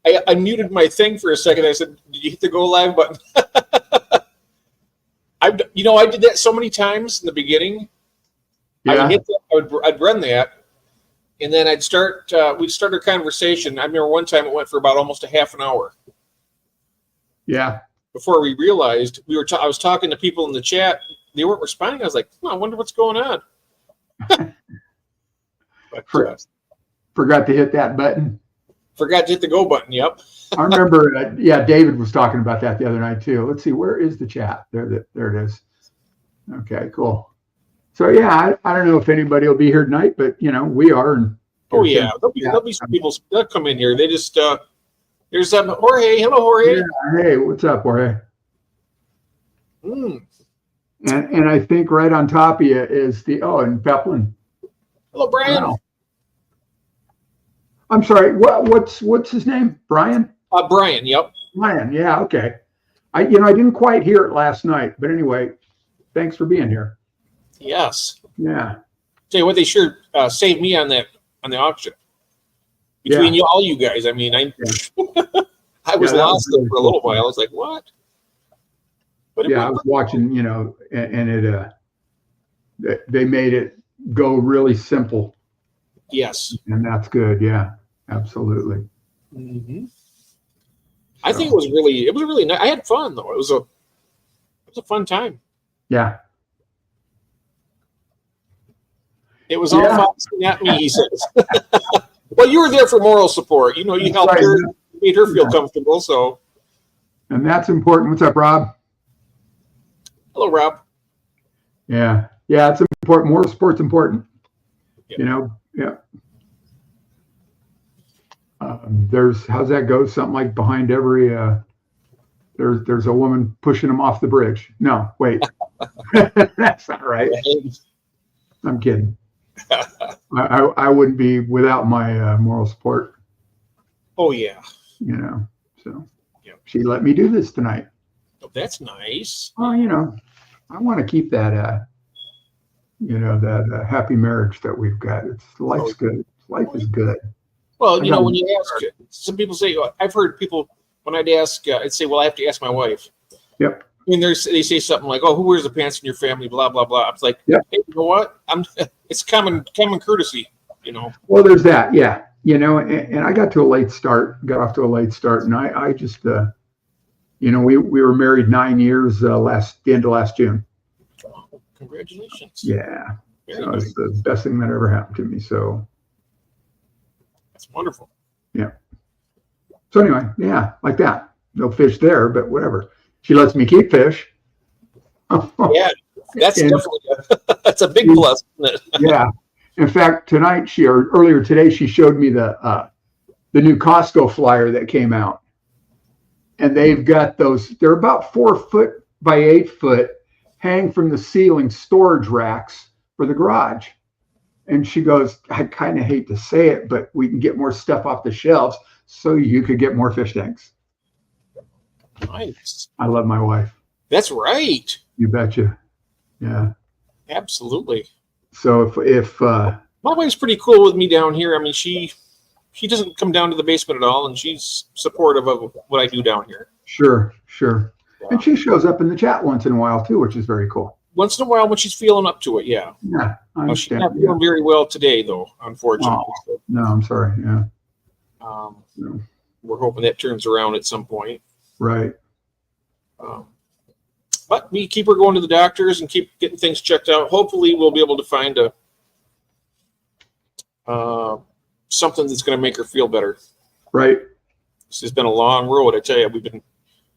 I muted my thing for a second. I said, "Did you hit the go live button?" I did that so many times in the beginning. Yeah. I would hit that, I'd run that, and then we'd start our conversation. I remember one time it went for about almost a half an hour. Yeah. Before we realized I was talking to people in the chat, they weren't responding. I was like, I wonder what's going on. But, forgot to hit that button. Forgot to hit the go button. Yep. I remember. David was talking about that the other night too. Let's see, where is the chat? There it is. Okay, cool. So I don't know if anybody will be here tonight, but we are. And there'll be some people that come in here. They just there's Jorge. Hello, Jorge. Yeah, hey, what's up, Jorge? Mm. And I think right on top of you is and Peplin. Hello, Brian. Wow. I'm sorry. What's his name? Brian? Brian. Yep. Brian. Yeah. Okay. I didn't quite hear it last night, but anyway, thanks for being here. Yes. Yeah. Tell you what, they sure saved me on the auction. Between all you guys, I mean, I was lost for a little while. I was like, what? But I was watching, and it they made it go really simple. Yes. And that's good. Yeah, absolutely. Mm-hmm. I think it was really nice. I had fun though. It was a fun time. Yeah. It was all Fox, not me, he says. Well, you were there for moral support. You helped her, made her feel comfortable. So. And that's important. What's up, Rob? Hello, Rob. Yeah. Yeah, it's important. Moral support's important. Yeah. Yeah. There's, how's that go? Something like behind every, there's a woman pushing them off the bridge. No, wait. That's not right. I'm kidding. I wouldn't be without my moral support. Oh, yeah. So she let me do this tonight. Oh, that's nice. Well, I want to keep that, that happy marriage that we've got. Life's good. Life is good. Well, when you ask, some people say, I've heard people, when I'd ask, I'd say, well, I have to ask my wife. Yep. I mean, they say something like, "Oh, who wears the pants in your family?" Blah blah blah. I was like, yep. Hey, you know what? It's common courtesy, Well, there's that, yeah. And I got off to a late start, and I just, we were married 9 years the end of last June. Oh, congratulations. Yeah. So it's the best thing that ever happened to me. So. That's wonderful. Yeah. So anyway, like that. No fish there, but whatever. She lets me keep fish. Yeah, that's definitely that's a big plus, isn't it? Yeah. In fact, earlier today, she showed me the new Costco flyer that came out, and they've got those. They're about 4 foot by 8 foot, hang from the ceiling storage racks for the garage. And she goes, I kind of hate to say it, but we can get more stuff off the shelves so you could get more fish tanks. Nice. I love my wife. That's right. You betcha. Yeah. Absolutely. So if my wife's pretty cool with me down here. I mean, she doesn't come down to the basement at all, and she's supportive of what I do down here. Sure. And she shows up in the chat once in a while too, which is very cool. Once in a while when she's feeling up to it, yeah. Yeah, I understand. She's not feeling very well today, though, unfortunately. Oh, no, I'm sorry. Yeah. No. We're hoping that turns around at some point. Right. But we keep her going to the doctors and keep getting things checked out. Hopefully, we'll be able to find something that's going to make her feel better. Right. This has been a long road, I tell you. We've been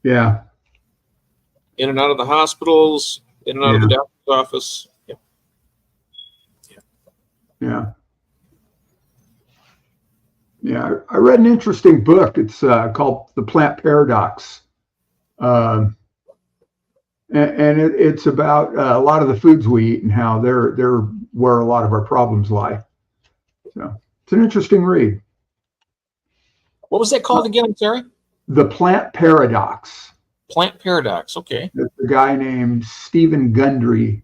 in and out of the hospitals, in and out of the doctor's office. Yeah, I read an interesting book. It's called The Plant Paradox. And it's about a lot of the foods we eat and how they're where a lot of our problems lie. So it's an interesting read. What was that called again? I'm sorry? The Plant Paradox. Plant Paradox. Okay. It's a guy named Stephen Gundry.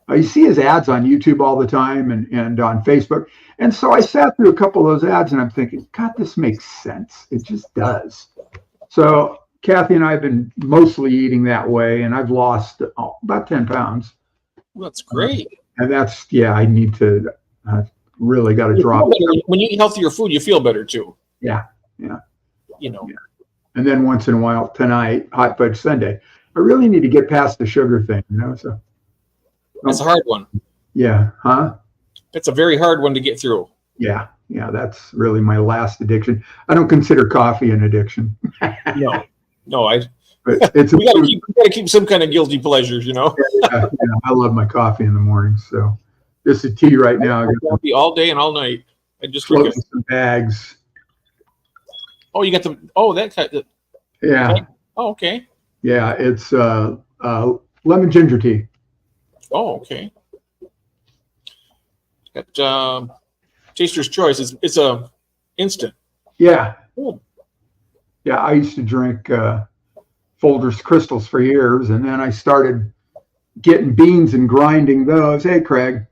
You see his ads on YouTube all the time and on Facebook. And so I sat through a couple of those ads and I'm thinking, God, this makes sense. It just does. So Kathy and I have been mostly eating that way, and I've lost about 10 pounds. Well, that's great. And that's, I need to, really got to drop. When you eat healthier food, you feel better too. Yeah. You know. Yeah. And then once in a while, tonight, hot fudge sundae. I really need to get past the sugar thing, So that's a hard one. Yeah. Huh? It's a very hard one to get through. Yeah. That's really my last addiction. I don't consider coffee an addiction. No. But it's we gotta keep some kind of guilty pleasures, Yeah, I love my coffee in the morning. So this is tea right now. Coffee all day and all night. I just floating some bags. Oh, you got the that kind of, yeah. Okay. Oh, okay. Yeah, it's lemon ginger tea. Oh, okay. Got Taster's Choice. It's a instant. Yeah. Cool. Yeah, I used to drink Folgers Crystals for years, and then I started getting beans and grinding those. Hey, Craig,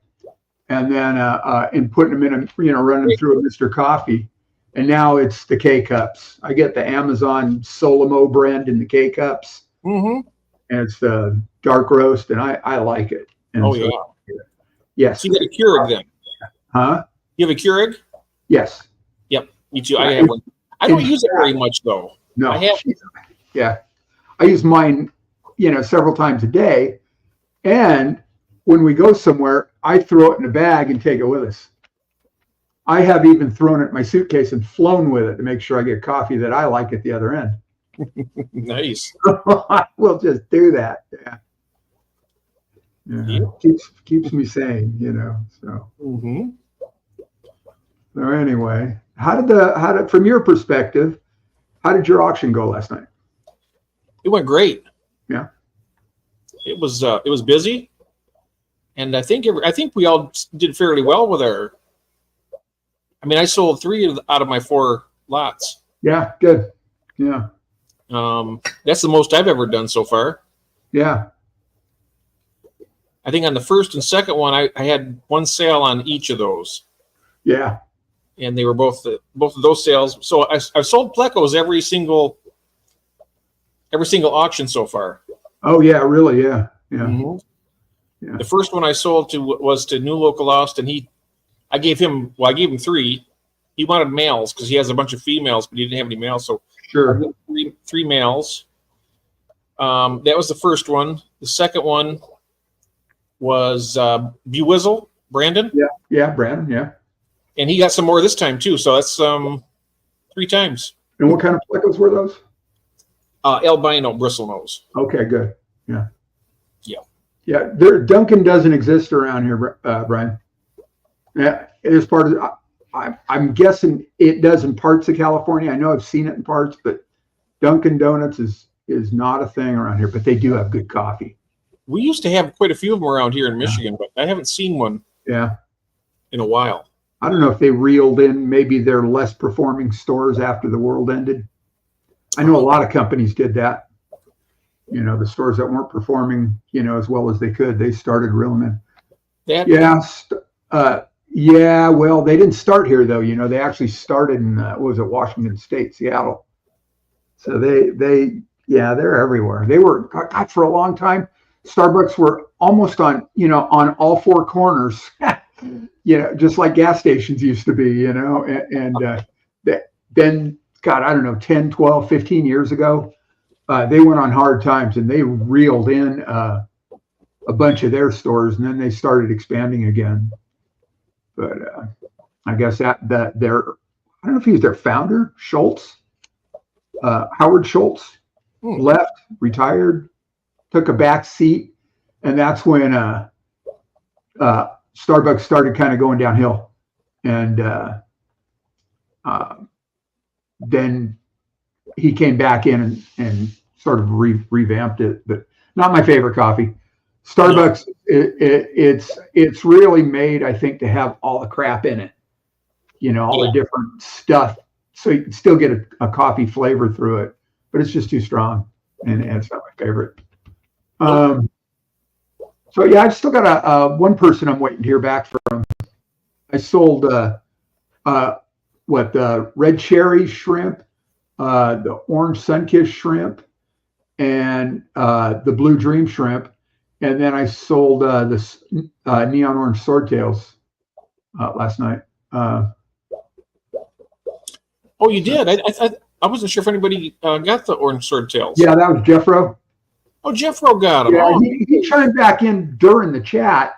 and then and putting them in running them through a Mr. Coffee, and now it's the K cups. I get the Amazon Solimo brand in the K cups, and it's the dark roast, and I like it. And yes. So you got a Keurig then? Huh? You have a Keurig? Yes. Yep. Me too. I have one. I don't use it very much though. No. I have. Yeah. I use mine, several times a day. And when we go somewhere, I throw it in a bag and take it with us. I have even thrown it in my suitcase and flown with it to make sure I get coffee that I like at the other end. Nice. I will just do that. Yeah. Keeps me sane, So. So anyway, how did from your perspective, how did your auction go last night? It went great. Yeah. It was busy, and I think we all did fairly well with our. I mean, I sold 3 out of my 4 lots. Yeah, good. Yeah. That's the most I've ever done so far. Yeah. I think on the first and second one, I had one sale on each of those. Yeah. And they were both of those sales. So I've sold Plecos every single auction so far. Oh yeah, really? Yeah. Yeah. The first one I sold was to New Local Lost, and I gave him 3. He wanted males because he has a bunch of females, but he didn't have any males. So sure, three males. That was the first one. The second one was Buwizzle, Brandon. Yeah, Brandon. Yeah. And he got some more this time too. So that's 3 times. And what kind of Plecos were those? Albino bristlenose. Okay, good. Yeah. Yeah. Yeah. Duncan doesn't exist around here, Brian. Yeah, it is part of. I'm guessing it does in parts of California. I know I've seen it in parts, but Dunkin' Donuts is not a thing around here. But they do have good coffee. We used to have quite a few of them around here in Michigan, but I haven't seen one. Yeah. In a while. I don't know if they reeled in maybe their less performing stores after the world ended. I know a lot of companies did that. The stores that weren't performing, as well as they could, they started reeling in. Yeah. Well, they didn't start here though. They actually started in Washington State, Seattle. So they're everywhere. They were for a long time. Starbucks were almost on all 4 corners. Just like gas stations used to be, and then, God, I don't know, 10, 12, 15 years ago, they went on hard times and they reeled in a bunch of their stores, and then they started expanding again. But I guess I don't know if he was their founder, Schultz, Howard Schultz, left, retired, took a back seat, and that's when Starbucks started kind of going downhill, and then he came back in and sort of revamped it. But not my favorite coffee. Starbucks, it's really made, I think, to have all the crap in it, all the different stuff, so you can still get a coffee flavor through it, but it's just too strong, and it's not my favorite. So yeah, I've still got a one person I'm waiting to hear back from. I sold the red cherry shrimp, the orange sunkissed shrimp, and the blue dream shrimp, and then I sold this neon orange swordtails last night. Oh, you did? I wasn't sure if anybody got the orange swordtails. Yeah, that was Jeffro. Oh, Jeffro got them. Yeah, Oh. he chimed back in during the chat,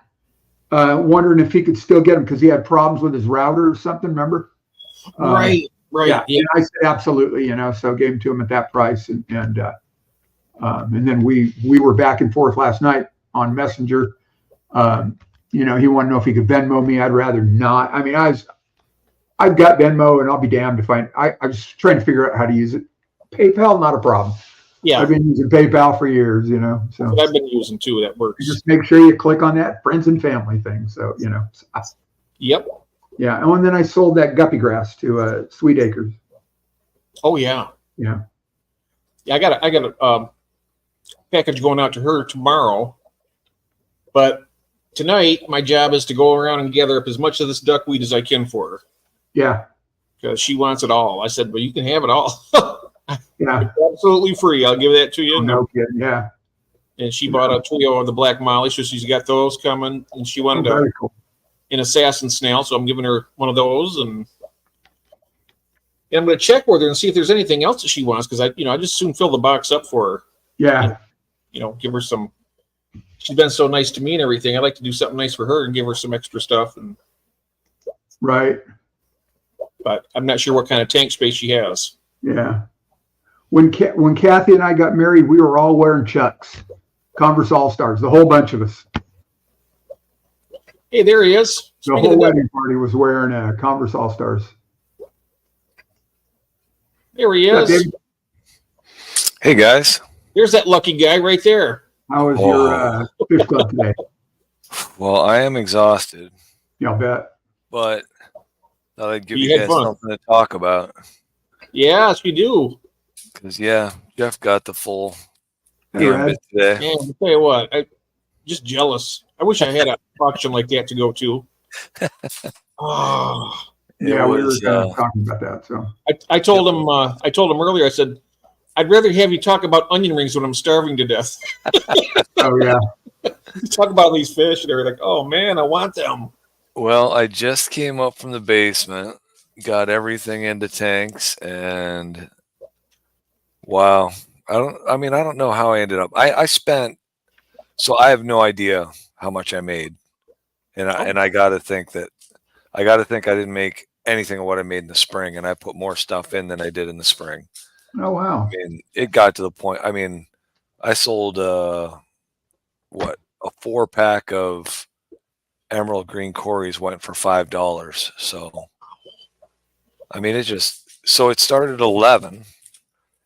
wondering if he could still get them because he had problems with his router or something. Remember? Right. Yeah. And I said absolutely. So gave him to him at that price, and then we were back and forth last night on Messenger. He wanted to know if he could Venmo me. I'd rather not. I mean, I've got Venmo, and I'll be damned if I was trying to figure out how to use it. PayPal, not a problem. Yeah, I've been using PayPal for years, So but I've been using too. That works. Just make sure you click on that friends and family thing. So Yep. Yeah, and then I sold that guppy grass to Sweet Acres. Oh yeah. Yeah. Yeah, I got a package going out to her tomorrow, but tonight my job is to go around and gather up as much of this duckweed as I can for her. Yeah. Because she wants it all. I said, well, you can have it all. Yeah. It's absolutely free. I'll give that to you. No kidding. Yeah. And she bought a trio of the black molly, so she's got those coming. And she wanted Very cool. an assassin snail, so I'm giving her one of those. And I'm going to check with her and see if there's anything else that she wants, because I just soon fill the box up for her. Yeah. Give her some. She's been so nice to me and everything. I'd like to do something nice for her and give her some extra stuff. Right. But I'm not sure what kind of tank space she has. Yeah. When Kathy and I got married, we were all wearing Chucks, Converse All-Stars, the whole bunch of us. Hey, there he is. The whole wedding party was wearing Converse All-Stars. There he is. Hey, guys. There's that lucky guy right there. How was your fish club today? Well, I am exhausted. Yeah, I'll bet. But thought I'd give you guys something to talk about. Yes, we do. Because, Jeff got the full Right. bit today. Man, I'll tell you what, I'm just jealous. I wish I had an auction like that to go to. Oh. Yeah, we were talking about that. So I told him earlier, I said, I'd rather have you talk about onion rings when I'm starving to death. Oh, yeah. Talk about these fish, and they're like, oh, man, I want them. Well, I just came up from the basement, got everything into tanks, and wow. I don't know how I ended up. I have no idea how much I made. And I gotta think I didn't make anything of what I made in the spring, and I put more stuff in than I did in the spring. Oh, wow. I mean, it got to the point. I mean, I sold a 4-pack of emerald green Corys went for $5. So I mean, it started at 11,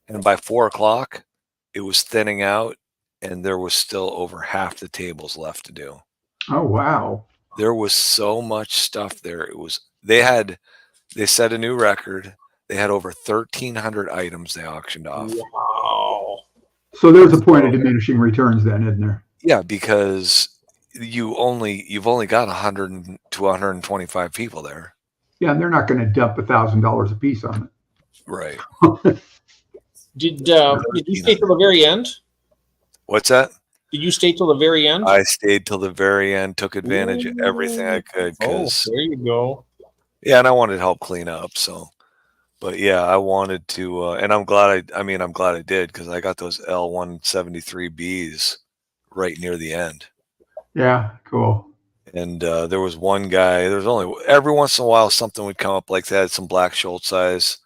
and by 4 o'clock it was thinning out, and there was still over half the tables left to do. Oh, wow. There was so much stuff there. They set a new record. They had over 1,300 items they auctioned off. Wow. So there's a point of diminishing returns then, isn't there? Yeah, because you've only got 100 to 125 people there. Yeah, and they're not going to dump $1,000 a piece on it. Right. Did you stay till the very end? What's that? Did you stay till the very end? I stayed till the very end, took advantage of everything I could. There you go. Yeah, and I wanted to help clean up. So, but yeah, I wanted to, and I'm glad I did, because I got those L173Bs right near the end. Yeah, cool. And there was one guy. There's only every once in a while something would come up like that. Some black Schultz size.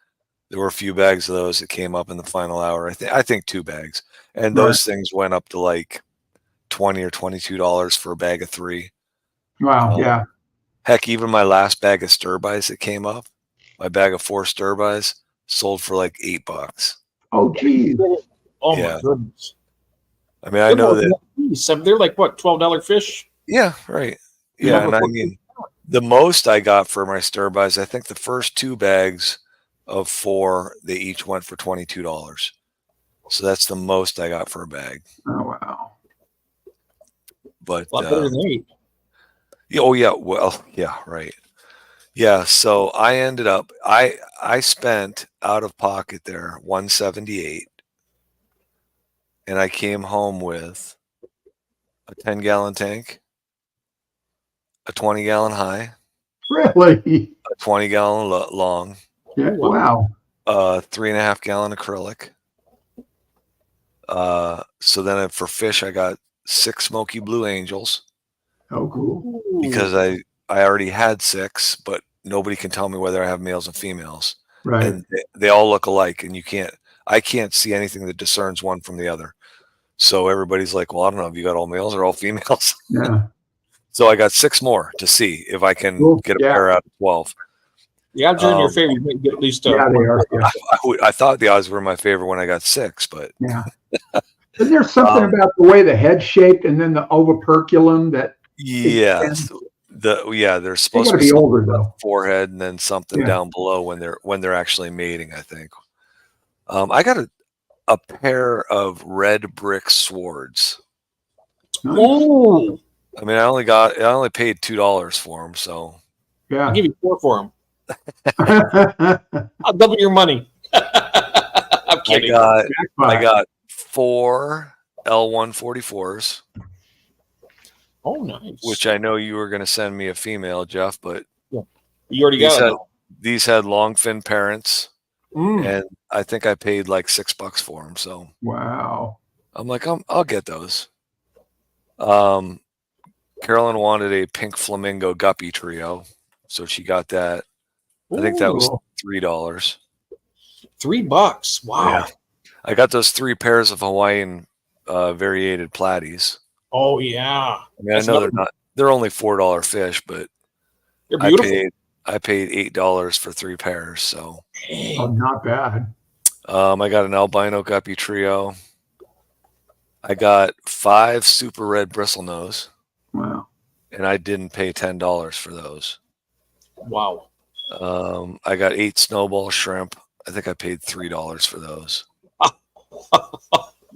There were a few bags of those that came up in the final hour. I think 2 bags, and those things went up to like $20 or $22 for a bag of 3. Wow. Yeah. Heck, even my last bag of stir-bys that came up, my bag of 4 stir-bys sold for like $8. Oh, geez. Oh Yeah. my goodness. I mean, I know that. They're like what, $12 fish? Yeah, right. Yeah, and I mean, the most I got for my stir-bys, I think the first 2 bags of 4, they each went for $22. So that's the most I got for a bag. Oh, wow. But A lot better than 8. oh yeah, well, yeah, right. Yeah, so I ended up I spent out of pocket there 178, and I came home with a 10-gallon tank, a 20-gallon high, Really? a 20-gallon long, Yeah. Wow. a 3.5-gallon acrylic. So then for fish, I got 6 Smoky Blue Angels Oh, cool. because I already had 6, but nobody can tell me whether I have males and females, Right. and they all look alike, and I can't see anything that discerns one from the other. So everybody's like, well, I don't know if you got all males or all females. Yeah. So I got 6 more to see if I can Cool. get a Yeah. pair out of 12. The odds are in your favor. You might get at least Yeah, they one. are. Yeah. I thought the odds were in my favor when I got 6, but Yeah. Isn't there something about the way the head's shaped and then the oviperculum that yes, there's they supposed got to to be be something older on though? the forehead and then something Yeah. down below when they're actually mating, I think. I got a pair of red brick swords. Nice. Oh, I mean, I only paid $2 for them, so I'll Yeah. give you 4 for them. I'll double your money. I'm kidding. I Jackpot. got 4 L144s, Oh, nice. which I know you were going to send me a female, Jeff, but you already got it. these had long fin parents, Mm. and I think I paid like $6 for them. So Wow. I'm like, I'll get those. Carolyn wanted a pink flamingo guppy trio, so she got that. I think that was Ooh. $3. $3. Wow. Yeah. I got those 3 pairs of Hawaiian variated platies. Oh yeah. I mean, I know they're only $4 fish, but They're beautiful. I paid $8 for 3 pairs. So Oh, not bad. I got an albino guppy trio. I got 5 super red bristlenose, Wow. and I didn't pay $10 for those. Wow. I got 8 snowball shrimp. I think I paid $3 for those.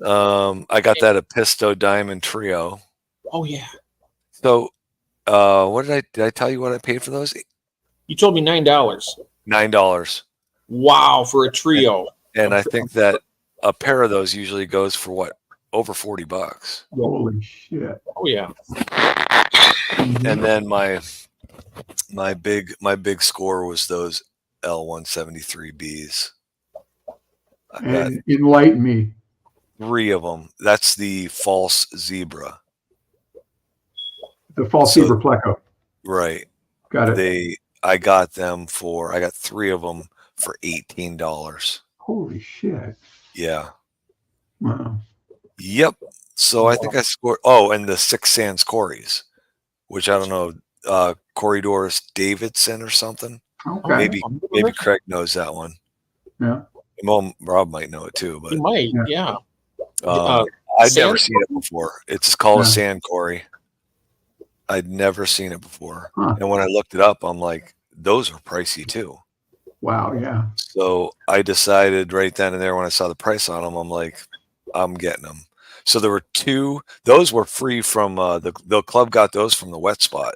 I got that Episto diamond trio. Oh yeah. So what did I tell you what I paid for those? You told me $9. $9. Wow, for a trio. And I think that a pair of those usually goes for what? Over $40. Holy shit. Oh yeah. And then my big score was those L173Bs. I got And enlighten me. 3 of them. That's the false zebra. The false So- zebra pleco. Right. Got it. I got 3 of them for $18. Holy shit. Yeah. Wow. Yep. So I think I scored. Oh, and the 6 Sands Corys, which I don't know, Corridors Davidson or something. Okay. Maybe Craig knows that one. Yeah. Well, Rob might know it too, but You might. Yeah. Yeah. I'd Sand never seen it before. It's called a Yeah. sand quarry. I'd never seen it before. Huh. And when I looked it up, I'm like, those are pricey too. Wow. Yeah. So I decided right then and there when I saw the price on them, I'm like, I'm getting them. So there were 2. Those were free from the club got those from the wet spot.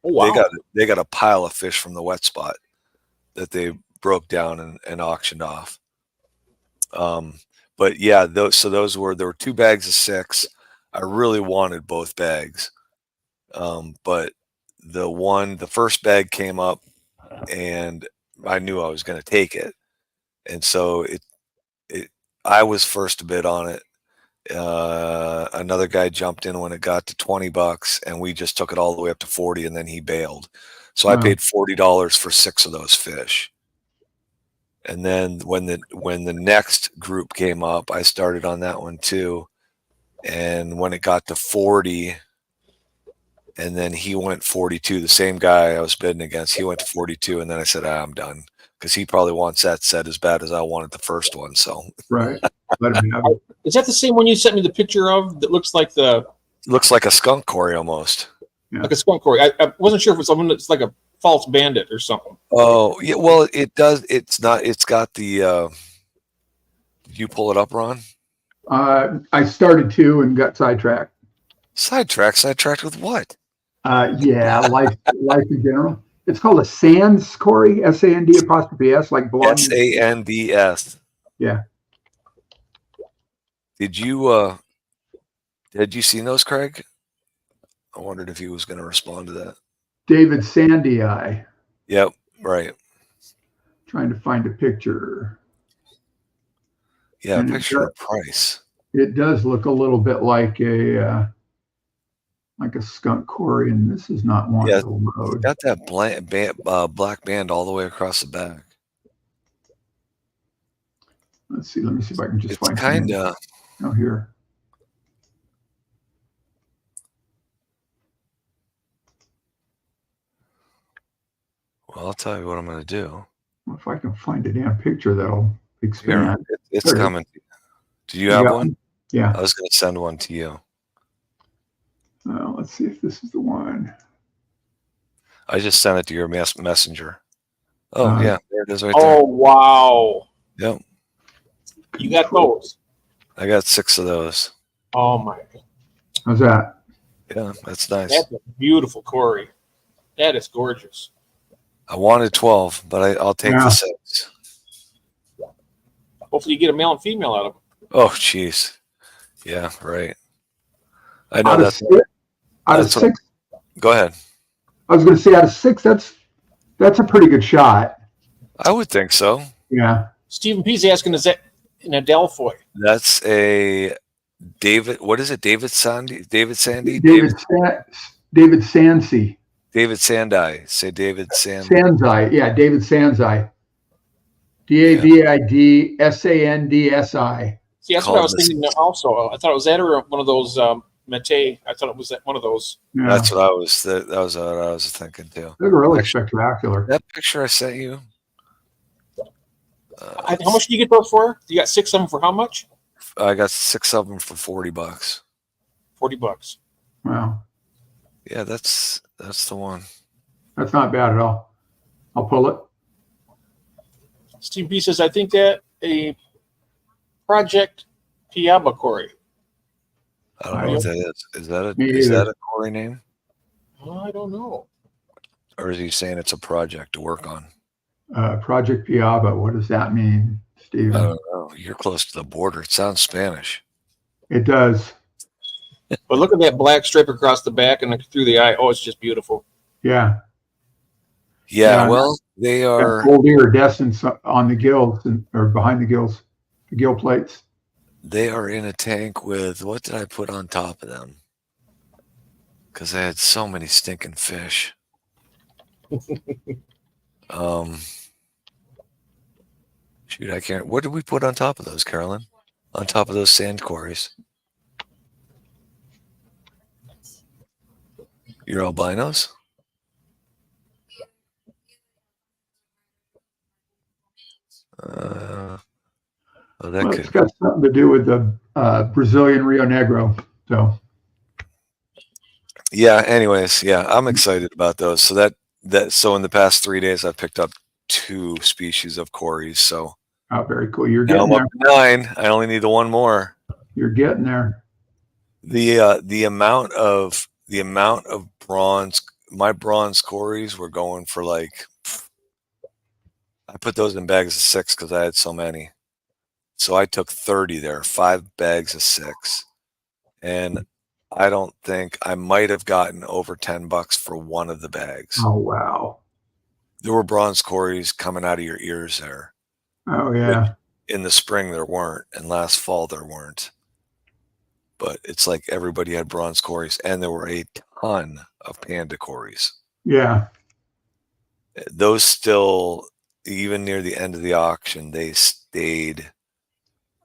Oh, wow. They got a pile of fish from the wet spot that they broke down and auctioned off. But yeah, there were 2 bags of 6. I really wanted both bags. But the first bag came up and I knew I was going to take it. And so I was first to bid on it. Another guy jumped in when it got to $20 and we just took it all the way up to 40 and then he bailed. So I Wow. paid $40 for 6 of those fish. And then when the next group came up, I started on that one too. And when it got to 40, and then he went 42, the same guy I was bidding against, he went to 42, and then I said, I'm done, because he probably wants that set as bad as I wanted the first one. So Right. Let him have it. Is that the same one you sent me the picture of that looks like it looks like a skunk quarry almost. like a skunk quarry? I wasn't sure if it's someone that's like a false bandit or something. Oh yeah, well it does. It's not. It's got the. Did you pull it up, Ron? I started to and got sidetracked. Sidetracked with what? Yeah, life in general. It's called a Sands Corey, S-A-N-D apostrophe S, like blogging. SANDS. Yeah. Did you seen those, Craig? I wondered if he was going to respond to that. David Sandy Eye. Yep, right. Trying to find a picture. Yeah, And picture of price. It does look a little bit like a skunk Corey, and this is not one to load. Got that black band all the way across the back. Let's see. Let me see if I can just find. It's kind of. Oh, here. Well, I'll tell you what I'm going to do. Well, if I can find a damn picture that'll expand. Here, it's coming. Do you have one? Yeah. I was going to send one to you. Let's see if this is the one. I just sent it to your messenger. Oh, yeah. There it is right there. Oh, wow. Yep. You got those? I got 6 of those. Oh, my. How's that? Yeah, that's nice. That's a beautiful Corey. That is gorgeous. I wanted 12, but I'll take the 6. Hopefully you get a male and female out of them. Oh, jeez. Yeah, right. I know out of 6. Go ahead. I was going to say out of 6, that's a pretty good shot. I would think so. Yeah. Stephen P's asking, is that an Adelphoi? That's a David. What is it? David Sandy? David Sancy. David Sandai. Say David Sandai. Sandsai. Yeah, David Sandsai. DAVID See, that's what I was thinking also. I thought it was that or one of those Mate. I thought it was one of those. Yeah. That's what I was. That was what I was thinking too. They're really spectacular. That picture I sent you. How much do you get those for? You got 6 of them for how much? I got 6 of them for $40. $40. Wow. Yeah, that's the one. That's not bad at all. I'll pull it. Steve B says, I think that a Project Piaba Corey. I don't know what that is. Is that a Corey name? I don't know. Or is he saying it's a project to work on? Project Piaba. What does that mean, Steven? I don't know. You're close to the border. It sounds Spanish. It does. But look at that black stripe across the back and through the eye. Oh, it's just beautiful. Yeah. Yeah, well, they are gold iridescence on the gills or behind the gills, the gill plates. They are in a tank with, what did I put on top of them? Because I had so many stinking fish. Shoot, I can't. What did we put on top of those, Carolyn? On top of those sand quarries? Your albinos? It's got something to do with the Brazilian Rio Negro. So, yeah. Anyways, yeah, I'm excited about those. So so in the past 3 days, I've picked up 2 species of Corys. So, very cool. You're getting there. 9. I only need the 1 more. You're getting there. The amount of bronze, my bronze Corys were going for like. I put those in bags of 6 because I had so many. So I took 30 there, 5 bags of 6. And I don't think I might have gotten over $10 for one of the bags. Oh, wow. There were bronze Corys coming out of your ears there. Oh, yeah. In the spring, there weren't. And last fall, there weren't. But it's like everybody had bronze Corys. And there were a ton of panda Corys. Yeah. Those still, even near the end of the auction, they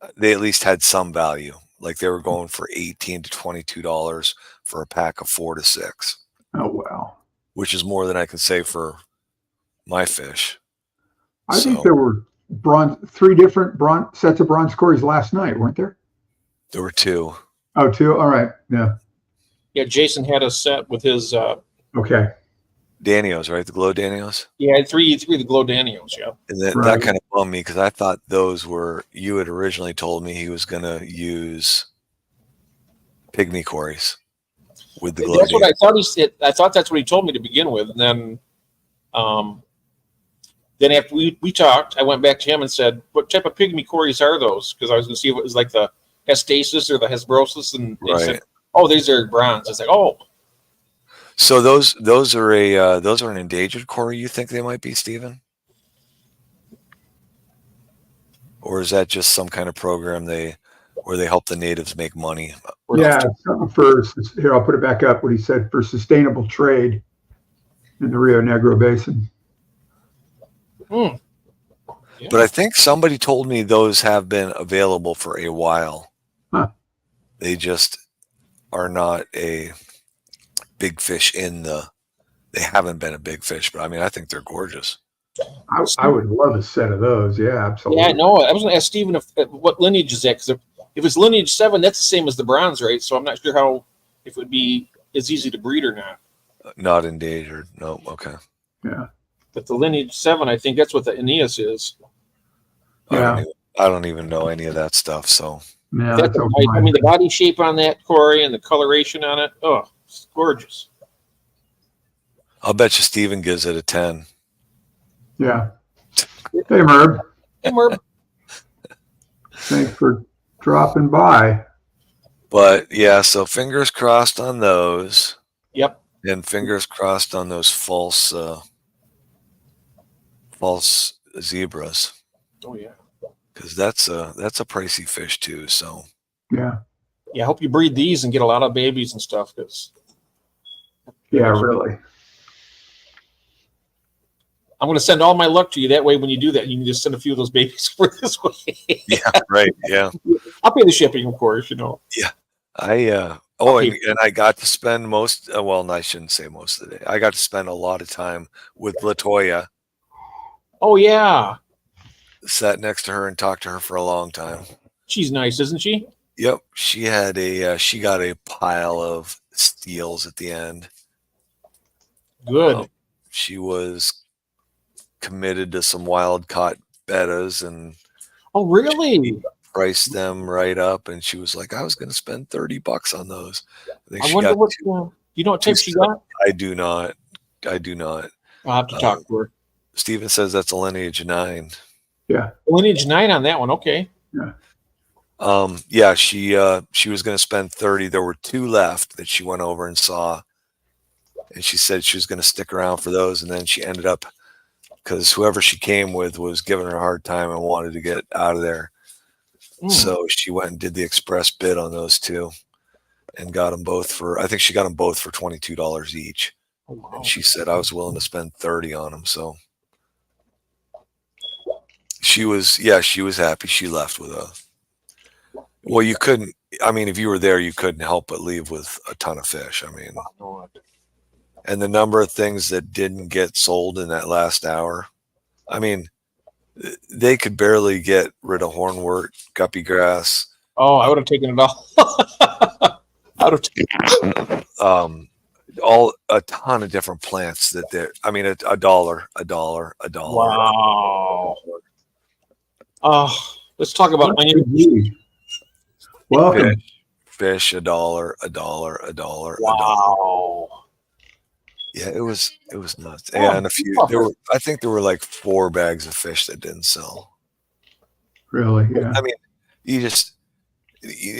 at least had some value. Like they were going for $18 to $22 for a pack of 4 to 6. Oh, wow. Which is more than I can say for my fish. I think there were 3 different sets of bronze Corys last night, weren't there? There were 2. Oh, 2? All right. Yeah. Yeah, Jason had a set with his okay. Danios, right? The glow Danios? Yeah, three of the glow Danios, yeah. And that kind of bummed me because I thought those were, you had originally told me he was going to use pygmy Corys. with the glow That's what data. I thought he said. I thought that's what he told me to begin with, and then after we talked, I went back to him and said, "What type of pygmy cories are those?" Because I was going to see if it was like the Hestasis or the Hesperosus, and he said, "Oh, these are bronze." I was like, "Oh." So those are an endangered cory. You think they might be, Stephen? Or is that just some kind of program where they help the natives make money? Yeah, something here, I'll put it back up, what he said, for sustainable trade in the Rio Negro Basin. Yeah. But I think somebody told me those have been available for a while. Huh. They just are not a big fish they haven't been a big fish, but I mean, I think they're gorgeous. I would love a set of those. Yeah, absolutely. Yeah, I know. I was going to ask Stephen what lineage is that, because if it's lineage 7, that's the same as the bronze, right? So I'm not sure if it would be as easy to breed or not. Not endangered. No. Okay. Yeah. But the lineage 7, I think that's what the Aeneas is. Yeah. I don't even know any of that stuff. So Yeah, I mean, the body shape on that cory and the coloration on it, oh, it's gorgeous. I'll bet you Stephen gives it a 10. Yeah. Hey, Merb. Hey, Merb. Thanks for dropping by. But yeah, so fingers crossed on those. Yep. And fingers crossed on those false zebras. Oh yeah. Because that's a pricey fish too. So Yeah. Yeah, I hope you breed these and get a lot of babies and stuff. Yeah, really. I'm going to send all my luck to you. That way, when you do that, you can just send a few of those babies for this way. Yeah, right. Yeah. I'll pay the shipping, of course, Yeah. And I got to spend most, well, I shouldn't say most of the day. I got to spend a lot of time with Latoya. Oh, yeah. Sat next to her and talked to her for a long time. She's nice, isn't she? Yep. She got a pile of steals at the end. Good. She was committed to some wild caught bettas and oh, really? Priced them right up, and she was like, I was going to spend $30 on those. I wonder what you know what type she got? I do not. I'll have to talk to her. Stephen says that's a lineage 9. Yeah. Lineage 9 on that one. Okay. Yeah. Yeah, she was going to spend 30. There were 2 left that she went over and saw, and she said she was going to stick around for those, and then she ended up, because whoever she came with was giving her a hard time and wanted to get out of there. So she went and did the express bid on those 2 and got them both for, I think she got them both for $22 each. Oh, wow. And she said, I was willing to spend 30 on them. So she was happy. She left with well, you couldn't, I mean, if you were there, you couldn't help but leave with a ton of fish. I mean, and the number of things that didn't get sold in that last hour, I mean, they could barely get rid of hornwort, guppy grass. Oh, I would have taken it all. I would have taken a ton of different plants that they're, I mean, a dollar. Wow. Oh, let's talk about welcome. Fish, $1. Wow. Yeah, it was nuts. And I think there were like 4 bags of fish that didn't sell. Really? Yeah. I mean,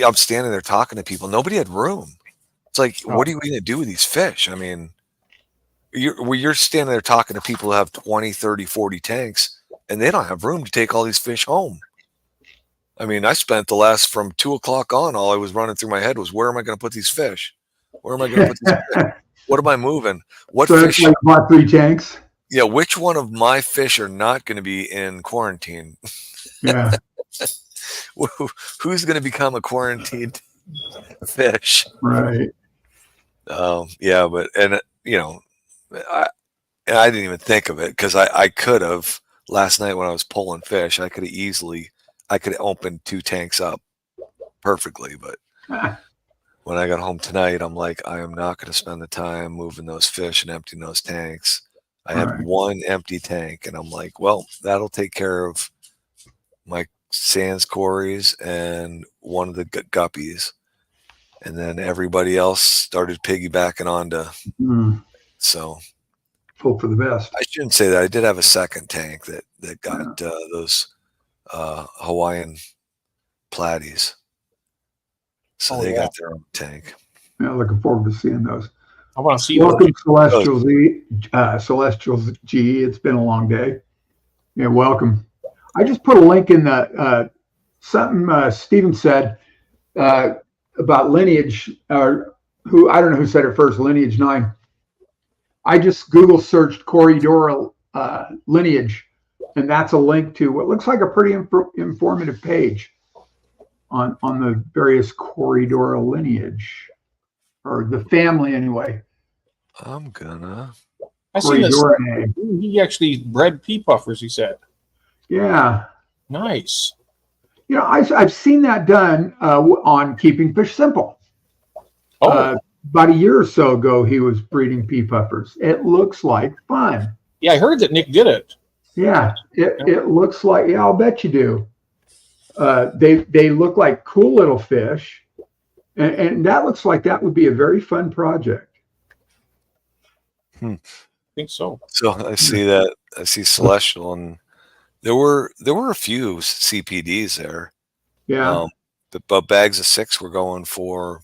I'm standing there talking to people. Nobody had room. It's like, what are you going to do with these fish? I mean, you're standing there talking to people who have 20, 30, 40 tanks, and they don't have room to take all these fish home. I mean, I spent from 2:00 on, all I was running through my head was, where am I going to put these fish? Where am I going to put these fish? What am I moving? What fish? Like bought 3 tanks. Yeah, which one of my fish are not going to be in quarantine? Yeah. Who's going to become a quarantined fish? Right. Yeah, but I didn't even think of it, because I could have last night when I was pulling fish. I could have opened 2 tanks up perfectly, but when I got home tonight, I'm like, I am not going to spend the time moving those fish and emptying those tanks. I had 1 empty tank, and I'm like, well, that'll take care of my sands cories and one of the guppies. and then everybody else started piggybacking onto. So hope for the best. I shouldn't say that. I did have a second tank that got those Hawaiian platies. So they got their own tank. Yeah, looking forward to seeing those. I want to see Welcome, Celestial Z. Celestial G. It's been a long day. Yeah, welcome. I just put a link in the something Steven said about Lineage, who I don't know who said it first, Lineage 9. I just Google searched Corridor Lineage, and that's a link to what looks like a pretty informative page on the various Corridor lineage, or the family anyway. I'm gonna. I see this. He actually bred pea puffers, he said. Yeah. Nice. You know, I've seen that done on Keeping Fish Simple. Oh. About a year or so ago, he was breeding pea puffers. It looks like fun. Yeah, I heard that Nick did it. Yeah, it looks like, yeah, I'll bet you do. They look like cool little fish. And that looks like that would be a very fun project. I think so. So I see that. I see Celestial, and there were a few CPDs there. Yeah. But bags of 6 were going for.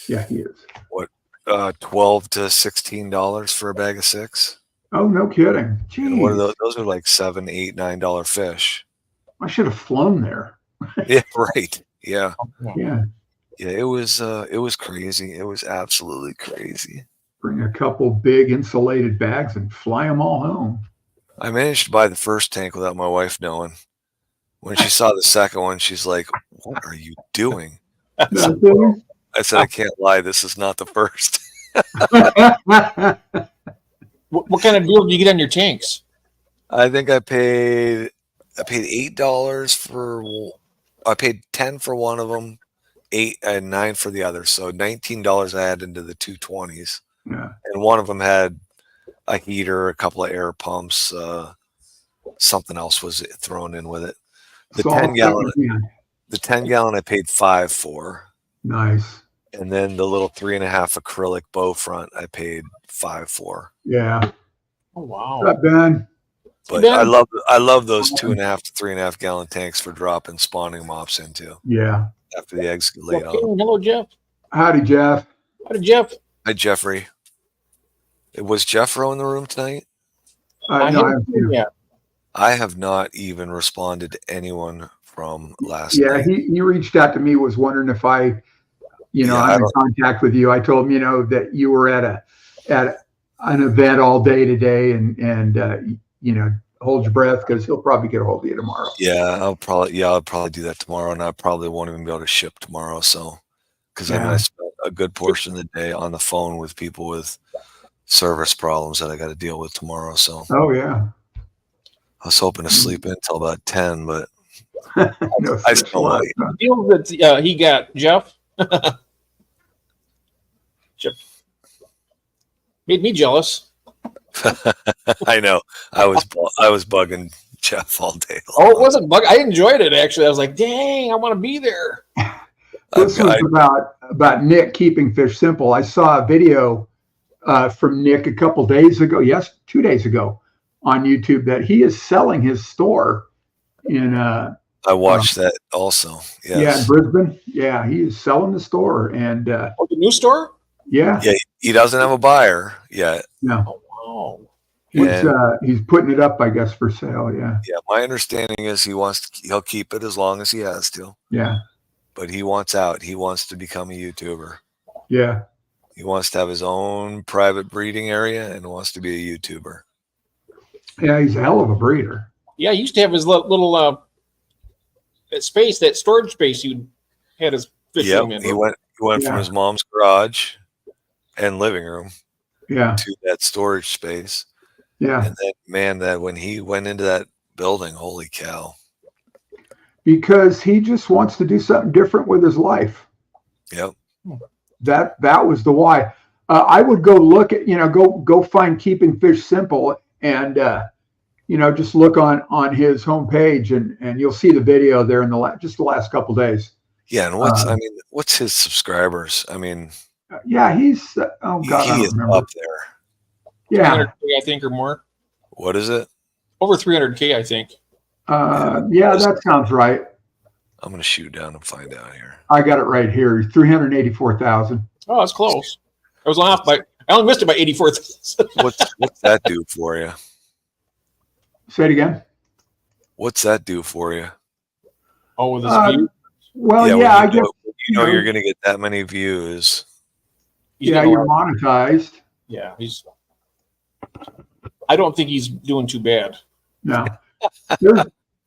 Yeah, he is. What, $12 to $16 for a bag of 6? Oh, no kidding. And what are those? Those are like $7, $8, $9 fish. I should have flown there. Yeah, right. Yeah. Yeah. Yeah, it was crazy. It was absolutely crazy. Bring a couple big insulated bags and fly them all home. I managed to buy the first tank without my wife knowing. When she saw the second one, she's like, "What are you doing?" I said, "I can't lie. This is not the first." What kind of deal did you get on your tanks? I think I paid $8 for. I paid $10 for one of them, $8 and $9 for the other. So $19 I had into the 220s. Yeah. And one of them had a heater, a couple of air pumps, something else was thrown in with it. The 10-gallon I paid $5 for. Nice. And then the little 3.5 acrylic bow front I paid $5 for. Yeah. Oh wow. What's up, Ben? But I love those 2.5 to 3.5 gallon tanks for dropping spawning mops into. Yeah. After the eggs get laid on. Hello, Jeff. Howdy, Jeff. Howdy, Jeff. Hi, Jeffrey. Was Jeffro in the room tonight? Yeah. I have not even responded to anyone from last night. Yeah, he reached out to me, was wondering if I'm in contact with you. I told him, that you were at an event all day today, and hold your breath because he'll probably get a hold of you tomorrow. Yeah, I'll probably do that tomorrow, and I probably won't even be able to ship tomorrow. So, because I spent a good portion of the day on the phone with people with service problems that I got to deal with tomorrow. So, oh yeah, I was hoping to sleep in until about 10, but I still might. The deal that he got, Jeff. Jeff made me jealous. I know. I was bugging Jeff all day long. Oh, it wasn't bug. I enjoyed it actually. I was like, dang, I want to be there. This was about Nick keeping fish simple. I saw a video from Nick a couple days ago. Yes, 2 days ago on YouTube that he is selling his store in. I watched that also. Yes. Yeah, in Brisbane. Yeah, he is selling the store and. The new store. Yeah. Yeah, he doesn't have a buyer yet. No. Oh, wow. He's putting it up, I guess, for sale. Yeah. Yeah, my understanding is he'll keep it as long as he has to. Yeah. But he wants out. He wants to become a YouTuber. Yeah. He wants to have his own private breeding area and wants to be a YouTuber. Yeah, he's a hell of a breeder. Yeah, he used to have his little space, that storage space he had his fish room in. He went from his mom's garage and living room to that storage space. Yeah. And then, when he went into that building, holy cow. Because he just wants to do something different with his life. Yep. That was the why. I would go look at, go find Keeping Fish Simple and, just look on his homepage and you'll see the video there in the last couple of days. Yeah, and what's his subscribers? I mean, Yeah, he's oh god, I he don't is remember. up there. Yeah, 300K, I think, or more. What is it? Over 300K, I think. yeah, that sounds right. I'm gonna shoot down and find out here. I got it right here. 384,000. Oh, that's close. I was off by. I only missed it by 84,000. What's that do for you? Say it again. What's that do for you? Oh, with his view. Well, when yeah, I you guess know, you know you're gonna get that many views. He's yeah, getting a you're lot- monetized. Yeah, he's. I don't think he's doing too bad. No,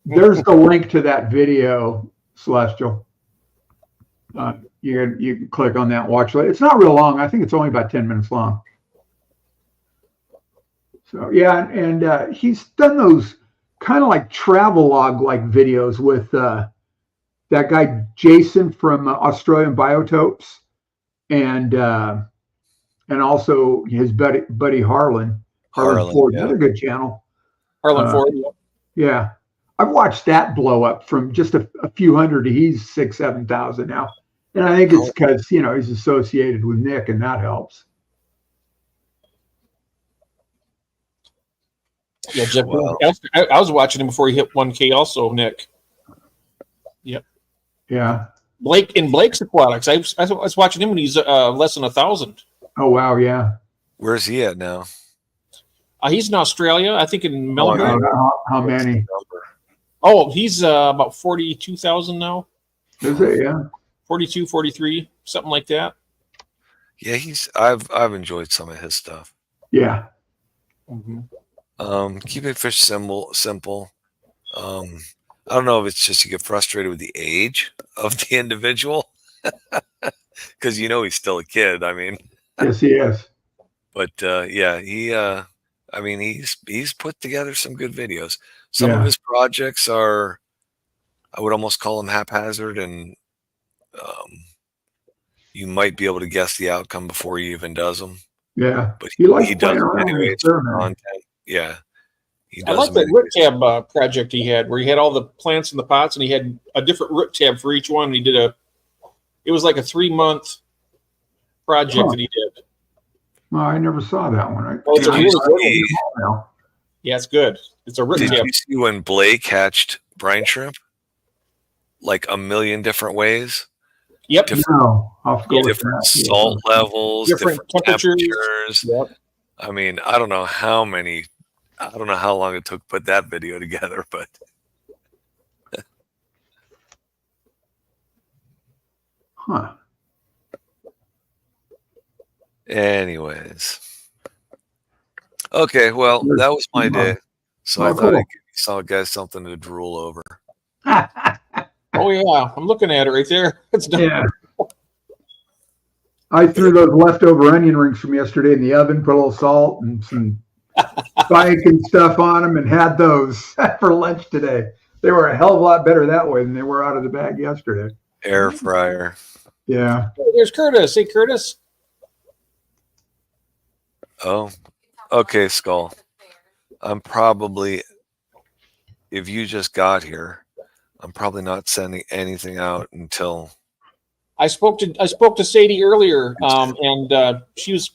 there's the link to that video, Celestial. You can click on that and watch it. It's not real long. I think it's only about 10 minutes long. So yeah, and he's done those kind of like travelogue like videos with that guy Jason from Australian Biotopes, and also his buddy Harlan Ford, yeah. another good channel. Harlan Ford. Yeah, I've watched that blow up from just a few hundred to he's 6,000-7,000 now, and I think it's because he's associated with Nick, and that helps. Yeah, Jeff. Wow. I was watching him before he hit 1K. Also, Nick. Yep. Yeah. Blake's Aquatics. I was watching him when he's less than 1,000. Oh wow. Yeah. Where's he at now? He's in Australia. I think in Melbourne. How many? Oh, he's about 42,000 now. Is it? Yeah. 42, 43, something like that. Yeah, I've enjoyed some of his stuff. Yeah. Mm-hmm. Keeping fish simple. I don't know if it's just you get frustrated with the age of the individual, because he's still a kid. I mean, Yes, he is. but yeah, he's put together some good videos. Some of Yeah. his projects are, I would almost call them haphazard, and you might be able to guess the outcome before he even does them. Yeah. But He likes he does playing them around with anyway. his experiment. Content. Yeah. He I does like them that root tab project he had, where he had all the plants in the pots, and he had a different root tab for each one. And he did it was like a 3-month project that he did. Well, I never saw that one. Oh, it's a really good one. Now. Yeah, it's good. It's a root Did tab. you see when Blake hatched brine shrimp? Like a million different ways, Yep. No, I'll have to go with different that. salt levels, Different different temperatures. temperatures. Yep. I mean, I don't know how long it took to put that video together, but Huh. anyways. Okay, well, that was my day. So I Oh, thought cool. I'd give you some guys something to drool over. Oh yeah, I'm looking at it right there. It's done. Yeah. I threw those leftover onion rings from yesterday in the oven, put a little salt and some spike and stuff on them, and had those for lunch today. They were a hell of a lot better that way than they were out of the bag yesterday. Air fryer. Yeah. Oh, there's Curtis. Hey, Curtis. Oh, okay, Skull. I'm probably, if you just got here, I'm probably not sending anything out until I spoke to Sadie earlier, and she was.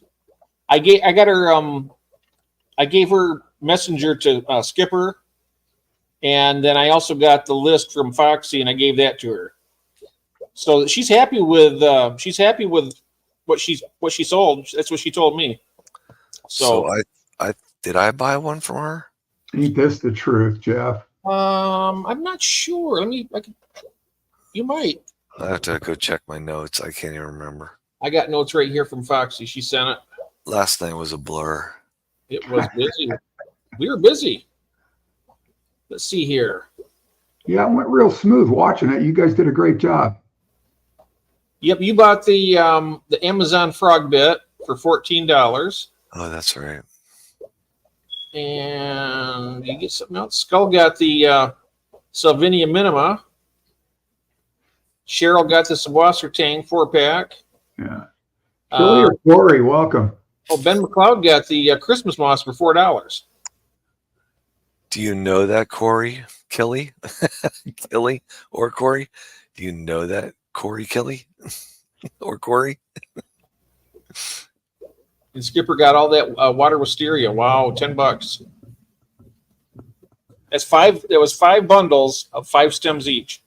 I gave her messenger to Skipper, and then I also got the list from Foxy, and I gave that to her. So she's happy with what she sold. That's what she told me. So I did I buy one from her? Ain't this the truth, Jeff? I'm not sure. You might. I have to go check my notes. I can't even remember. I got notes right here from Foxy. She sent it. Last night was a blur. It was busy. We were busy. Let's see here. Yeah, it went real smooth watching it. You guys did a great job. Yep, you bought the Amazon frog bit for $14. Oh, that's right. And you get something else. Skull got the Salvinia Minima. Cheryl got the Sawasser Tang 4-pack. Yeah. Billy or Corey, welcome. Ben McLeod got the Christmas moss for $4. Do you know that, Corey? Killy? Killy or Corey? Do you know that Corey Kelly or Corey. And Skipper got all that water wisteria. Wow, $10. That's five. There was 5 bundles of 5 stems each.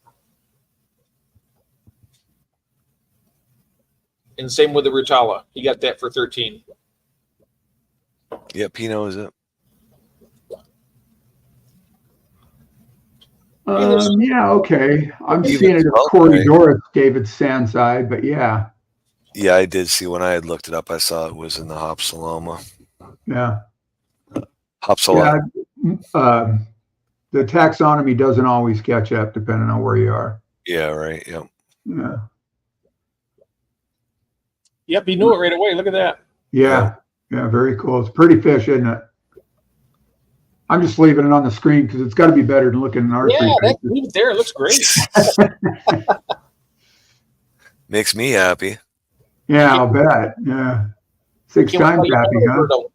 And same with the Rutala. He got that for 13. Yep, he knows it. Yeah, okay. I'm Even seeing it as so, Corey right? Doris, David Sandside, but yeah, Yeah, I did see when I had looked it up. I saw it was in the Hopsaloma. yeah. Hopsala. Yeah, the taxonomy doesn't always catch up depending on where you are. Yeah, right. Yep. Yeah, Yep, he knew it right away. Look at that. yeah, very cool. It's a pretty fish, isn't it? I'm just leaving it on the screen because it's got to be better than looking in our Yeah, free that, pages. leave it there. It looks great. Makes me happy. Yeah, I'll bet. Yeah, 6 Can't wait times till I get happy, my little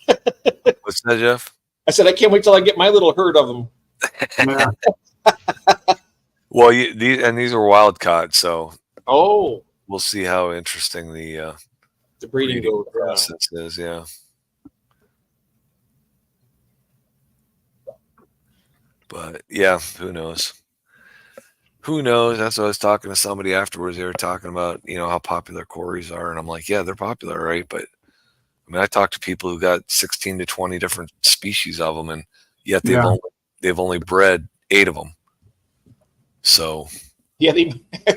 huh? herd of 'em. What's that, Jeff? I said, I can't wait till I get my little herd of them. Yeah. Well, these are wild caught, so Oh, we'll see how interesting the the breeding goes. process is. Yeah. But yeah, who knows? Who knows? That's what I was talking to somebody afterwards. They were talking about, how popular Corys are. And I'm like, yeah, they're popular, right? But I mean, I talked to people who got 16 to 20 different species of them, and yet they've only bred 8 of them. So Yeah,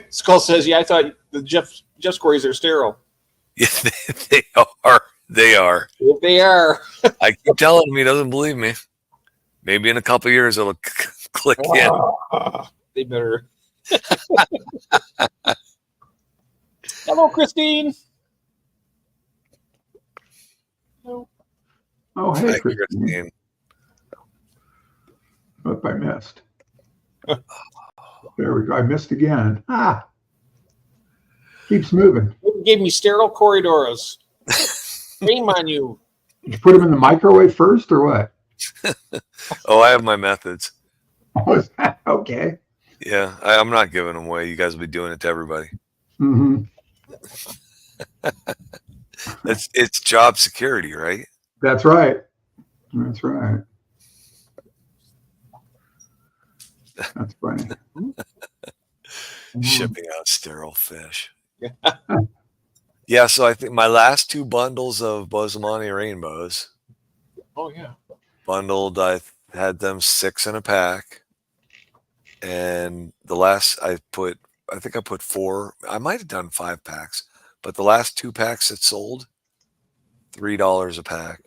Skull says, yeah, I thought the Jeff's Corys are sterile. yeah, they are. They are. If they are. I keep telling him, he doesn't believe me. Maybe in a couple of years it'll click in. They better. Hello, Christine. Hello. Oh, hey, Hi, Christine. Christine. What I missed? There we go. I missed again. Keeps moving. You gave me sterile corridors. Shame on you. Did you put them in the microwave first or what? Oh, I have my methods. Okay. Yeah, I'm not giving them away. You guys will be doing it to everybody. Mm-hmm. It's job security, right? That's right. That's right. That's funny. Shipping out sterile fish. Yeah, so I think my last 2 bundles of Bosamani rainbows Oh, yeah. bundled, I had them 6 in a pack. And the last I think I put 4. I might have done 5 packs, but the last 2 packs that sold, $3 a pack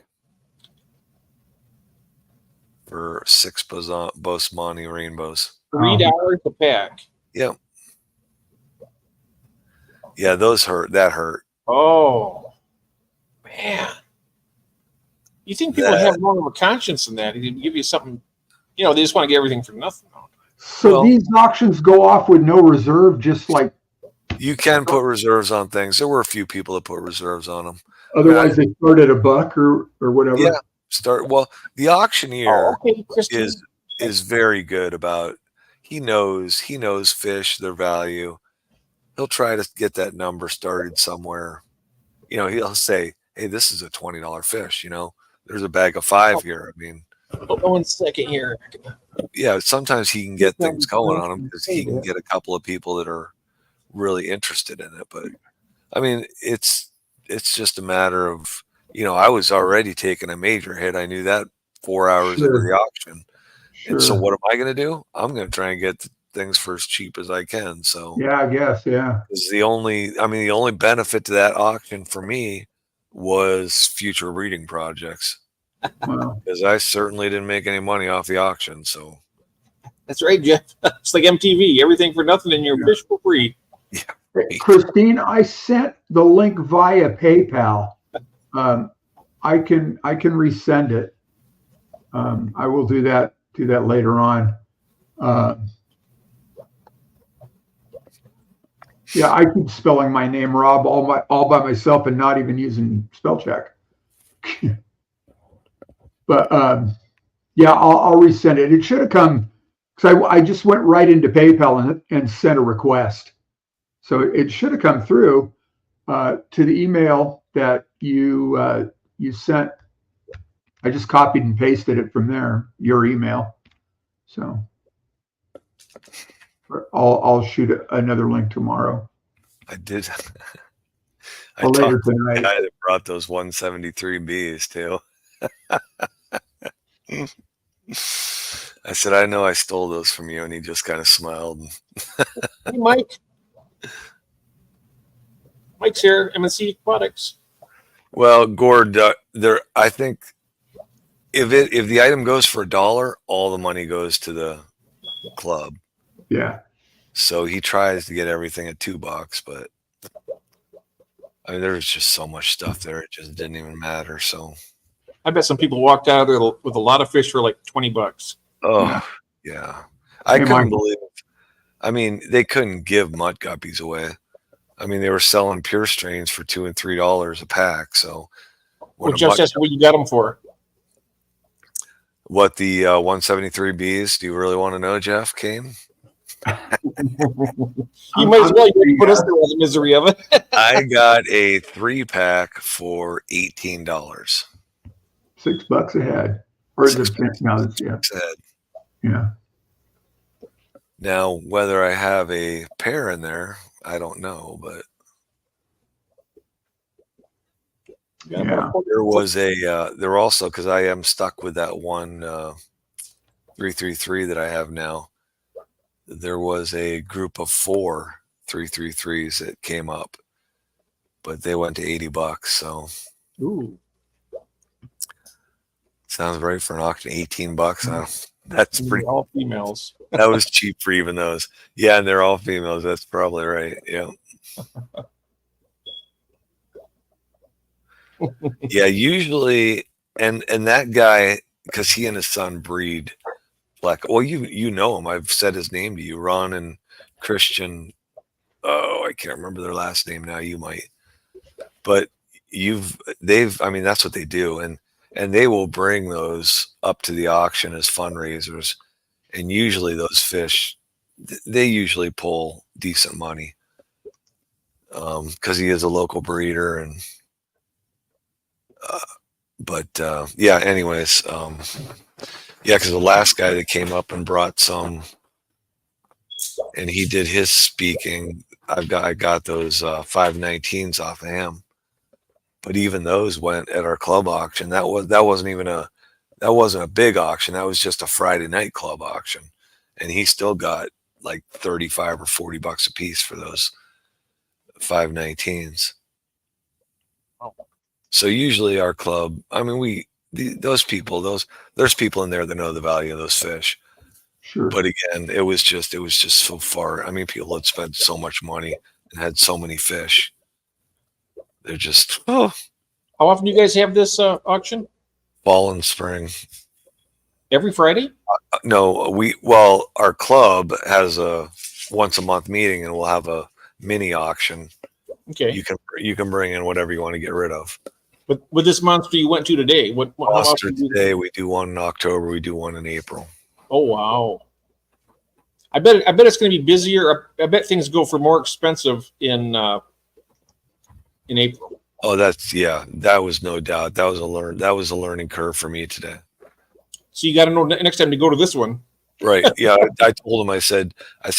for 6 Bosamani rainbows. $3 a pack. Yep. Yeah, those hurt. That hurt. Oh, man. You think people have more of a conscience than that? They give you something, they just want to get everything for nothing. So Well- these auctions go off with no reserve, just like You can put reserves on things. There were a few people that put reserves on them. otherwise they start at $1 or whatever. Yeah. The auctioneer Okay, Christine. is very good about, he knows fish, their value. He'll try to get that number started somewhere. He'll say, hey, this is a $20 fish, there's a bag of 5 here. I mean, Hold on 1 second here. yeah, sometimes he can get things going on him because he can get a couple of people that are really interested in it. But I mean, it's just a matter of, I was already taking a major hit. I knew that 4 hours into the auction. Sure. And so what am I going to do? I'm going to try and get things for as cheap as I can. So Yeah, I guess. Yeah. the only benefit to that auction for me was future breeding projects, Well, because I certainly didn't make any money off the auction. So That's right, Jeff. It's like MTV. Everything for nothing and your fish for free. Christine, I sent the link via PayPal. I can resend it. I will do that later on. Yeah, I keep spelling my name Rob all by myself and not even using spell check. But yeah, I'll resend it. It should have come because I just went right into PayPal and sent a request. So it should have come through to the email that you sent. I just copied and pasted it from there, your email. So I'll shoot another link tomorrow. I did. I Or later talked to the tonight. guy that brought those 173Bs too. I said, I know I stole those from you, and he just kind of smiled. Hey, Mike. Mike's here, MNC Aquatics. Well, Gord, I think if the item goes for $1, all the money goes to the club. Yeah. So he tries to get everything at $2, but I mean, there was just so much stuff there; it just didn't even matter. So I bet some people walked out of there with a lot of fish for like $20. oh yeah. I Hey, couldn't Mike. believe. I mean, they couldn't give mud guppies away. I mean, they were selling pure strains for $2 and $3 a pack. So Well, just ask what you got them for. what the 173Bs? Do you really want to know, Jeff Kane? You might as well. You put us through all the misery of it. I got a 3-pack for $18. $6 a head. Or is it? No, it's, yeah. Said. Yeah. Now, whether I have a pair in there, I don't know, but Yeah. there was there also, because I am stuck with that one 333 that I have now. There was a group of 4 333s that came up, but they went to $80. So Ooh. sounds right for an auction. $18. That's pretty. All females. That was cheap for even those. Yeah, and they're all females. That's probably right. Yeah. Yeah, usually, and that guy, because he and his son breed black. Well, you know him. I've said his name to you, Ron and Christian. Oh, I can't remember their last name now. You might, but they've. I mean, that's what they do, and they will bring those up to the auction as fundraisers, and usually those fish, they usually pull decent money, because he is a local breeder and. Yeah, anyways, yeah, because the last guy that came up and brought some, and he did his speaking. I got those 519s off of him, but even those went at our club auction. That wasn't a big auction. That was just a Friday night club auction, and he still got like $35 or $40 a piece for those 519s. So usually our club, I mean, there's people in there that know the value of those fish. Sure. But again, it was just so far. I mean, people had spent so much money and had so many fish. They're just, How often do you guys have this auction? fall and spring. Every Friday? No, our club has a once a month meeting, and we'll have a mini auction. Okay. You can bring in whatever you want to get rid of. But with this monster you went to today, how Monster often do you- today, we do one in October, we do one in April. Oh wow! I bet it's going to be busier. I bet things go for more expensive in April. Oh, that was no doubt. That was a learning curve for me today. So you got to know next time to go to this one. Right. Yeah. I told him, I said,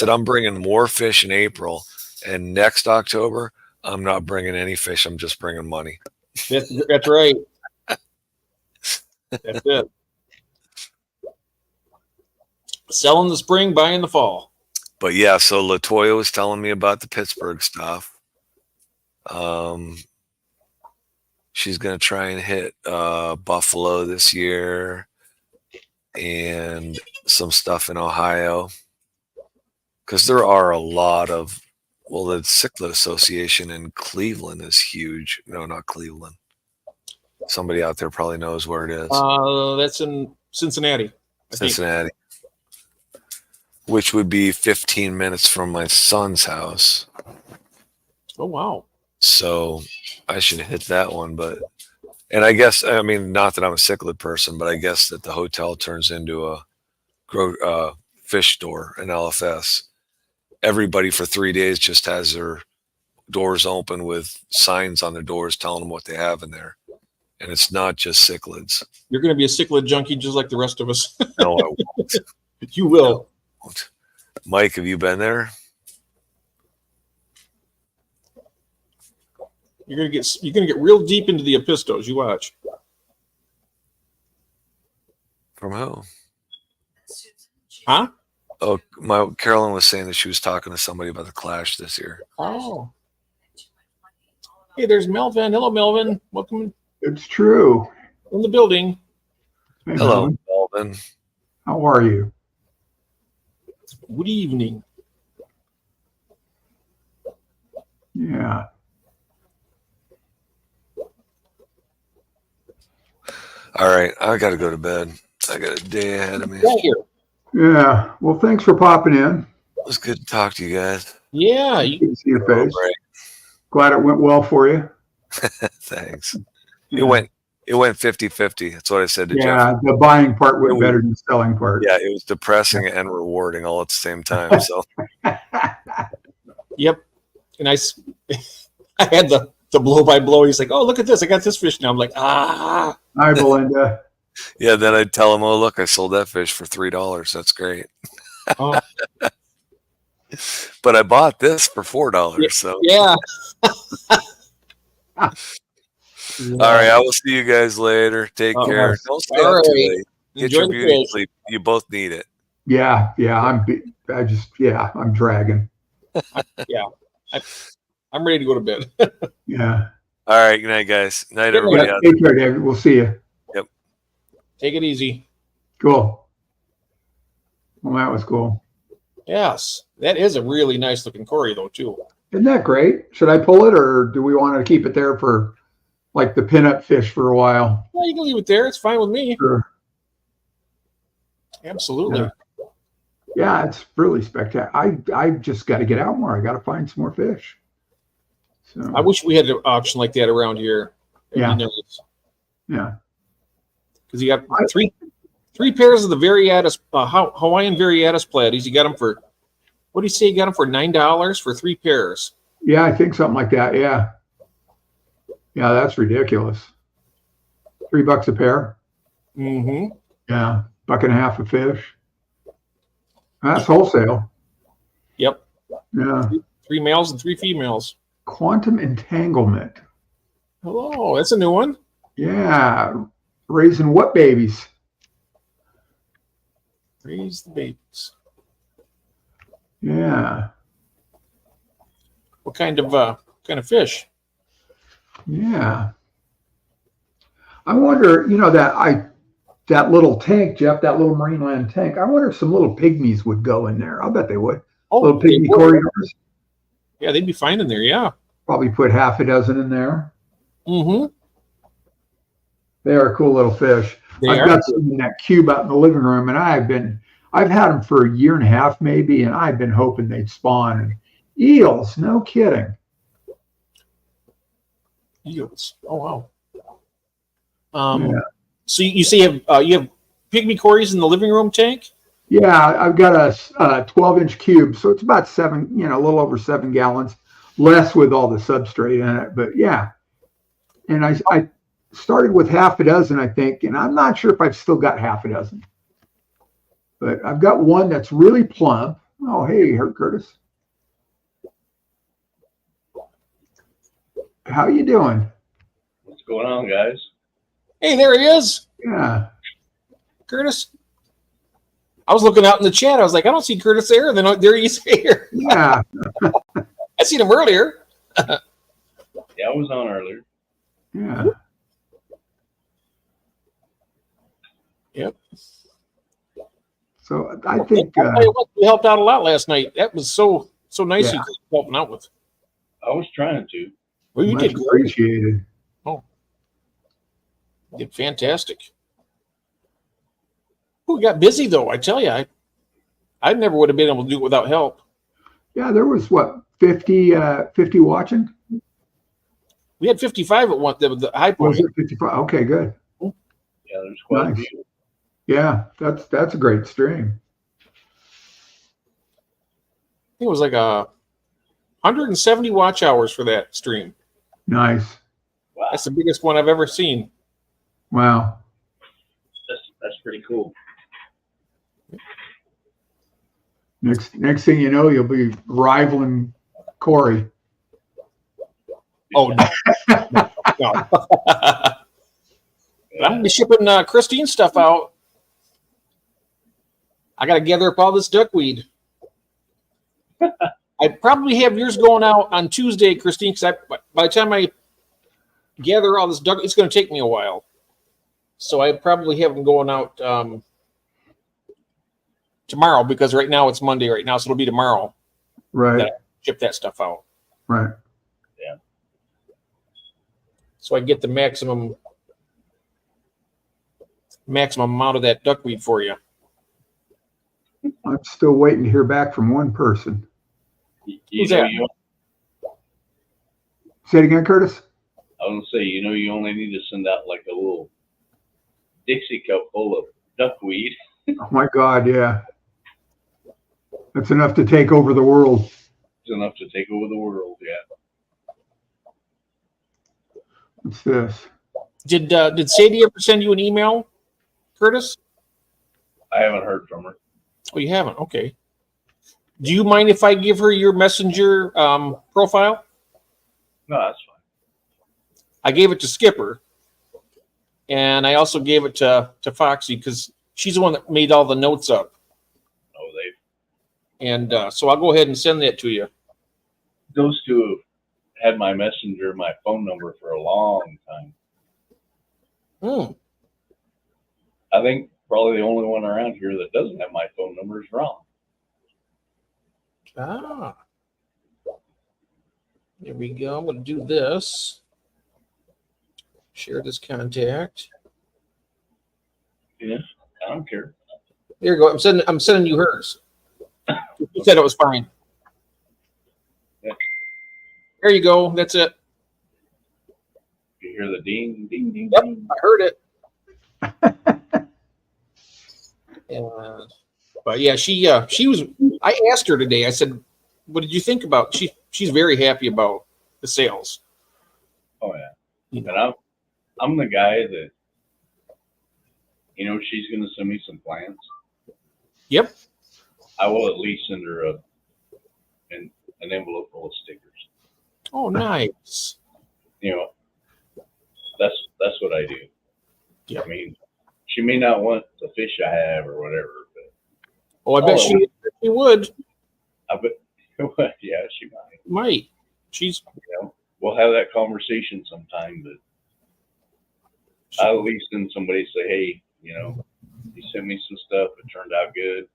I'm bringing more fish in April, and next October, I'm not bringing any fish. I'm just bringing money. That's right. That's it. Sell in the spring, buy in the fall. But yeah, so LaToya was telling me about the Pittsburgh stuff. She's going to try and hit Buffalo this year and some stuff in Ohio. Because there are a lot of, the Cichlid Association in Cleveland is huge. No, not Cleveland. Somebody out there probably knows where it is. That's in Cincinnati. I think. Cincinnati. Which would be 15 minutes from my son's house. Oh, wow. So I should hit that one. And I guess, I mean, not that I'm a cichlid person, but I guess that the hotel turns into a fish store, an LFS. everybody for 3 days just has their doors open with signs on their doors telling them what they have in there. And it's not just cichlids. You're going to be a cichlid junkie just like the rest of us. No, I won't. You will. Mike, have you been there? You're going to get real deep into the Epistos. You watch. From who? Huh? Oh, Carolyn was saying that she was talking to somebody about the Clash this year. Oh. Hey, there's Melvin. Hello, Melvin. Welcome It's true. in the building. Hey, Hello, Melvin. Melvin. How are you? Good evening. Yeah. All right, I got to go to bed. I got a day ahead of me. Right here. Yeah. Well, thanks for popping in. It was good to talk to you guys. Yeah. Good to see your All face. right. Glad it went well for you. Thanks. It went 50-50. That's what I said to Jeff. Yeah, the buying part went better than the selling part. Yeah, it was depressing and rewarding all at the same time. So Yep. And I had the blow by blow. He's like, oh, look at this. I got this fish now. I'm like, ah. Hi, Belinda. yeah, then I'd tell him, oh, look, I sold that fish for $3. That's great. Oh. But I bought this for $4. So Yeah. all right, I will see you guys later. Take care. Don't stay up too late. Get Enjoy your the beauty fish. sleep. You both need it. Yeah, I'm dragging. I'm ready to go to bed. Yeah. All right, good night, guys. Night, Good everybody. Yeah, take care, David. We'll see you. Take it easy. Cool. Well, that was cool. Yes. That is a really nice looking Cory, though, too. Isn't that great? Should I pull it, or do we want to keep it there for like the pinup fish for a while? Well, you can leave it there. It's fine with me. Sure. Absolutely. Yeah. Yeah, it's really spectacular. I just got to get out more. I got to find some more fish. So I wish we had an auction like that around here. Yeah. Because yeah. you got three pairs of the Variatus, Hawaiian Variatus platies. You got them for, what do you say? You got them for $9 for 3 pairs. Yeah, I think something like that. Yeah. Yeah, that's ridiculous. $3 a pair. Mm-hmm. Yeah, $1.50 a fish. That's wholesale. Yep. Yeah. 3 males and 3 females. Quantum entanglement. Oh, that's a new one. Yeah. Raising what babies? Raise the babies. Yeah. What kind of fish? Yeah. I wonder, that little tank, Jeff, that little Marineland tank, I wonder if some little pygmies would go in there. I'll bet they would. Oh, Little they pygmy would. corridors. Yeah, they'd be fine in there. Yeah. Probably put half a dozen in there. Mm-hmm. They are cool little fish. I've got some in that cube out in the living room, and I've had them for a year and a half maybe, and I've been hoping they'd spawn. And eels, no kidding. Eels. Oh wow. Yeah. So you say you have pygmy Corys in the living room tank? Yeah, I've got a 12-inch cube, so it's about a little over 7 gallons, less with all the substrate in it. But yeah, and I started with half a dozen, I think, and I'm not sure if I've still got half a dozen. But I've got one that's really plump. Oh, hey, Curtis. How you doing? What's going on, guys? Hey, there he is, Yeah. Curtis. I was looking out in the chat. I was like, I don't see Curtis there. Then there he is here. Yeah. I seen him earlier. Yeah, I was on earlier. Yeah. Yep. So I think I'll tell you what, we helped out a lot last night. That was so nice. Yeah. You helping out with. I was trying to. Well, you much did great. appreciated. You did fantastic. We got busy though. I tell you, I never would have been able to do it without help. Yeah, there was 50 watching? We had 55 at one. The high point. Was it 55? Okay, good. Yeah, there's quite a Nice. few. Yeah, that's a great stream. it was like 170 watch hours for that stream. Nice. Wow, That's the biggest one I've ever seen. Wow. that's pretty cool. Next thing you know, you'll be rivaling Corey. Oh no. No. I'm gonna be shipping Christine's stuff out. I gotta gather up all this duckweed. I probably have yours going out on Tuesday, Christine, because by the time I gather all this duck, it's gonna take me a while. So I probably have them going out tomorrow, because right now it's Monday right now, so it'll be tomorrow. Right. Ship that stuff out. Right. So I get the maximum amount of that duckweed for you. I'm still waiting to hear back from one person. You Who's know, that? Say it again, Curtis. I was gonna say, you only need to send out like a little Dixie cup full of duckweed. Oh my God, yeah. That's enough to take over the world. It's enough to take over the world. Yeah. What's this? Did Sadie ever send you an email, Curtis? I haven't heard from her. Oh, you haven't. Okay. Do you mind if I give her your messenger profile? No, that's fine. I gave it to Skipper, and I also gave it to Foxy, because she's the one that made all the notes up. Oh, And so I'll go ahead and send that to you. those two have had my messenger, my phone number for a long time. Hmm. I think probably the only one around here that doesn't have my phone number is Ron. Ah. There we go. I'm going to do this. Share this contact. Yeah, I don't care. There you go. I'm sending you hers. You said it was fine. Yeah. There you go. That's it. You hear the ding, ding, ding, Yep, ding. I heard it. But yeah, she was. I asked her today. I said, "What did you think about?" She's very happy about the sales. Oh yeah. You know. And I'm the guy that, she's going to send me some plans. Yep. I will at least send her an envelope full of stickers. Oh, nice. That's what I do. Yep. I mean, she may not want the fish I have or whatever, but Oh, I bet she would. I bet, yeah, she might. Might. She's. We'll have that conversation sometime, but I'll at least send somebody say, hey, you sent me some stuff. It turned out good.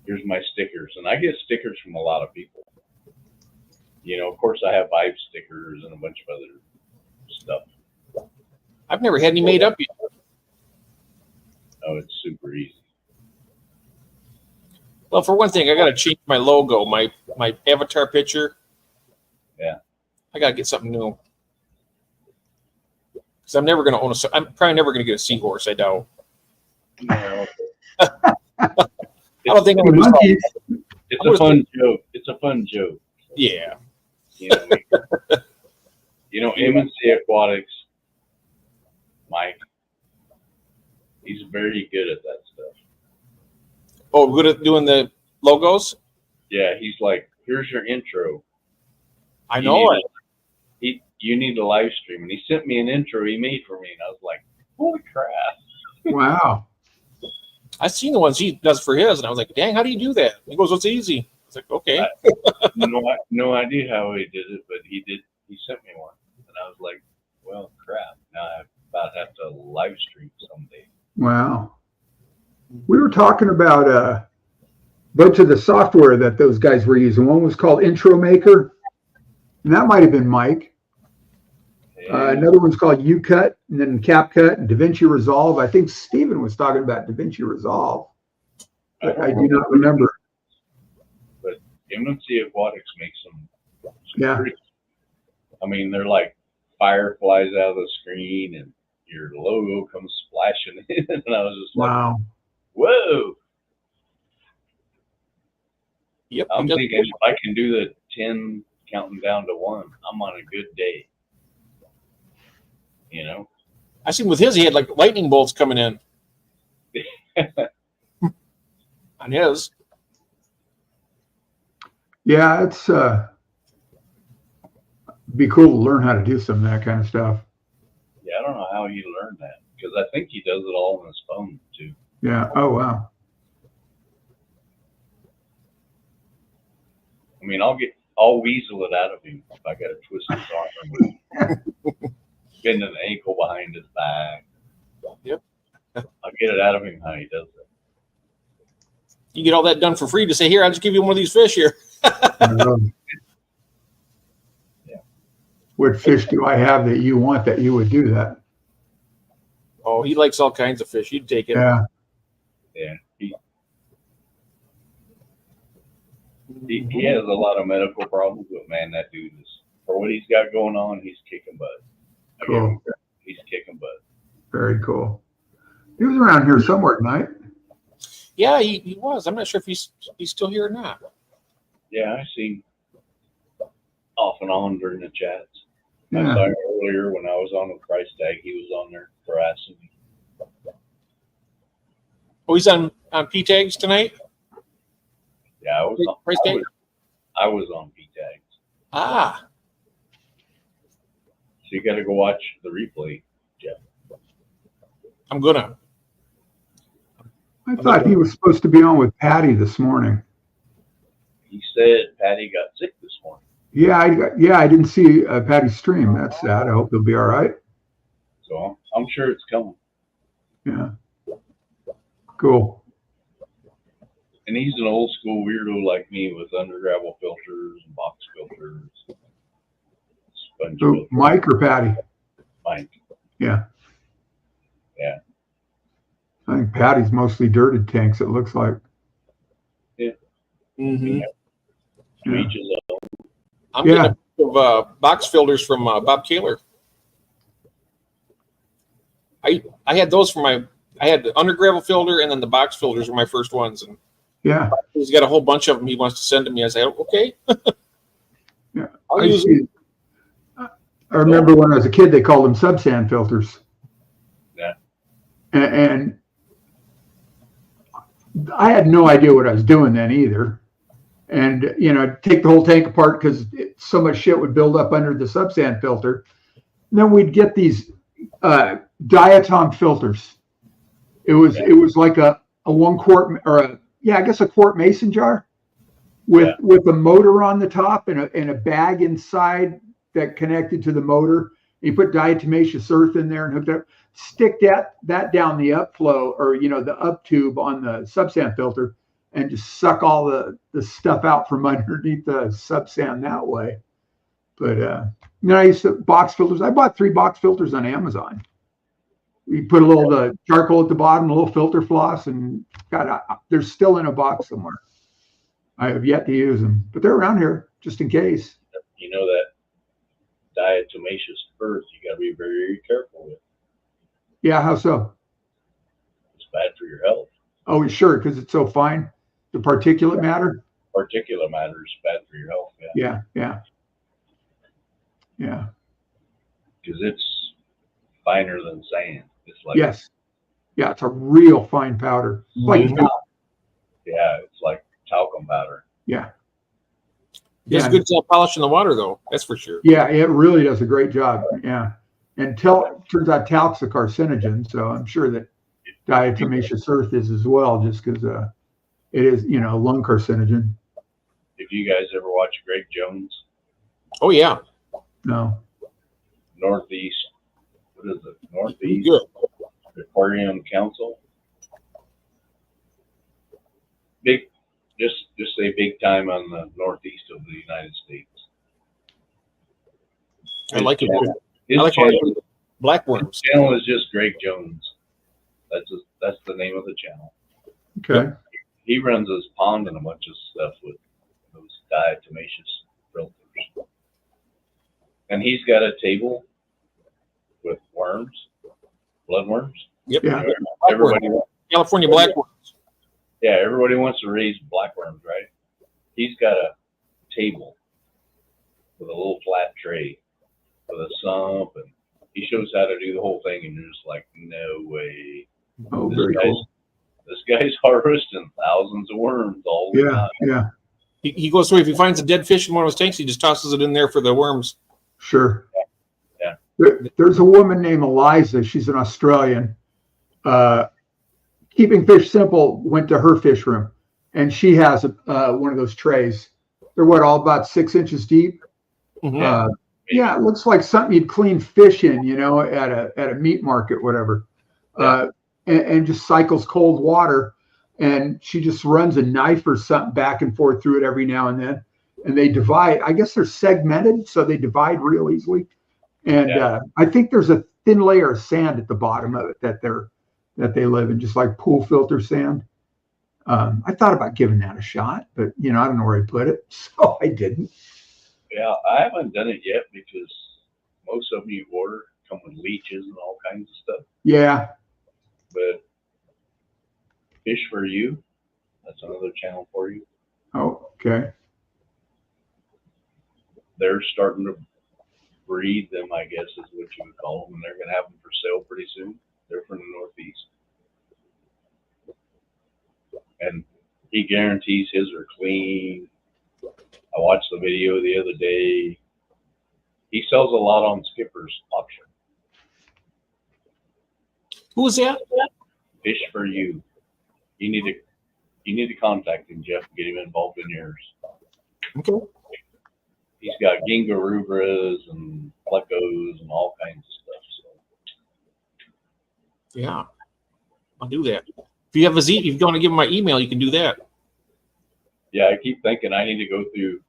Here's my stickers. And I get stickers from a lot of people. Of course, I have Vibe stickers and a bunch of other stuff. I've never had any made up yet. Oh, it's super easy. Well, for one thing, I got to change my logo, my avatar picture. Yeah. I got to get something new. Because I'm never going to own I'm probably never going to get a seahorse, I doubt. No. I don't think I'm going to Monkeys. It's a fun joke. It's a fun joke. Yeah. M&C Aquatics, Mike, he's very good at that stuff. Oh, good at doing the logos? Yeah, he's like, here's your intro. I know it. You need a live stream. And he sent me an intro he made for me. And I was like, holy crap. Wow. I've seen the ones he does for his, and I was like, dang, how do you do that? He goes, it's easy. I was like, okay. No idea how he did it, but he did. He sent me one. And I was like, well, crap. Now I about have to live stream someday. Wow. We were talking about a bunch of the software that those guys were using. One was called Intro Maker, and that might have been Mike. Another one's called UCut, and then CapCut and DaVinci Resolve. I think Steven was talking about DaVinci Resolve, but I do not remember. But M&C Aquatics makes some Yeah. pretty, I mean, they're like fireflies out of the screen and your logo comes splashing in. And I was just like, Wow. whoa. Yep. I'm he does- thinking if I can do the 10 counting down to 1, I'm on a good day. You know? I seen with his, he had like lightning bolts coming in on his. Yeah, it's be cool to learn how to do some of that kind of stuff. Yeah, I don't know how he learned that because I think he does it all on his phone too. Yeah. Oh wow. I mean, I'll weasel it out of him if I got to twist his arm, bend an ankle behind his back. Yep. I'll get it out of him how he does it. You get all that done for free to say, here, I'll just give you one of these fish here. Yeah. What fish do I have that you want that you would do that? Oh, he likes all kinds of fish. You'd take it. Yeah. Yeah, he has a lot of medical problems, but man, that dude is, for what he's got going on, he's kicking butt. I give him credit. He's kicking butt. Very cool. He was around here somewhere tonight. Yeah, he was. I'm not sure if he's still here or not. Yeah, I seen off and on during the chats. I Yeah. saw him earlier when I was on with Price Tag. He was on there harassing me. Oh, he's on P tags tonight. Yeah, I was Price on, Tag? I was on P Tags. Ah, So you got to go watch the replay. I'm gonna. I thought he was supposed to be on with Patty this morning. He said Patty got sick this morning. Yeah, I didn't see Patty's stream. That's sad. I hope he'll be all right. So I'm sure it's coming. Yeah. Cool. And he's an old school weirdo like me with under gravel filters and box filters, sponge Who, filters. Mike or Patty? Mike. Yeah. Yeah. I think Patty's mostly dirted tanks, it looks like. Mm-hmm. To each his own. I'm Yeah. getting a bunch of box filters from Bob Kaler. I had those for I had the under gravel filter and then the box filters were my first ones, and Yeah. he's got a whole bunch of them he wants to send to me. I say, okay. Yeah. I'll I use see. I remember when I was a kid, they called them sub-sand filters. Yeah. And I had no idea what I was doing then either. And, I'd take the whole tank apart because so much shit would build up under the sub-sand filter. And then we'd get these diatom filters. It was like a 1 quart or a quart mason jar with a motor on the top and a bag inside that connected to the motor. You put diatomaceous earth in there and hooked up. Stick that down the upflow or the up tube on the sub-sand filter and just suck all the stuff out from underneath the sub-sand that way. But I used to box filters. I bought 3 box filters on Amazon. You put a little charcoal at the bottom, a little filter floss, and they're still in a box somewhere. I have yet to use them, but they're around here just in case. You know that diatomaceous earth you got to be very, very careful with. Yeah, how so? It's bad for your health. Oh, sure, because it's so fine. The particulate matter. Particulate matter is bad for your health. Yeah. Because it's finer than sand. It's like Yes. Yeah, it's a real fine powder. Like Mhm. it's like talcum powder. yeah, It's a good job polishing the water, though. That's for sure. yeah, it really does a great job. Yeah, and turns out talc's a carcinogen, so I'm sure that diatomaceous earth is as well, just because it is a lung carcinogen. If you guys ever watch Greg Jones, Oh yeah, No. Northeast, what is it? Northeast good. Aquarium Council. Big, just say big time on the northeast of the United States. I like it. His I like channel, blackworms. channel is just Greg Jones. That's the name of the channel. Okay. He runs his pond and a bunch of stuff with those diatomaceous filters. And he's got a table with worms, bloodworms. Yep. Yeah. Everybody, California blackworms. everybody wants to raise blackworms, right? he's got a table with a little flat tray with a sump, and he shows how to do the whole thing, and you're just like, no way. Oh, This very guy's, cool. this guy's harvesting thousands of worms all the Yeah, time. yeah, He goes through, if he finds a dead fish in one of his tanks, he just tosses it in there for the worms. sure. Yeah. There's a woman named Eliza. She's an Australian. Keeping Fish Simple went to her fish room, and she has one of those trays. They're all about 6 inches deep. Mhm. Yeah, it looks like something you'd clean fish in, at a meat market, whatever. And just cycles cold water, and she just runs a knife or something back and forth through it every now and then. And they divide. I guess they're segmented, so they divide real easily. And I think there's a thin layer of sand at the bottom of it that they live in, just like pool filter sand. I thought about giving that a shot, but I don't know where I put it, so I didn't. Yeah, I haven't done it yet because most of them you order come with leeches and all kinds of stuff. Yeah. But Fish for You, that's another channel for you. Oh, okay. They're starting to breed them, I guess is what you would call them, and they're going to have them for sale pretty soon. They're from the Northeast. And he guarantees his are clean. I watched the video the other day. He sells a lot on Skipper's auction. Who was that? Fish for You. You need to contact him, Jeff, and get him involved in yours. Okay. He's got Ginga rubras and plecos and all kinds of stuff. So Yeah, I'll do that. If you have if you want to give him my email, you can do that. yeah, I keep thinking I need to go through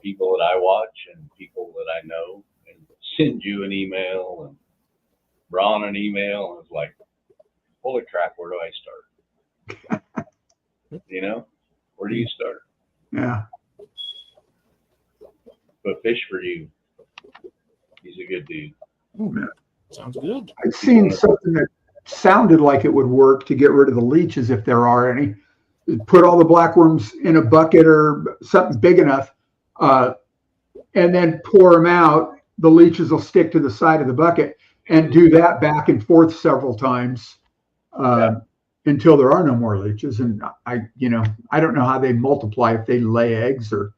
people that I watch and people that I know and send you an email and Ron an email, and it's like, holy crap, where do I start? Where do you start? Yeah. But Fish for You, he's a good dude. Sounds good. I've seen something that sounded like it would work to get rid of the leeches if there are any. Put all the blackworms in a bucket or something big enough, and then pour them out. The leeches will stick to the side of the bucket, and do that back and forth several times until there are no more leeches. And I don't know how they multiply, if they lay eggs or,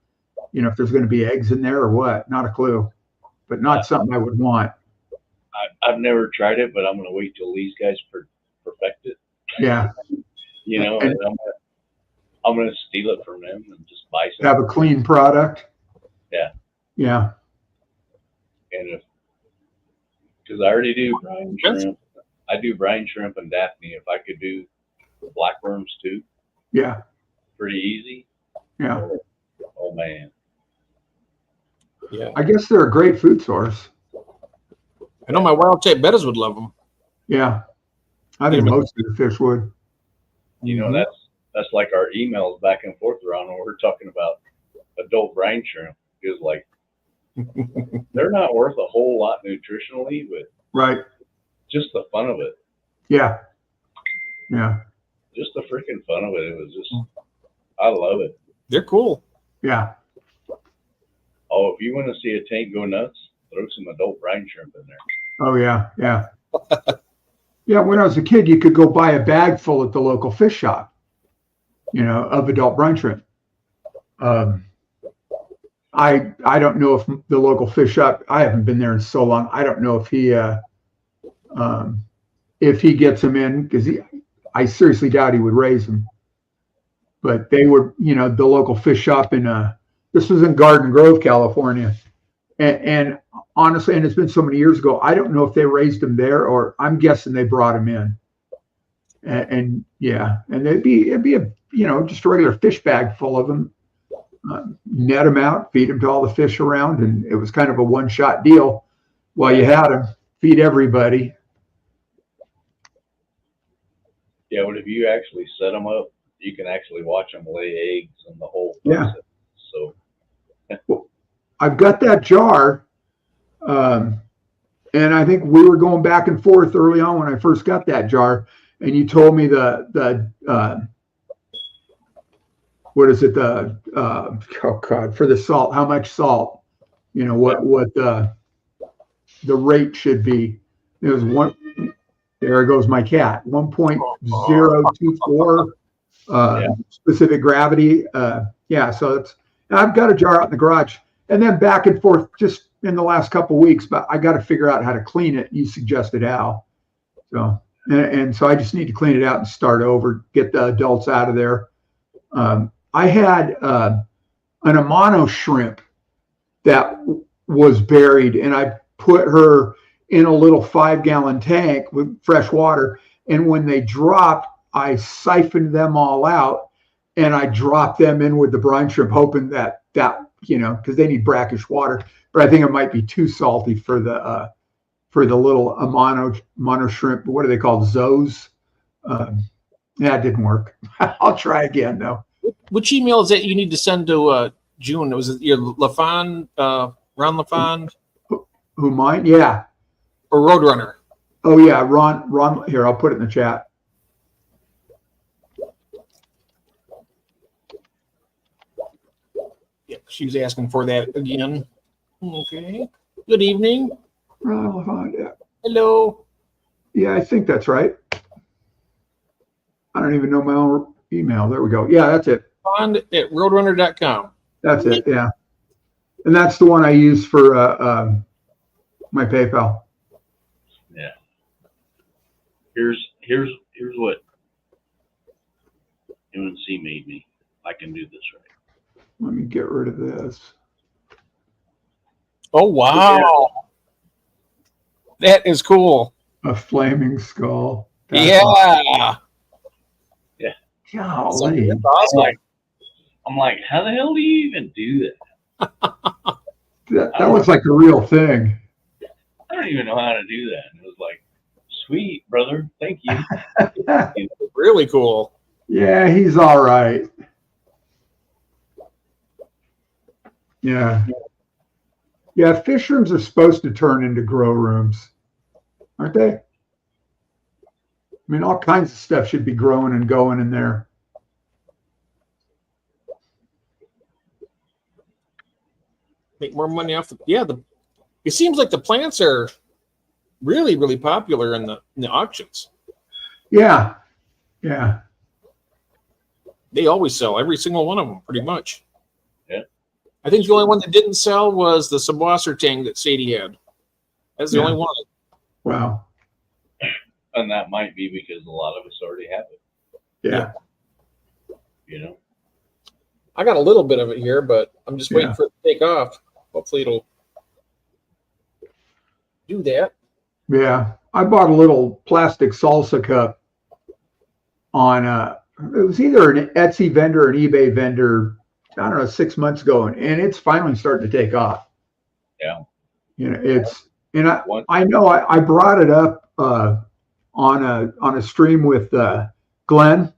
if there's going to be eggs in there or what. Not a clue, but not something I would want. I've never tried it, but I'm going to wait till these guys perfect it. Yeah. And I'm going to steal it from them and just buy some. Have a clean product. Yeah. Yeah. And because I already do brine shrimp. I do brine shrimp and Daphne. If I could do blackworms too, Yeah. pretty easy. Yeah. Oh man. Yeah. I guess they're a great food source. I know my wild type bettas would love them. Yeah. I think most of the fish would. That's like our emails back and forth around when we're talking about adult brine shrimp. Is like they're not worth a whole lot nutritionally, but Right. just the fun of it. Yeah. Yeah. Just the freaking fun of it. It was just, I love it. They're cool. Yeah. Oh, if you want to see a tank go nuts, throw some adult brine shrimp in there. Oh, yeah. Yeah. Yeah. When I was a kid, you could go buy a bag full at the local fish shop, of adult brine shrimp. I don't know if the local fish shop, I haven't been there in so long. I don't know if he gets them in, because I seriously doubt he would raise them. But they were, the local fish shop this was in Garden Grove, California. And honestly, and it's been so many years ago, I don't know if they raised them there, or I'm guessing they brought them in. And it'd be a, just a regular fish bag full of them. Net them out, feed them to all the fish around, and it was kind of a one-shot deal. While you had them, feed everybody. Yeah, but if you actually set them up, you can actually watch them lay eggs and the whole Yeah. process. So I've got that jar, and I think we were going back and forth early on when I first got that jar, and you told me what is it? The oh God, for the salt, how much salt? You know what the rate should be. It was one. There goes my cat. 1.024 specific gravity. Yeah, so it's. I've got a jar out in the garage, and then back and forth just in the last couple of weeks. But I got to figure out how to clean it. You suggested Al, so and so I just need to clean it out and start over, get the adults out of there. I had an Amano shrimp that was buried, and I put her in a little 5-gallon tank with fresh water. And when they dropped, I siphoned them all out, and I dropped them in with the brine shrimp, hoping that because they need brackish water. But I think it might be too salty for the little Amano shrimp. What are they called? Zoes. Yeah, it didn't work. I'll try again though. Which email is that you need to send to June? Was it your LaFond, Ron LaFond? Who mine? Yeah. Or Roadrunner? Oh yeah, Ron. Here, I'll put it in the chat. Yeah, she was asking for that again. Okay. Good evening. Ron LaFond, yeah. Hello. Yeah, I think that's right. I don't even know my own email. There we go. Yeah, that's it. Fond@roadrunner.com. That's it. Yeah, and that's the one I use for my PayPal. Yeah. Here's what UNC made me. I can do this right. Let me get rid of this. Oh wow. That is cool. A flaming skull. Yeah. Golly. That's awesome. I'm like, how the hell do you even do that? That looks like the real thing. I don't even know how to do that. And it was like, sweet, brother. Thank you. Really cool. Yeah, he's all right. Yeah. Yeah, fish rooms are supposed to turn into grow rooms, aren't they? I mean, all kinds of stuff should be growing and going in there. Make more money off it seems like the plants are really, really popular in the auctions. Yeah. Yeah. They always sell every single one of them, pretty much. Yeah. I think the only one that didn't sell was the Subwasser Tang that Sadie had. That's the only one. Wow. And that might be because a lot of us already have it. Yeah. You know? I got a little bit of it here, but I'm just waiting Yeah. for it to take off. Hopefully it'll do that. Yeah. I bought a little plastic salsa cup on it was either an Etsy vendor or an eBay vendor, I don't know, 6 months ago, and it's finally starting to take off. Yeah. You know, I know I brought it up on a stream with Glenn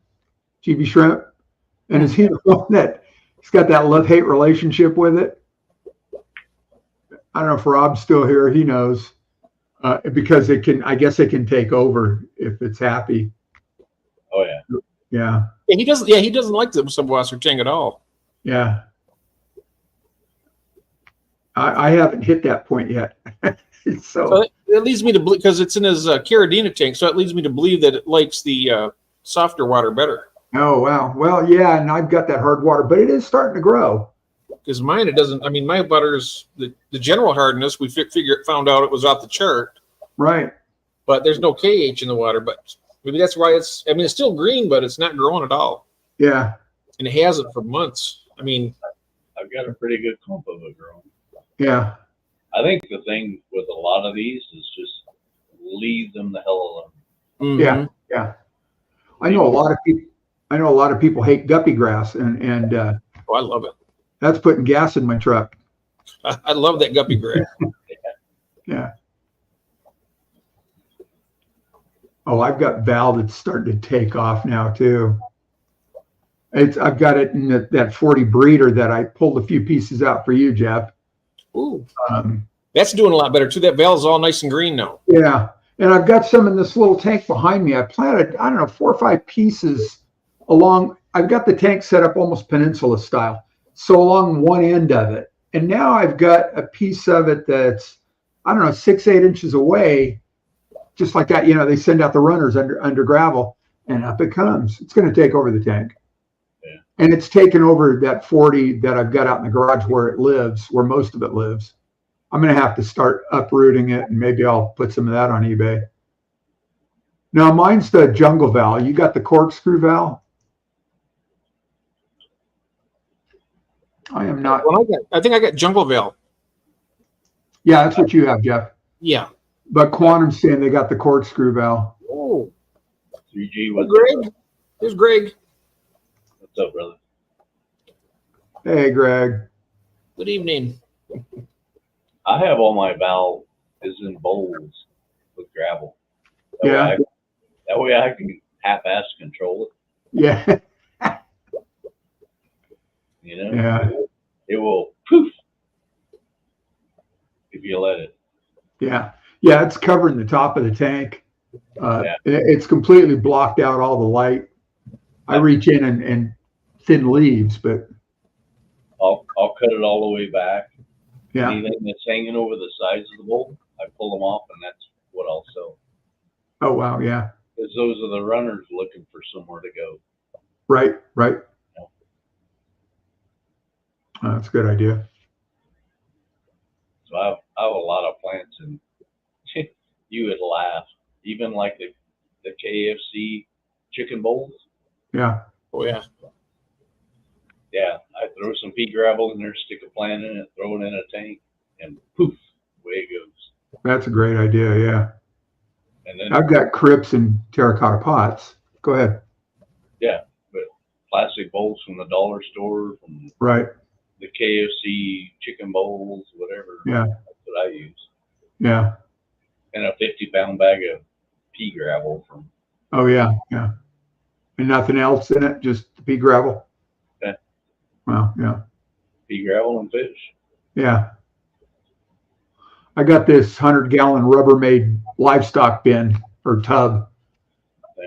GB Shrimp, and is he the one that he's got that love-hate relationship with it? I don't know if Rob's still here. He knows because I guess it can take over if it's happy. Oh yeah. Yeah. Yeah, he doesn't. Yeah, he doesn't like the Subwasser Tang at all. Yeah. I haven't hit that point yet. So it leads me to believe, because it's in his Caradina tank, so it leads me to believe that it likes the softer water better. Oh wow. Well, yeah, and I've got that hard water, but it is starting to grow. Because mine, it doesn't. I mean, my butter's the general hardness. We found out it was off the chart, Right. but there's no KH in the water. But maybe that's why it's. I mean, it's still green, but it's not growing at all, Yeah. and it hasn't for months. I mean, I've got a pretty good clump of it growing. Yeah. I think the thing with a lot of these is just leave them the hell alone. Yeah. Yeah. I know a lot of people hate guppy grass, and Oh, I love it. that's putting gas in my truck. I love that guppy grass. Yeah. Oh, I've got Val that's starting to take off now too. I've got it in that 40 breeder that I pulled a few pieces out for you, Jeff. Ooh, Um, that's doing a lot better too. That valve's all nice and green now. yeah. And I've got some in this little tank behind me. I planted, I don't know, 4 or 5 pieces along I've got the tank set up almost peninsula style. So along one end of it. And now I've got a piece of it that's, I don't know, 6, 8 inches away, just like that. You know, they send out the runners under gravel, and up it comes. It's going to take over the tank. Yeah. And it's taken over that 40 that I've got out in the garage where it lives, where most of it lives. I'm going to have to start uprooting it, and maybe I'll put some of that on eBay. Now, mine's the jungle valve. You got the corkscrew valve? I am not. Well, I think I got Jungle Veil. Yeah, that's what you have, Jeff. Yeah. But Quantum's saying they got the corkscrew valve. Oh, 3G, what's Greg. up? Here's Greg. What's up, brother? Hey, Greg. Good evening. I have all my valve is in bowls with gravel. Yeah. That way I can half-ass control it. Yeah. You know? Yeah. It will poof if you let it. Yeah. Yeah. It's covering the top of the tank. Yeah. It's completely blocked out all the light. I reach in and thin leaves, but I'll cut it all the way back. yeah. Anything that's hanging over the sides of the bowl, I pull them off, and that's what I'll sell. Oh, wow. Yeah. Because those are the runners looking for somewhere to go. Right. Right. Yeah. Oh, that's a good idea. So I have a lot of plants, and you would laugh. Even like the KFC chicken bowls. Yeah. Oh, yeah. Yeah, I throw some pea gravel in there, stick a plant in it, throw it in a tank, and poof, away it goes. That's a great idea. Yeah. And then I've got crypts and terracotta pots. Go ahead. plastic bowls from the dollar store, from Right. the KFC chicken bowls, whatever. Yeah. That's what I use. Yeah. And a 50-pound bag of pea gravel from. Oh, yeah. Yeah. And nothing else in it, just the pea gravel? Yeah. Well, yeah. Pea gravel and fish. Yeah. I got this 100-gallon Rubbermaid livestock bin or tub.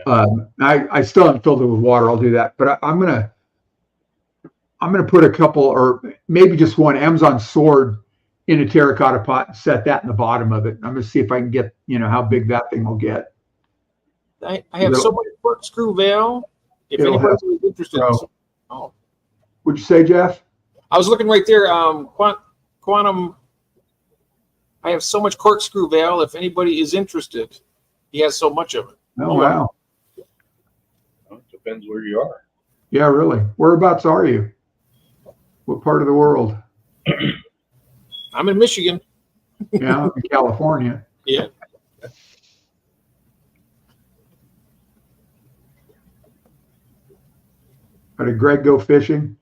Yeah. I still haven't filled it with water. I'll do that, but I'm gonna put a couple, or maybe just one Amazon sword in a terracotta pot and set that in the bottom of it. I'm gonna see if I can get, how big that thing will get. I have so much corkscrew valve. If It'll anybody's interested, grow. oh, What'd you say, Jeff? I was looking right there. Quantum. I have so much corkscrew valve. If anybody is interested, he has so much of it. Oh, wow. Well, it depends where you are. Yeah, really. Whereabouts are you? What part of the world? I'm in Michigan. Yeah, I'm in California. Yeah. Did Greg go fishing?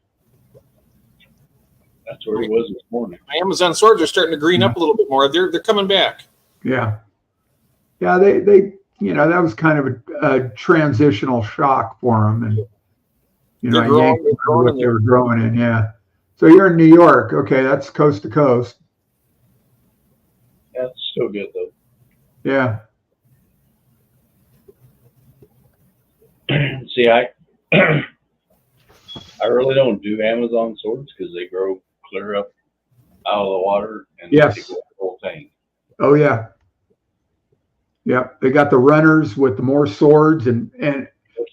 That's where he was this morning. My Amazon swords are starting to green up a little bit more. They're coming back. Yeah. Yeah, they that was kind of a transitional shock for them. And, I yanked them for what they were growing in. Yeah. So you're in New York. Okay. That's coast to coast. Yeah, it's still good though. Yeah. See, I really don't do Amazon swords because they grow clear up out of the water and Yes. they go the whole tank. Oh, yeah. Yeah. They got the runners with the more swords and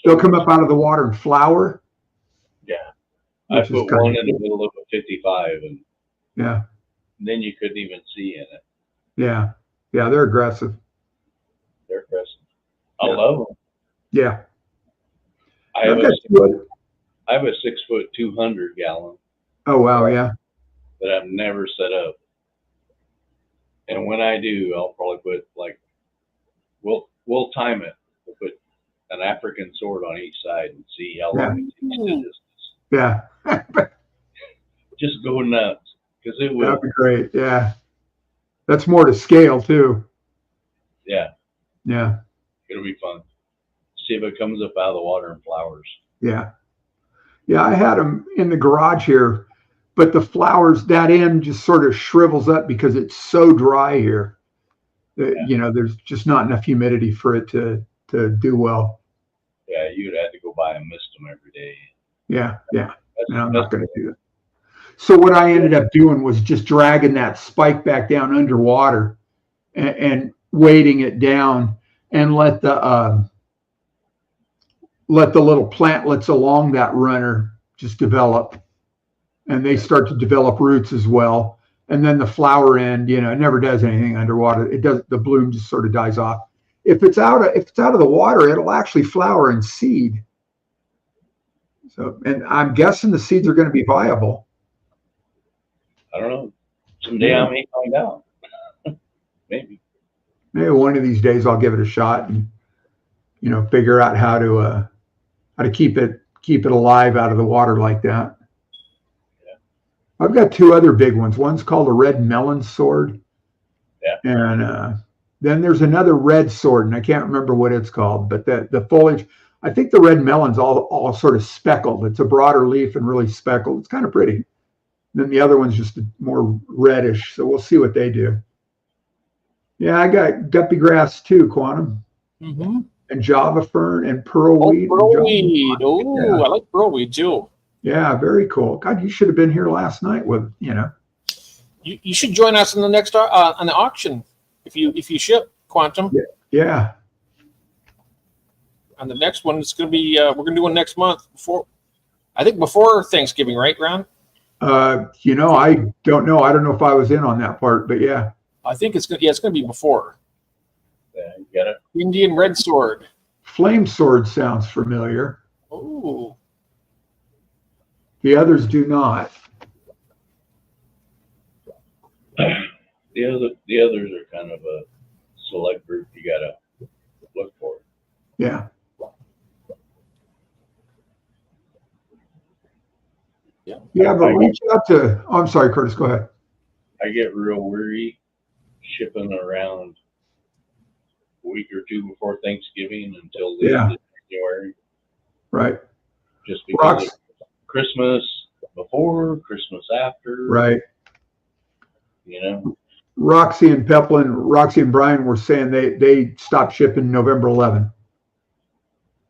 they'll come up out of the water and flower. Yeah. I which is put kind one of in the middle of a 55 and Yeah. then you couldn't even see in it. Yeah. Yeah. They're aggressive. They're aggressive. I Yeah. love them. Yeah. I have I've a got two- I have a 6-foot 200-gallon Oh, wow. Yeah. that I've never set up. And when I do, I'll probably put we'll time it. We'll put an African sword on each side and see how long it takes to distance. Yeah. Just go nuts because it will. That'd be great. Yeah. That's more to scale too. Yeah, Yeah. it'll be fun. See if it comes up out of the water and flowers. Yeah. Yeah. I had them in the garage here, but the flowers, that end just sort of shrivels up because it's so dry here that, there's just not enough humidity for it to do well. Yeah, you'd have to go by and mist them every day. Yeah. No, I'm not That's- going to do that. So what I ended up doing was just dragging that spike back down underwater and weighting it down and let the little plantlets along that runner just develop, and they start to develop roots as well. And then the flower end, it never does anything underwater. It does, the bloom just sort of dies off. If it's out of the water, it'll actually flower and seed. So, and I'm guessing the seeds are going to be viable. I don't know. Someday I may find out. Maybe. Maybe one of these days I'll give it a shot and figure out how to keep it alive out of the water like that. Yeah. I've got two other big ones. One's called a red melon sword. Yeah. And then there's another red sword, and I can't remember what it's called, but the foliage, I think the red melon's all sort of speckled. It's a broader leaf and really speckled. It's kind of pretty. Then the other one's just more reddish. So we'll see what they do. Yeah, I got guppy grass too, Quantum, Mm-hmm. and Java fern and pearlweed. Pearlweed. Oh, Yeah. I like pearlweed too. Yeah, very cool. God, you should have been here last night with. You should join us in the next on the auction if you ship Quantum. Yeah. On the next one, it's going to be we're going to do one next month before Thanksgiving, right, Ron? I don't know. I don't know if I was in on that part, but yeah. I think it's going to be before. Yeah, you got it. Indian red sword. Flame sword sounds familiar. Oh, The others do not. The others are kind of a select group you gotta look for. Yeah. Yeah. Yeah, but reach out to. Oh, I'm sorry, Curtis. Go ahead. I get real weary shipping around a week or two before Thanksgiving until the end of January, Right. just because of Christmas before, Christmas after. Right. Roxy and Brian were saying they stopped shipping November 11.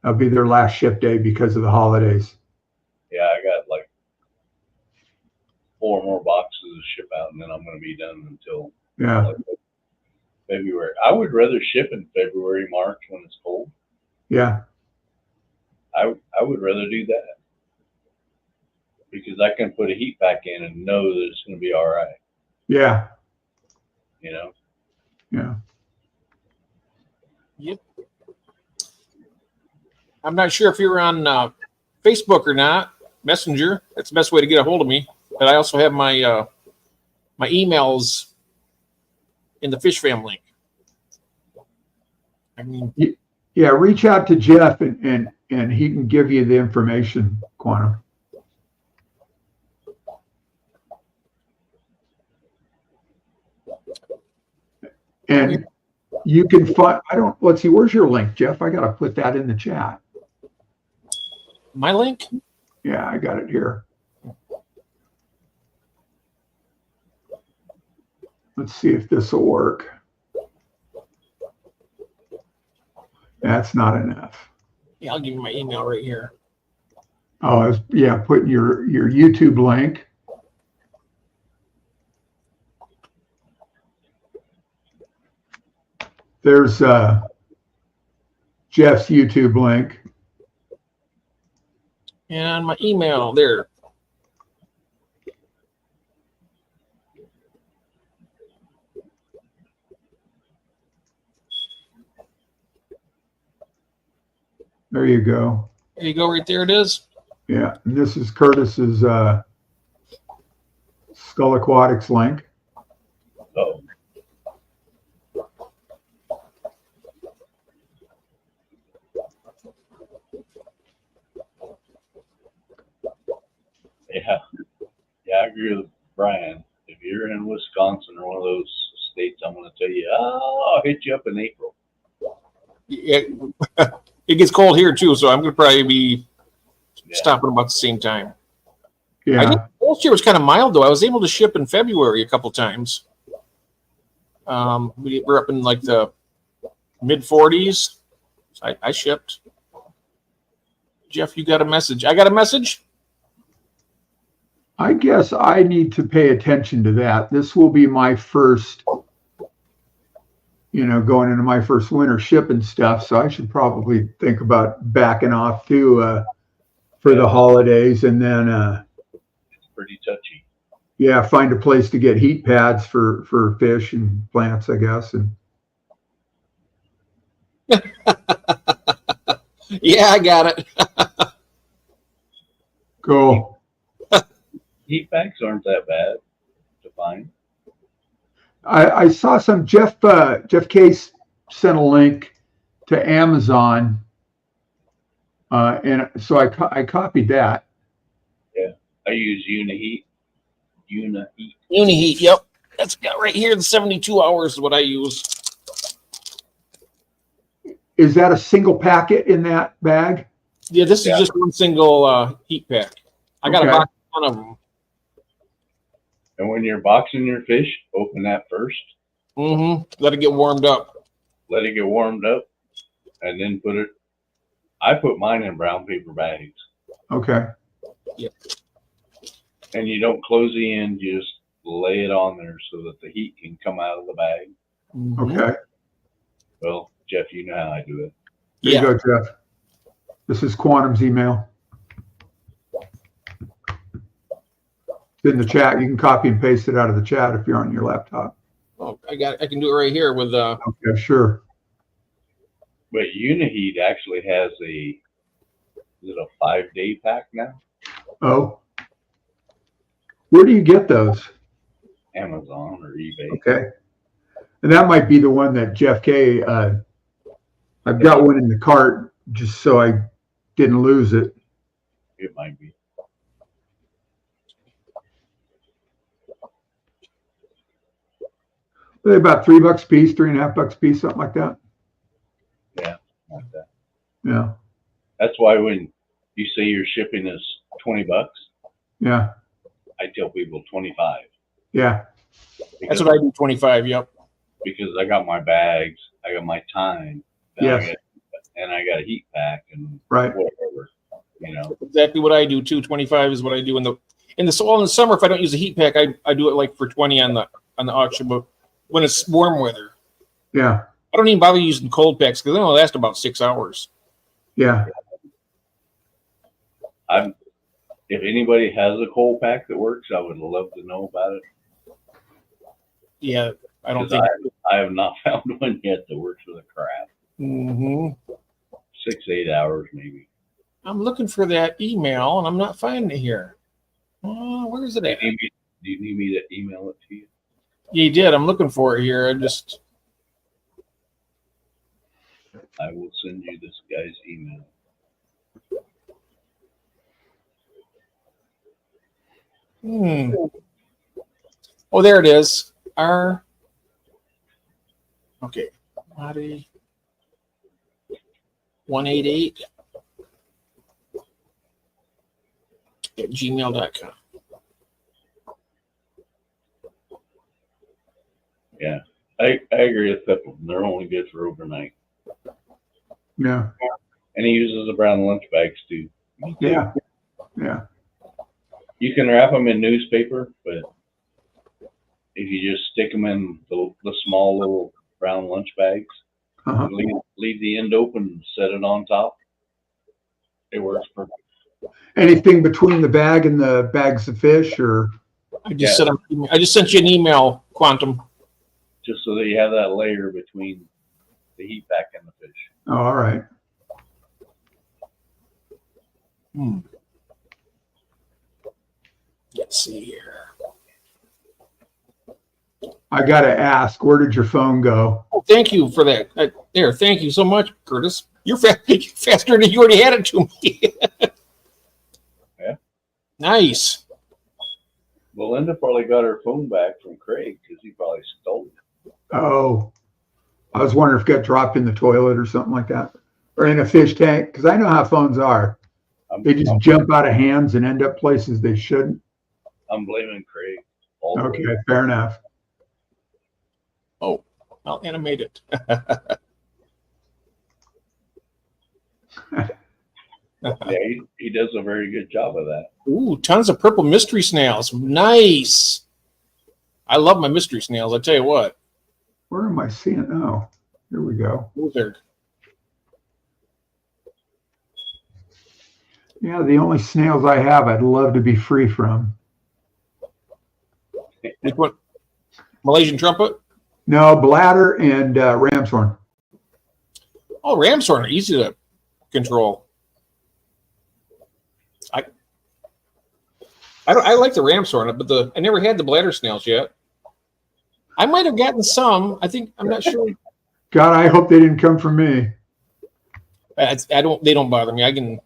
That'll be their last ship day because of the holidays. Yeah, I got like 4 more boxes to ship out, and then I'm going to be done until Yeah. February. I would rather ship in February, March when it's cold. Yeah. I would rather do that because I can put a heat pack in and know that it's going to be all right. Yeah. Yeah. yep. I'm not sure if you're on Facebook or not. Messenger. That's the best way to get a hold of me. But I also have my my emails in the Fish Fam link. I mean, Yeah. Reach out to Jeff and he can give you the information, Quantum. And you can find, let's see, where's your link, Jeff? I got to put that in the chat. my link. Yeah, I got it here. Let's see if this will work. That's not enough. Yeah, I'll give you my email right here. Oh, yeah, putting your YouTube link. There's Jeff's YouTube link. And my email there. There you go. There you go, right there it is. Yeah, and this is Curtis's Skull Aquatics link. Oh, yeah, I agree with Brian. If you're in Wisconsin or one of those states, I'm going to tell you, I'll hit you up in April. Yeah, it gets cold here too, so I'm going to probably be Yeah. stopping about the same time. I Yeah, think last year was kind of mild though. I was able to ship in February a couple times. We're up in like the mid 40s. I shipped. Jeff, you got a message? I got a message. I guess I need to pay attention to that. This will be my first, going into my first winter shipping stuff. So I should probably think about backing off too, for the holidays, and then, It's pretty touchy. yeah, find a place to get heat pads for fish and plants, I guess. And Yeah, I got it. go. Heat packs aren't that bad to find. I saw some Jeff Case sent a link to Amazon, and so I copied that. I use Uniheat. Uniheat. Yep. That's got right here. The 72 hours is what I use. Is that a single packet in that bag? Yeah, this Yeah. is just one single heat pack. I got a Okay. box of 1 of them. And when you're boxing your fish, open that first. Let it get warmed up. Let it get warmed up, and then put it. I put mine in brown paper bags, Okay. and you don't close the end. You just lay it on there so that the heat can come out of the bag. Okay. Well, Jeff, you know how I do it. There you go, Jeff. This is Quantum's email. It's in the chat. You can copy and paste it out of the chat if you're on your laptop. Oh, I can do it right here with Okay, sure. But Uniheat actually has is it a 5-day pack now? Oh. Where do you get those? Amazon or eBay. Okay. And that might be the one that Jeff K. I've got one in the cart just so I didn't lose it. It might be. They're about $3 a piece, $3.50 a piece, something like that. Like that. Yeah. That's why when you say your shipping is $20, Yeah. I tell people 25. Yeah. that's what I do. 25. Yep. Because I got my bags, I got my time, and Yes. I got a heat pack and Right. whatever, you know. Exactly what I do too. 25 is what I do in the summer. If I don't use a heat pack, I do it like for 20 on the auction. But when it's warm weather, Yeah. I don't even bother using cold packs because they only last about 6 hours. Yeah. If anybody has a cold pack that works, I would love to know about it. Yeah, I don't 'Cause think. I have not found one yet that works for the crap. Mhm. 6 to 8 hours maybe. I'm looking for that email and I'm not finding it here. Where is it at? Do you need me to email it to you? Yeah, you did. I'm looking for it here. I will send you this guy's email. Oh, there it is. Okay. Marty 188 at gmail.com. Yeah, I agree with Pepple. They're only good for overnight. Yeah. And he uses the brown lunch bags too. Me too. Yeah. Yeah. You can wrap them in newspaper, but if you just stick them in the small little brown lunch bags, Uh-huh. leave the end open and set it on top, it works perfect. Anything between the bag and the bags of fish, or? I just sent you an email, Quantum. Just so that you have that layer between the heat pack and the fish. Oh, all right. Let's see here. I got to ask, where did your phone go? Oh, thank you for that. Thank you so much, Curtis. You're faster than you already had it to me. Yeah. Nice. Well, Linda probably got her phone back from Craig because he probably stole it. Oh, I was wondering if it got dropped in the toilet or something like that, or in a fish tank, because I know how phones are. They just jump out of hands and end up places they shouldn't. I'm blaming Craig. all the Okay, way. fair enough. Oh, I'll animate it. Yeah, he does a very good job of that. Ooh, tons of purple mystery snails. Nice. I love my mystery snails. I tell you what. Where am I seeing? Oh, here we go. Those are Yeah, the only snails I have, I'd love to be free from. which one? Malaysian trumpet. No, bladder and ram's horn. Oh, ram's horn are easy to control. I like the ram's horn, but I never had the bladder snails yet. I might have gotten some. I'm not sure. God, I hope they didn't come from me. They don't bother me. I can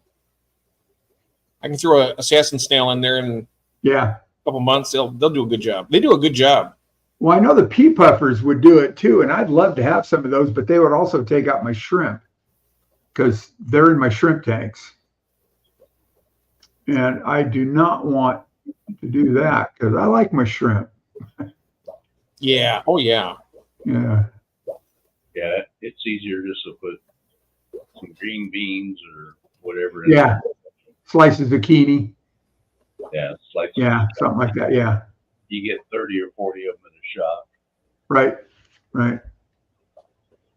throw a assassin snail in there in Yeah. a couple months. They'll do a good job. They do a good job. Well, I know the pea puffers would do it too, and I'd love to have some of those, but they would also take out my shrimp because they're in my shrimp tanks. And I do not want to do that because I like my shrimp. Yeah. Oh yeah. Yeah. Yeah, it's easier just to put some green beans or whatever. in Yeah. there. Slice of zucchini. Yeah, it's like Yeah. Something like that. Yeah. you get 30 or 40 of them in a shot. Right. Right.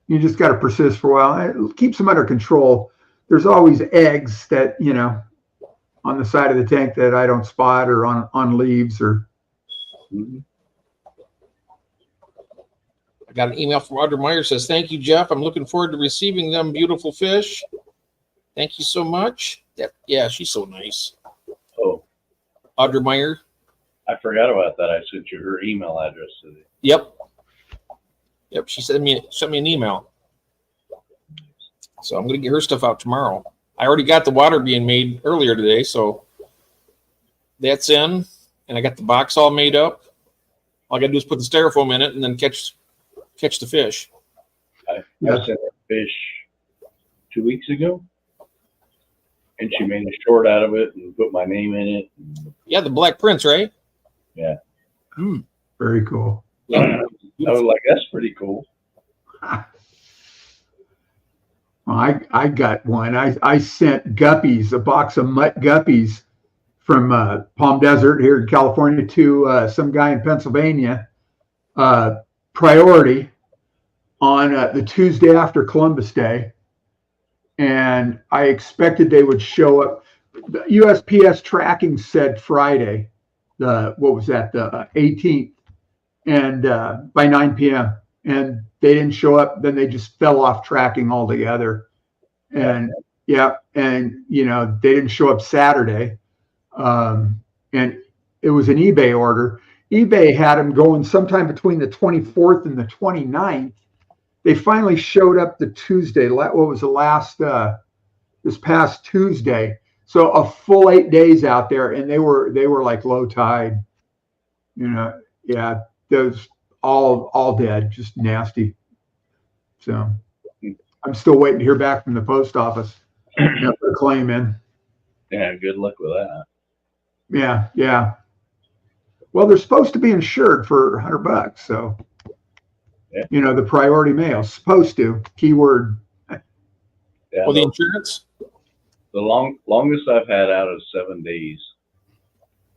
You just got to persist for a while. It keeps them under control. There's always eggs that, on the side of the tank that I don't spot or on leaves or. Mhm. I got an email from Audra Meyer says, "Thank you, Jeff. I'm looking forward to receiving them beautiful fish. Thank you so much." Yeah, she's so nice. Oh, Audra Meyer. I forgot about that. I sent you her email address today. Yep. She sent me an email. So I'm gonna get her stuff out tomorrow. I already got the water being made earlier today, so that's in, and I got the box all made up. All I gotta do is put the styrofoam in it and then catch the fish. I Yeah. sent her fish 2 weeks ago, and she made a short out of it and put my name in it. Yeah, the Black Prince, right? Yeah. Very cool. Yeah. I was like, that's pretty cool. Well, I got one. I sent guppies, a box of mutt guppies from Palm Desert here in California to some guy in Pennsylvania. Priority on the Tuesday after Columbus Day. And I expected they would show up. The USPS tracking said Friday, the 18th, and by 9 p.m. And they didn't show up. Then they just fell off tracking altogether. And they didn't show up Saturday. And it was an eBay order. eBay had them going sometime between the 24th and the 29th. They finally showed up the Tuesday. What was the last, this past Tuesday. So a full 8 days out there, and they were like low tide. Those all dead, just nasty. So I'm still waiting to hear back from the post office. Put a claim in. Yeah, good luck with that. Yeah. Well, they're supposed to be insured for $100, so Yeah. the priority mail supposed to. Keyword. Yeah, Well, the insurance. the longest I've had out is 7 days.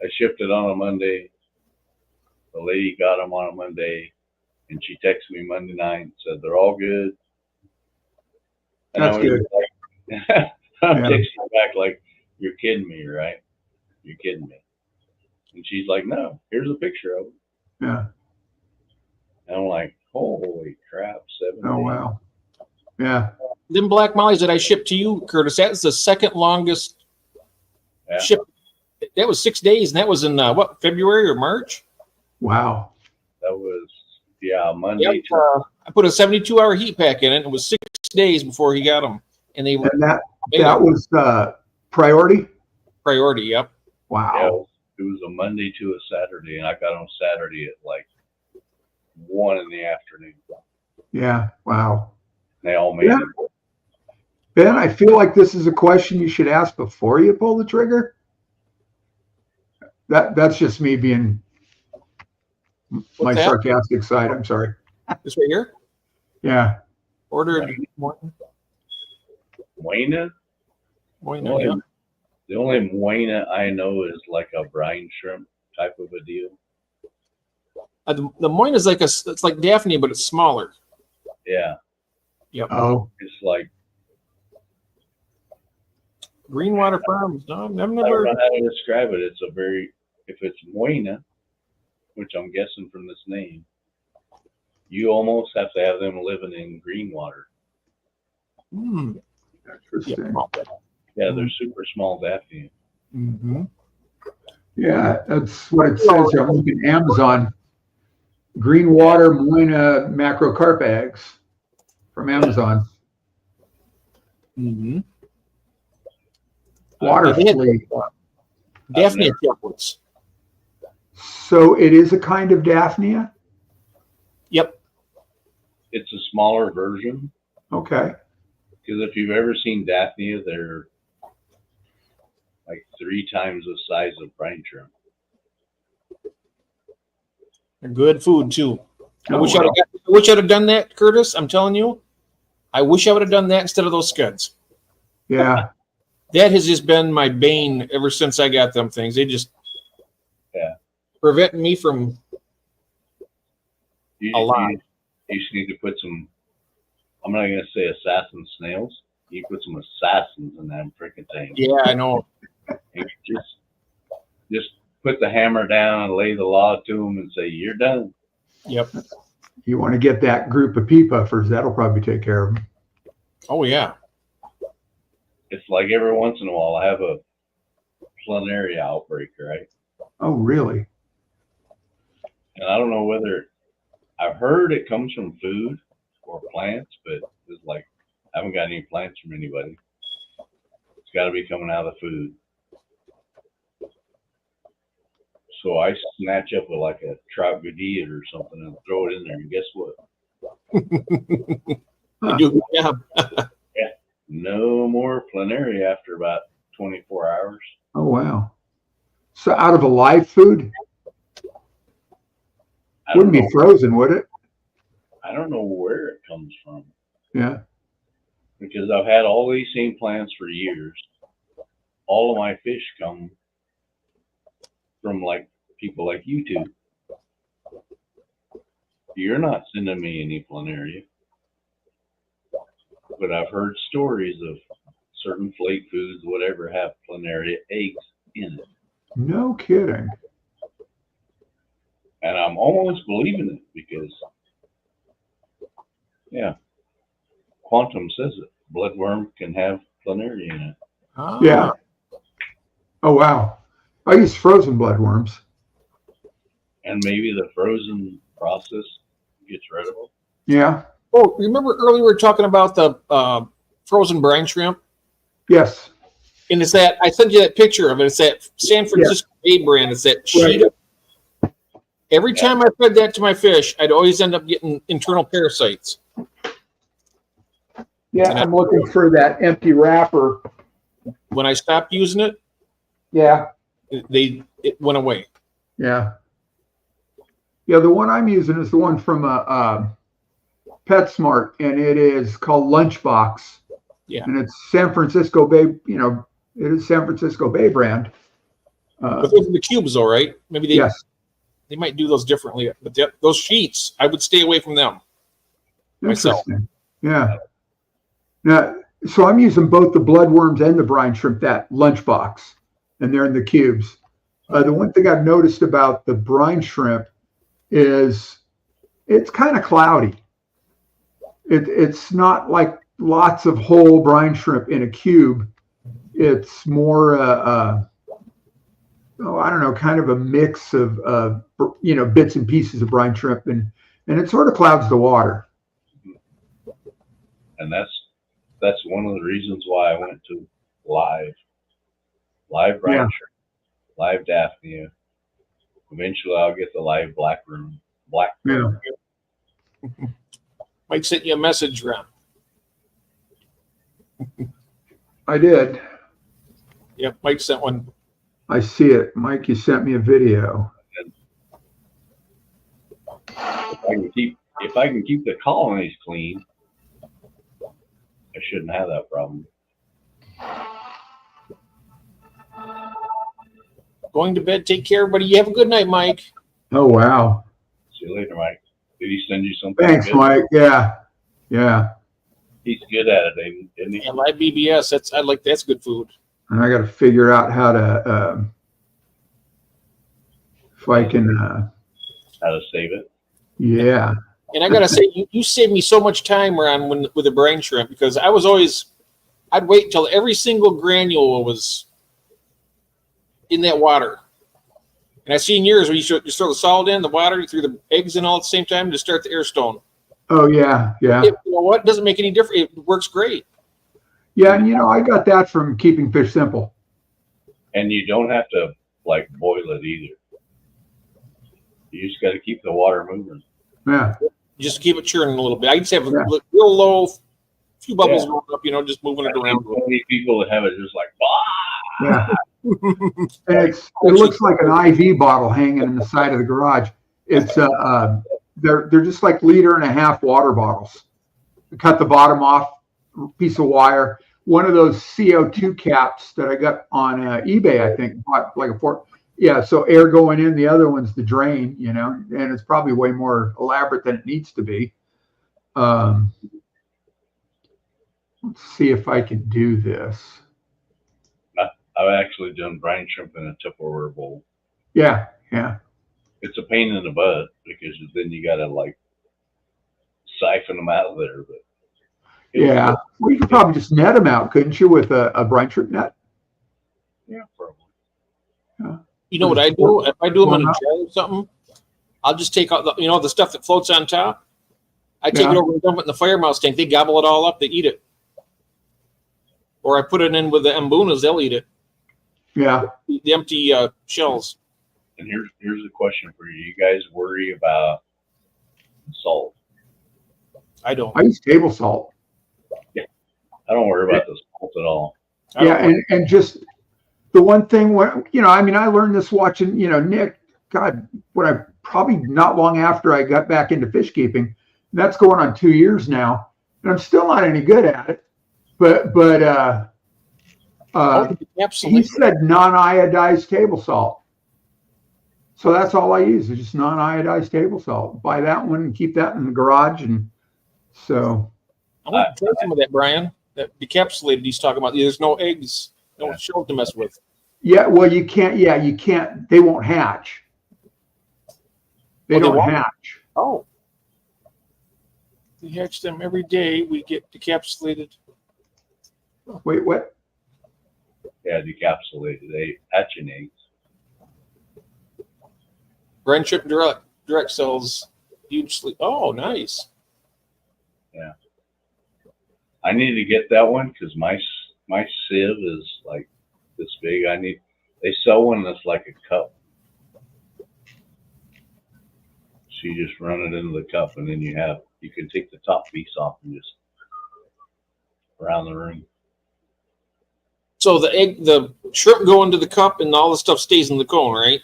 I shipped it on a Monday. The lady got them on a Monday, and she texted me Monday night and said they're all good. And That's I was good. like, I'm Yeah. texting back like, "You're kidding me, right? You're kidding me." And she's like, "No, here's a picture of it." Yeah. And I'm like, "Holy crap, 7 Oh days." wow. Yeah. Them black mollies that I shipped to you, Curtis, that is the second longest Yeah. ship. That was 6 days, and that was in February or March? Wow. That was Monday. Yep. I put a 72-hour heat pack in it. It was 6 days before he got them, and they were And that was priority. priority. Yep. Wow. It was a Monday to a Saturday, and I got on Saturday at like 1 in the afternoon. Yeah. Wow. They all made Yeah. it. Ben, I feel like this is a question you should ask before you pull the trigger. That's just me being my What's that? sarcastic side. I'm sorry. This right here. Yeah. Ordered. Wayna? Moina, yeah. The only moina I know is like a brine shrimp type of a deal. The moina is it's like Daphne, but it's smaller. Yeah, Oh, it's like, Greenwater Farms. No, I've I don't never. know how to describe it. It's a very, if it's moina, which I'm guessing from this name, you almost have to have them living in green water. Hmm. interesting. Yeah, they're super small Daphne. Mm-hmm. Yeah, that's what it says here. I'm looking at Amazon. Green water Moina macrocarp eggs from Amazon. Mm-hmm. Water flea. Daphne never- templates. So it is a kind of Daphnia? Yep. It's a smaller version, Okay. because if you've ever seen Daphnia, they're like 3 times the size of brine shrimp. They're good food too. I Oh, wish wow. I wish I'd have done that, Curtis. I'm telling you. I wish I would have done that instead of those scuds. Yeah. That has just been my bane ever since I got them things. They just prevent me from You, a lot. You just need to put some, I'm not going to say assassin snails. You put some assassins in them freaking things. Yeah, I know. And just put the hammer down and lay the law to them and say, you're done. Yep. You want to get that group of pea puffers, that'll probably take care of them. Oh yeah. It's like every once in a while I have a planaria outbreak, right? Oh, really? And I don't know whether, I've heard it comes from food or plants, but it's like, I haven't got any plants from anybody. It's got to be coming out of the food. So I snatch up like a trout gudea or something and throw it in there, and guess what? You do a good job. No more planaria after about 24 hours. Oh, wow. So out of a live food? I don't Wouldn't be know. frozen, would it? I don't know where it comes from, Yeah. because I've had all these same plants for years. All of my fish come from like people like you two. You're not sending me any planaria, but I've heard stories of certain flake foods, whatever, have planaria eggs in it, No kidding. and I'm almost believing it because, yeah, Quantum says it. Bloodworm can have planaria in it. Ah, Yeah. Oh, wow. I use frozen bloodworms. And maybe the frozen process gets rid of them. Yeah. Oh, remember earlier we were talking about the frozen brine shrimp? Yes. And it's that I sent you that picture of it. It's that San Francisco Bay brand. It's that sheet. Every time I fed that to my fish, I'd always end up getting internal parasites. Yeah, I'm looking for that empty wrapper. When I stopped using it, Yeah. it went away. Yeah. Yeah, the one I'm using is the one from PetSmart, and it is called Lunchbox. Yeah. And it's San Francisco Bay, it is San Francisco Bay brand. But those are the cubes, though, right? Maybe Yes. they might do those differently. But those sheets, I would stay away from them. myself. Interesting. Yeah. Now, so I'm using both the bloodworms and the brine shrimp, that Lunchbox, and they're in the cubes. The one thing I've noticed about the brine shrimp is it's kind of cloudy. It's not like lots of whole brine shrimp in a cube. It's more, I don't know, kind of a mix of, bits and pieces of brine shrimp, and it sort of clouds the water. And that's one of the reasons why I went to live brine shrimp, live Daphnia. Eventually, I'll get the live black room. Yeah. Mike sent you a message, Ron. I did. Yep, Mike sent one. I see it. Mike, you sent me a video. If I can keep the colonies clean, I shouldn't have that problem. Going to bed. Take care, everybody. You have a good night, Mike. Oh, wow. See you later, Mike. Did he send you something? Thanks, good? Mike. Yeah. Yeah. He's good at it, isn't he? And live BBS. That's good food. And I got to figure out how to, if I can, How to save it. yeah. And I gotta say, you saved me so much time, Ron, with the brine shrimp, because I'd wait until every single granule was in that water. And I've seen yours where you just throw the salt in, the water, you threw the eggs in all at the same time to start the air stone. Oh, yeah. Yeah. You know what? It doesn't make any difference. It works great. Yeah. And, I got that from Keeping Fish Simple. And you don't have to like boil it either. You just got to keep the water moving. Yeah. Just keep it churning a little bit. I just have a Yeah. real low, few bubbles Yeah. going up, just moving it I around. think so many people that have it just like, bah! Yeah. And it looks like an IV bottle hanging in the side of the garage. It's they're just like 1.5 liter water bottles. Cut the bottom off, piece of wire. One of those CO2 caps that I got on eBay, I think, bought like a four. Yeah, so air going in. The other one's the drain, and it's probably way more elaborate than it needs to be. Let's see if I can do this. I've actually done brine shrimp in a Tupperware bowl. Yeah, yeah. It's a pain in the butt because then you got to like siphon them out of there. But Yeah. Well, you could probably just net them out, couldn't you, with a brine shrimp net? yeah, probably. You know what I do? If I do them in a jar or something, I'll just take out the stuff that floats on top. I take it over and dump it in the fire mouse tank. They gobble it all up. They eat it. Or I put it in with the mbunas. They'll eat it. Yeah. The empty shells. And here's a question for you. You guys worry about salt? I don't. I use table salt. I don't worry about the salt at all. I Yeah, don't and just the one thing where I learned this watching Nick. God, when I probably not long after I got back into fish keeping. That's going on 2 years now, and I'm still not any good at it. But he absolutely. said non-iodized table salt. So that's all I use is just non-iodized table salt. Buy that one and keep that in the garage, and so. I want to try some of that, Brian. That decapsulated he's talking about. There's no eggs, no shells to mess with. Yeah, well, you can't. Yeah, you can't. They won't hatch. They don't hatch. Oh. We hatch them every day. We get decapsulated. Wait, what? Yeah, decapsulated. They hatching eggs. Brine shrimp direct cells hugely. Oh, nice. Yeah. I need to get that one because my sieve is like this big. They sell one that's like a cup. So you just run it into the cup and then you can take the top piece off and just around the room. So the shrimp go into the cup and all the stuff stays in the cone, right?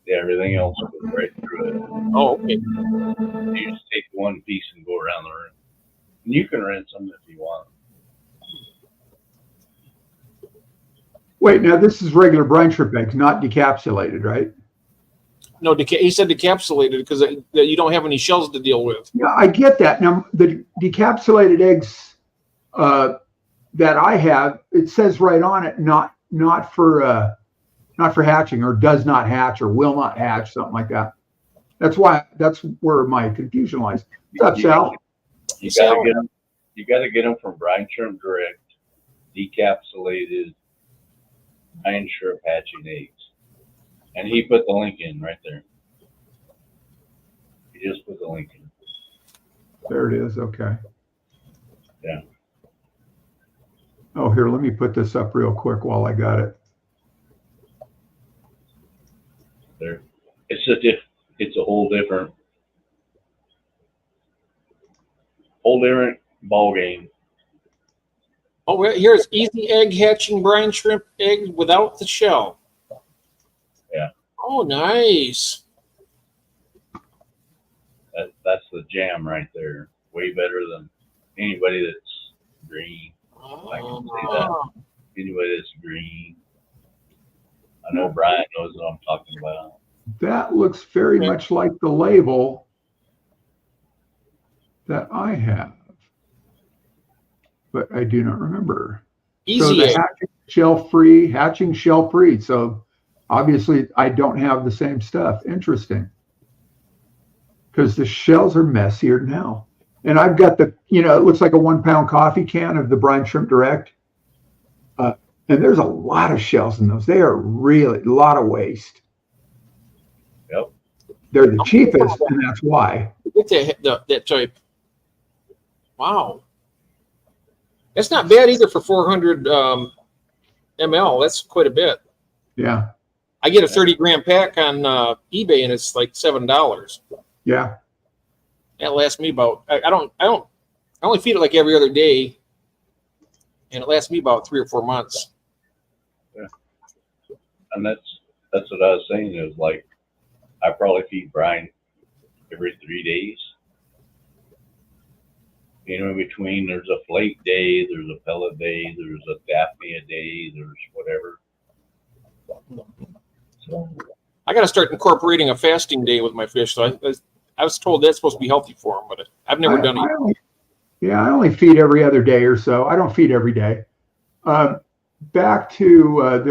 Yeah, everything else goes right through it. Oh, okay. You just take one piece and go around the room. And you can rinse them if you want. Wait, now this is regular brine shrimp eggs, not decapsulated, right? No, he said decapsulated because you don't have any shells to deal with. Yeah, I get that. Now the decapsulated eggs that I have, it says right on it, not for hatching, or does not hatch, or will not hatch, something like that. That's where my confusion lies. What's up, Sal? You gotta get them from Brine Shrimp Direct, decapsulated brine shrimp hatching eggs. And he put the link in right there. He just put the link in. There it is. Okay. Yeah. Oh, here, let me put this up real quick while I got it. There. It's a whole different ball game. Oh, here's easy egg hatching brine shrimp egg without the shell. Yeah. Oh, nice. That's the jam right there. Way better than anybody that's green. I can say that. Anybody that's green. I know Brian knows what I'm talking about. That looks very Okay. much like the label that I have, but I do not remember. So Easy the egg. hatching shell free. So obviously I don't have the same stuff. Interesting. Because the shells are messier now. And I've got the, it looks like a 1 pound coffee can of the Brine Shrimp Direct. And there's a lot of shells in those. They are really a lot of waste. Yep. They're the cheapest, and that's why. Get that type. Wow. That's not bad either for 400 ml. That's quite a bit. Yeah. I get a 30-gram pack on eBay, and it's like $7. Yeah. That lasts me about. I only feed it like every other day, and it lasts me about 3 or 4 months. And that's what I was saying is like, I probably feed Brian every 3 days. In between, there's a flake day, there's a pellet day, there's a Daphne a day, there's whatever. So, I got to start incorporating a fasting day with my fish. So I was told that's supposed to be healthy for them, but I've never done it. I only feed every other day or so. I don't feed every day. Back to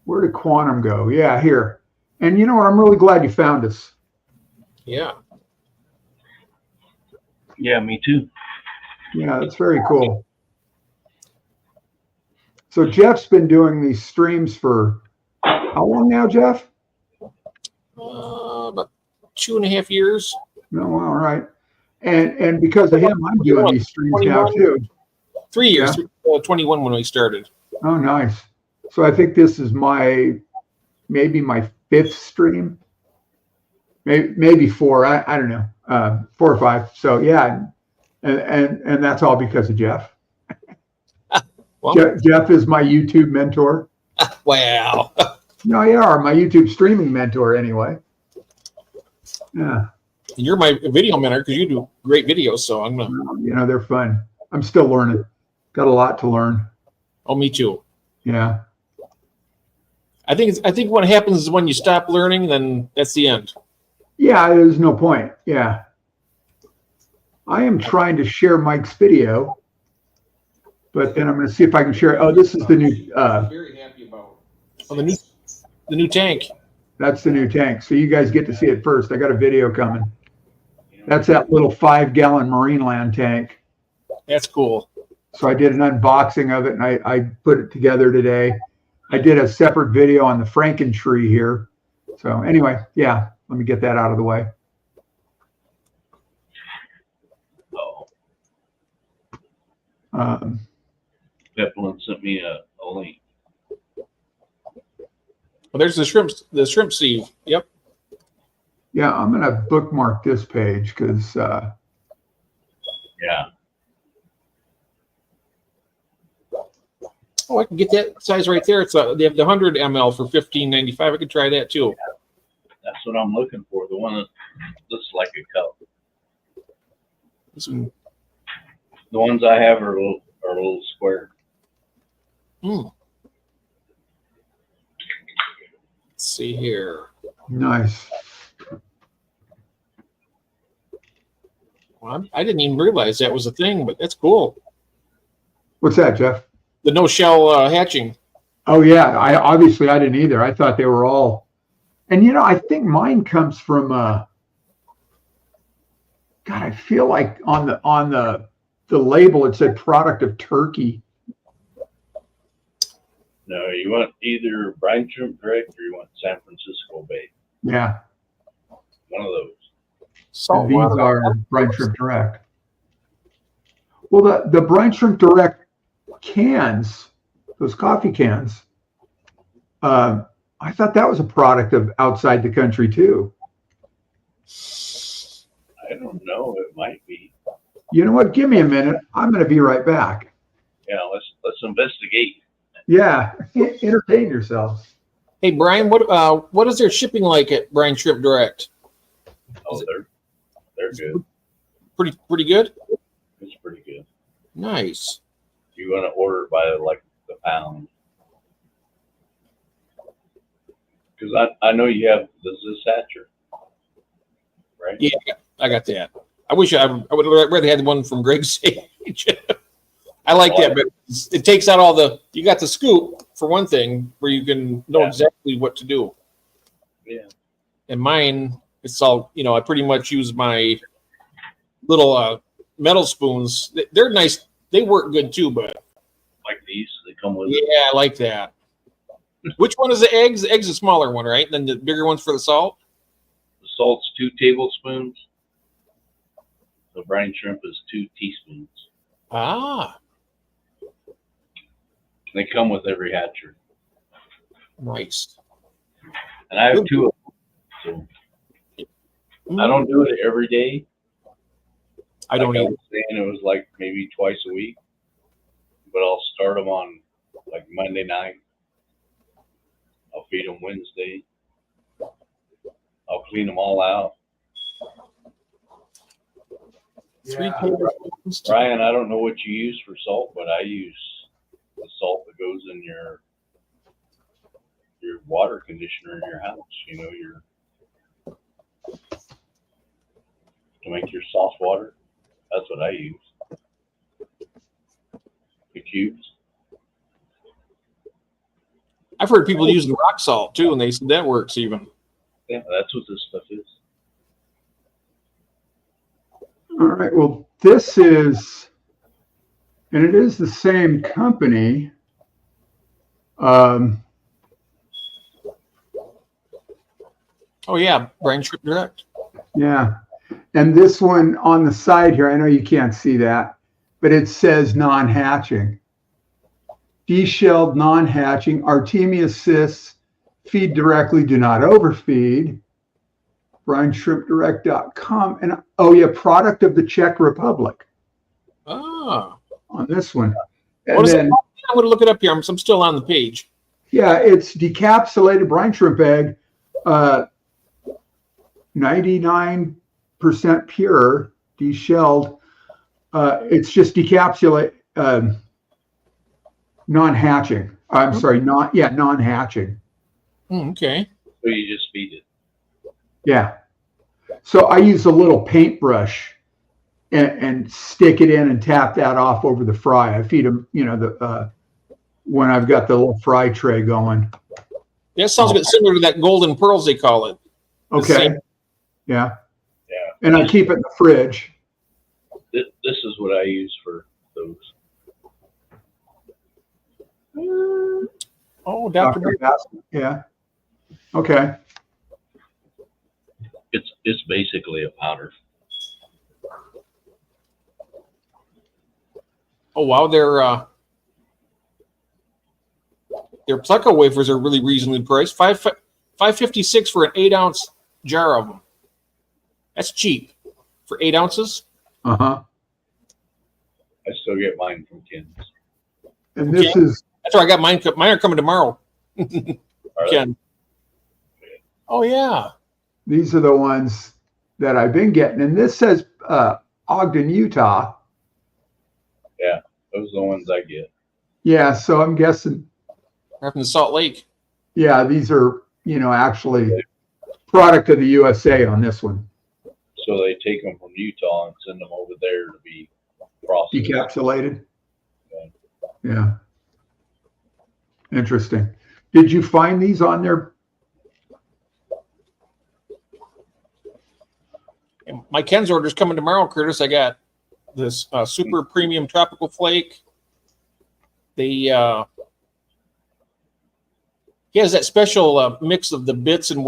where did Quantum go? Yeah, here. And you know what? I'm really glad you found us. Yeah. yeah, me too. Yeah, that's very cool. So Jeff's been doing these streams for how long now, Jeff? About 2.5 years. No, all right. And because of him, I'm doing these streams now too. 3 years. 21 when we started. Oh, nice. So I think this is maybe my 5th stream, maybe 4. I don't know, 4 or 5. So yeah, and that's all because of Jeff. Well, Jeff is my YouTube mentor. wow. No, you are my YouTube streaming mentor anyway. Yeah, You're my video mentor because you do great videos. So I'm gonna. they're fun. I'm still learning. Got a lot to learn. Oh, me too. Yeah. I think what happens is when you stop learning, then that's the end. Yeah, there's no point. Yeah. I am trying to share Mike's video, but then I'm going to see if I can share. Oh, this is the new. Very happy about. Oh, the new tank. That's the new tank. So you guys get to see it first. I got a video coming. That's that little 5-gallon Marineland tank. That's cool. So I did an unboxing of it, and I put it together today. I did a separate video on the Frankentree here. So anyway, yeah, let me get that out of the way. Oh, Peplin sent me a link. Well, there's the shrimp sieve. Yep. Yeah, I'm going to bookmark this page because Yeah. Oh, I can get that size right there. It's they have the 100 ml for $15.95. I could try that too. That's what I'm looking for. The one that looks like a cup. This one- The ones I have are a little square. Let's see here. nice. Well, I didn't even realize that was a thing, but that's cool. What's that, Jeff? The no shell hatching. Oh yeah, I didn't either. I thought they were all, and I think mine comes from God, I feel like on the label it said product of Turkey. No, you want either Brine Shrimp Direct or you want San Francisco Bay. Yeah, One of those. Salt and these water. are Brine Shrimp Direct. Well, the Brine Shrimp Direct cans, those coffee cans, I thought that was a product of outside the country too. I don't know. It might be. You know what? Give me a minute. I'm going to be right back. Yeah, let's investigate. Yeah, entertain yourselves. Hey Brian, what is their shipping like at Brine Shrimp Direct? Oh, they're good. Pretty good. It's pretty good. Nice. You want to order by like the pound. Because I know you have the Zisatcher, right? Yeah, I got that. I wish I would have rather had one from Greg Sage. I like that, but it takes out all the. You got the scoop for one thing, where you can know Yeah. exactly what to do. Yeah. And mine, it's all I pretty much use my little metal spoons. They're nice. They work good too, but Like these, they come with it. yeah, I like that. Which one is the eggs? The eggs are the smaller one, right? And then the bigger one's for the salt. The salt's 2 tablespoons. The brine shrimp is 2 teaspoons. Ah, They come with every hatchery. nice. And I have 2 of them. So I don't do it every day. I don't Like I either. was saying, it was like maybe twice a week. But I'll start them on like Monday night. I'll feed them Wednesday. I'll clean them all out. 3 tablespoons. Brian, I don't know what you use for salt, but I use the salt that goes in your water conditioner in your house. To make your soft water. That's what I use. The cubes. I've heard people using rock salt too, and they said that works even. Yeah, that's what this stuff is. All right. Well, this is, and it is the same company. Oh yeah, Brine Shrimp Direct. Yeah. And this one on the side here, I know you can't see that, but it says non-hatching. Deshelled, non-hatching, Artemia cysts, feed directly, do not overfeed. BrineShrimpDirect.com. And oh yeah, product of the Czech Republic Ah, on this one. what And is then, it? I'm going to look it up here. I'm still on the page. yeah, it's decapsulated brine shrimp egg, 99% pure, deshelled. It's just decapsulate, non-hatching. I'm sorry, non-hatching. Okay. So you just feed it. Yeah. So I use a little paintbrush and stick it in and tap that off over the fry. I feed them, when I've got the little fry tray going. Yeah, sounds a bit similar to that golden pearls they call it. Okay. same. Yeah. Yeah. And I keep it in the fridge. This is what I use for those. Oh, Dr. Dr. Bassett. Yeah. Okay. It's basically a powder. Oh wow, their Pleco wafers are really reasonably priced. $5.56 for an 8-ounce jar of them. That's cheap for 8 ounces. Uh-huh. I still get mine from Ken's. And this Okay. is, That's where I got mine. Mine are coming tomorrow. Are they? Ken. Oh yeah. these are the ones that I've been getting. And this says Ogden, Utah. Those are the ones I get. Yeah. So I'm guessing, They're from the Salt Lake. yeah, these are, actually product of the USA on this one. So they take them from Utah and send them over there to be processed. Decapsulated. Yeah. Interesting. Did you find these on there? And my Ken's order's coming tomorrow, Curtis. I got this super premium tropical flake. He has that special mix of the bits and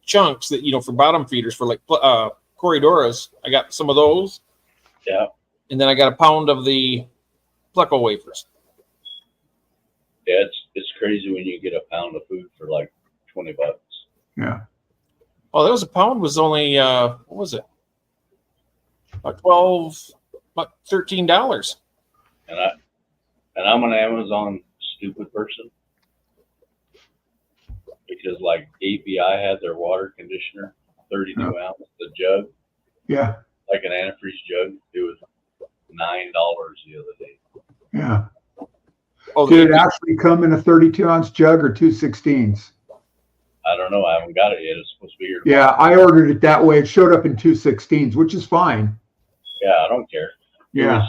chunks that for bottom feeders for like Corridoras. I got some of those. Yeah. And then I got a pound of the Pleco wafers. Yeah, it's crazy when you get a pound of food for like $20. Yeah. Oh, that was a pound was only what was it? About $13. And I'm an Amazon stupid person. Because like API had their water conditioner, 32 ounce, the jug, Yeah. like an antifreeze jug. It was $9 the other day. Yeah. Oh, Did it actually come in a 32-ounce jug or 2 16s? I don't know. I haven't got it yet. It's supposed to be here. Yeah, I ordered it that way. It showed up in 216s, which is fine. Yeah, I don't care. Yeah,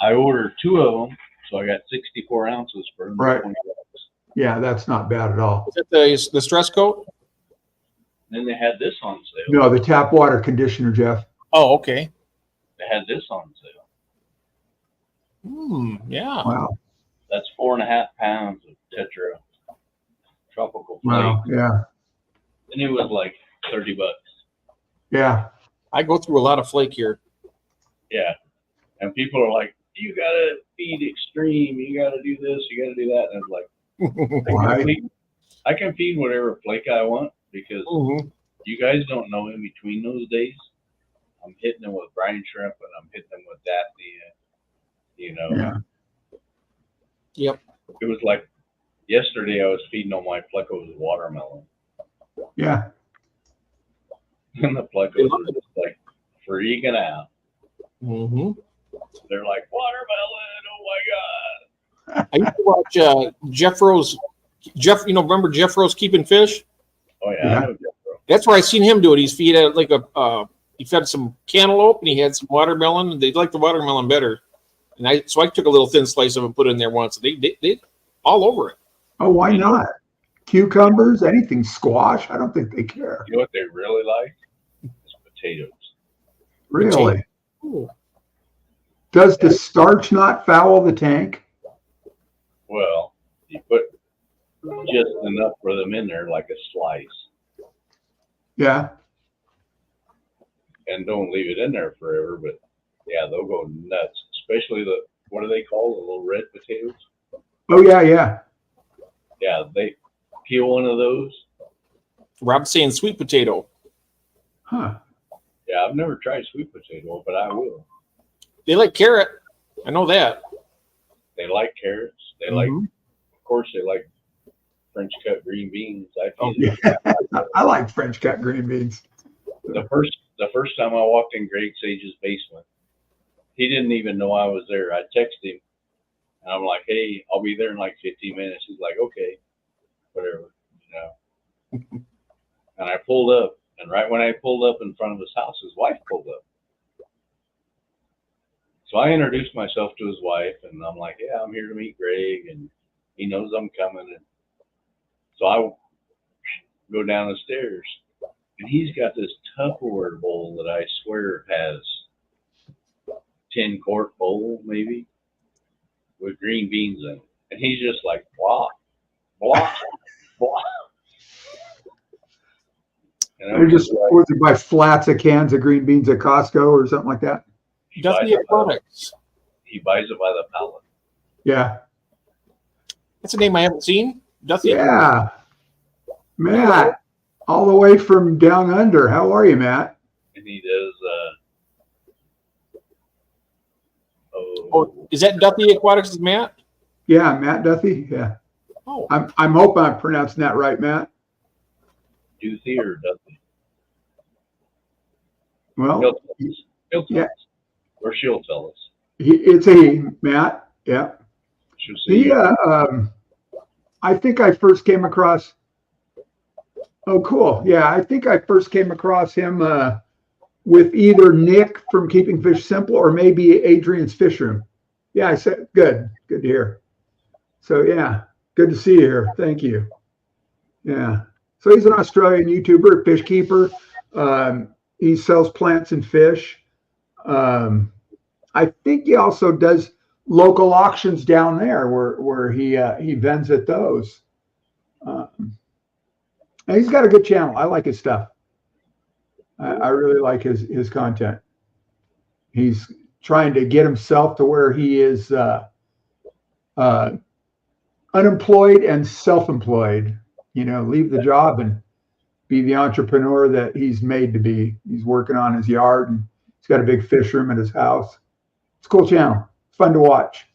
I ordered 2 of them, so I got 64 ounces for Right. $20. yeah, that's not bad at all. Is it the stress coat? Then they had this on sale. No, the tap water conditioner, Jeff. Oh, okay. They had this on sale. Yeah. Wow, That's 4.5 pounds of Tetra Tropical Flake. wow, yeah, And it was like $30. yeah. I go through a lot of flake here. Yeah. And people are like, you gotta feed extreme, you gotta do this, you gotta do that. And it's like, Why? I can feed whatever flake I want because Mhm. you guys don't know in between those days. I'm hitting them with brine shrimp and I'm hitting them with Daphne. You know, Yeah, Yep. it was like yesterday I was feeding all my plecos watermelon. yeah. And the plecos were just like freaking out. hmm They're like, watermelon, oh my God. I used to watch Jeff Rose. Remember Jeff Rose keeping fish? Oh, yeah. Yeah. I know Jeff, bro. That's where I seen him do it. He had like he fed some cantaloupe and he had some watermelon. And they liked the watermelon better. And I took a little thin slice of it and put it in there once. They all over it. Oh, why not? Cucumbers, anything, squash. I don't think they care. You know what they really like? Is potatoes. Really? Ooh. Does the starch not foul the tank? Well, you put just enough for them in there, like a slice, Yeah. and don't leave it in there forever. But yeah, they'll go nuts, especially what do they call the little red potatoes? Oh, yeah, yeah. Yeah, they peel one of those. Rob's saying sweet potato. Huh. Yeah, I've never tried sweet potato, but I will. They like carrot. I know that. They like carrots. They like, Mhm. of course, they like French cut green beans. I Oh, feed them. I like French cut green beans. The first time I walked in Greg Sage's basement, he didn't even know I was there. I texted him, and I'm like, "Hey, I'll be there in like 15 minutes." He's like, "Okay, whatever," you know. And I pulled up, and right when I pulled up in front of his house, his wife pulled up. So I introduced myself to his wife, and I'm like, "Yeah, I'm here to meet Greg, and he knows I'm coming." And so I go down the stairs, and he's got this Tupperware bowl that I swear has 10-quart bowl maybe with green beans in it, and he's just like blah, blah, blah. And They're just, was it by flats of cans of green beans at Costco or something like that? he buys Duffy it by, Aquatics. he buys it by the pallet. Yeah. That's a name I haven't seen. Duffy. Yeah. Matt, all the way from down under. How are you, Matt? And he does Oh, is that Duffy Aquatics? Is Matt? Yeah, Matt Duffy. Yeah. Oh, I'm hoping I'm pronouncing that right, Matt. Duthie or Duthie. Well, He'll tell us. He'll tell Yeah. us. Or she'll tell us. it's a Matt. Yeah. She'll see. He, I think I first came across. Oh, cool. Yeah, I think I first came across him with either Nick from Keeping Fish Simple or maybe Adrian's Fish Room. Yeah, I said good to hear. So yeah, good to see you here. Thank you. Yeah. So he's an Australian YouTuber, fish keeper. He sells plants and fish. I think he also does local auctions down there where he vends at those. And he's got a good channel. I like his stuff. I really like his content. He's trying to get himself to where he is unemployed and self-employed. You know, leave the job and be the entrepreneur that he's made to be. He's working on his yard and he's got a big fish room at his house. It's a cool channel. It's fun to watch.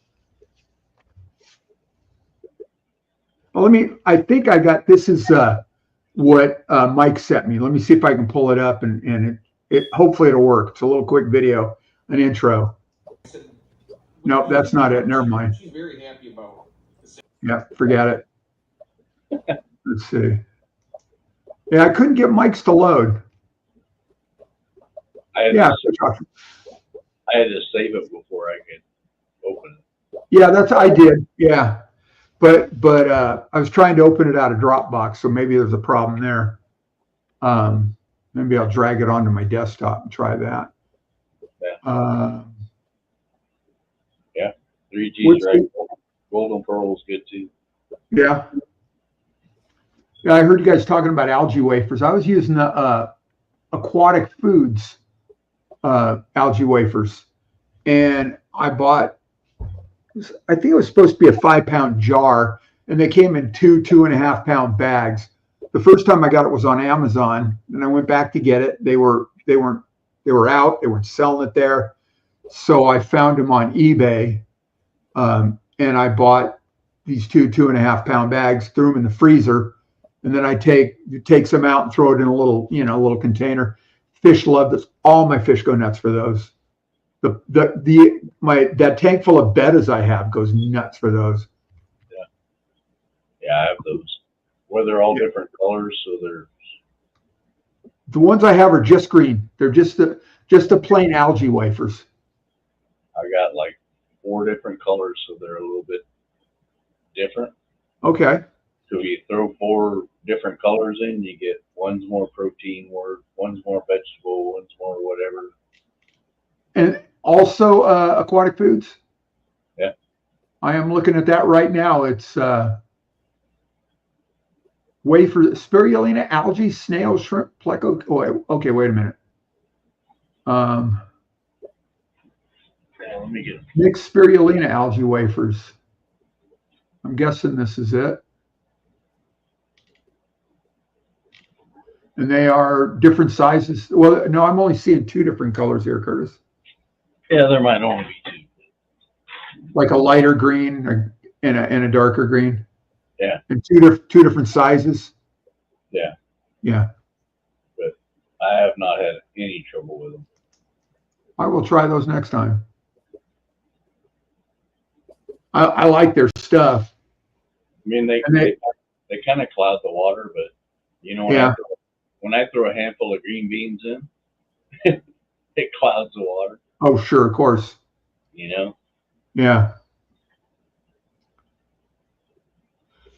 Well, I think I got, this is what Mike sent me. Let me see if I can pull it up and it hopefully it'll work. It's a little quick video, an intro. Nope, that's not it. Never mind. She's very happy about. Yeah, forget it. Let's see. Yeah, I couldn't get mics to load. I had, Yeah, to, I had to save it before I could open it. yeah, that's I did. Yeah, but I was trying to open it out of Dropbox, so maybe there's a problem there. Maybe I'll drag it onto my desktop and try that. Yeah. 3G's What's right. the- Golden Pearl's good too. Yeah. Yeah, I heard you guys talking about algae wafers. I was using the Aquatic Foods algae wafers, and I bought. I think it was supposed to be a 5-pound jar, and they came in 2.5-pound bags. The first time I got it was on Amazon, and I went back to get it. They weren't out. They weren't selling it there, so I found them on eBay, and I bought these 2.5-pound bags, threw them in the freezer, and then I take some out and throw it in a little container. Fish love this. All my fish go nuts for those. That tank full of bettas I have goes nuts for those. Yeah, I have those. Where they're all different colors, so they're. The ones I have are just green. They're just the plain algae wafers. I got like 4 different colors, so they're a little bit different. Okay. So if you throw 4 different colors in, you get one's more protein, one's more vegetable, one's more whatever. And also Aquatic Foods. Yeah. I am looking at that right now. It's wafer spirulina, algae, snail, shrimp, pleco. Oh, okay, wait a minute. Yeah, let me get. Mixed spirulina algae wafers. I'm guessing this is it. And they are different sizes. Well, no, I'm only seeing 2 different colors here, Curtis. Yeah, there might only be 2. Like a lighter green and a darker green. Yeah. And two different sizes. Yeah. Yeah. But I have not had any trouble with them. I will try those next time. I like their stuff. I mean, they kind of cloud the water, but when I throw a handful of green beans in, it clouds the water. Oh, sure, of course. Yeah.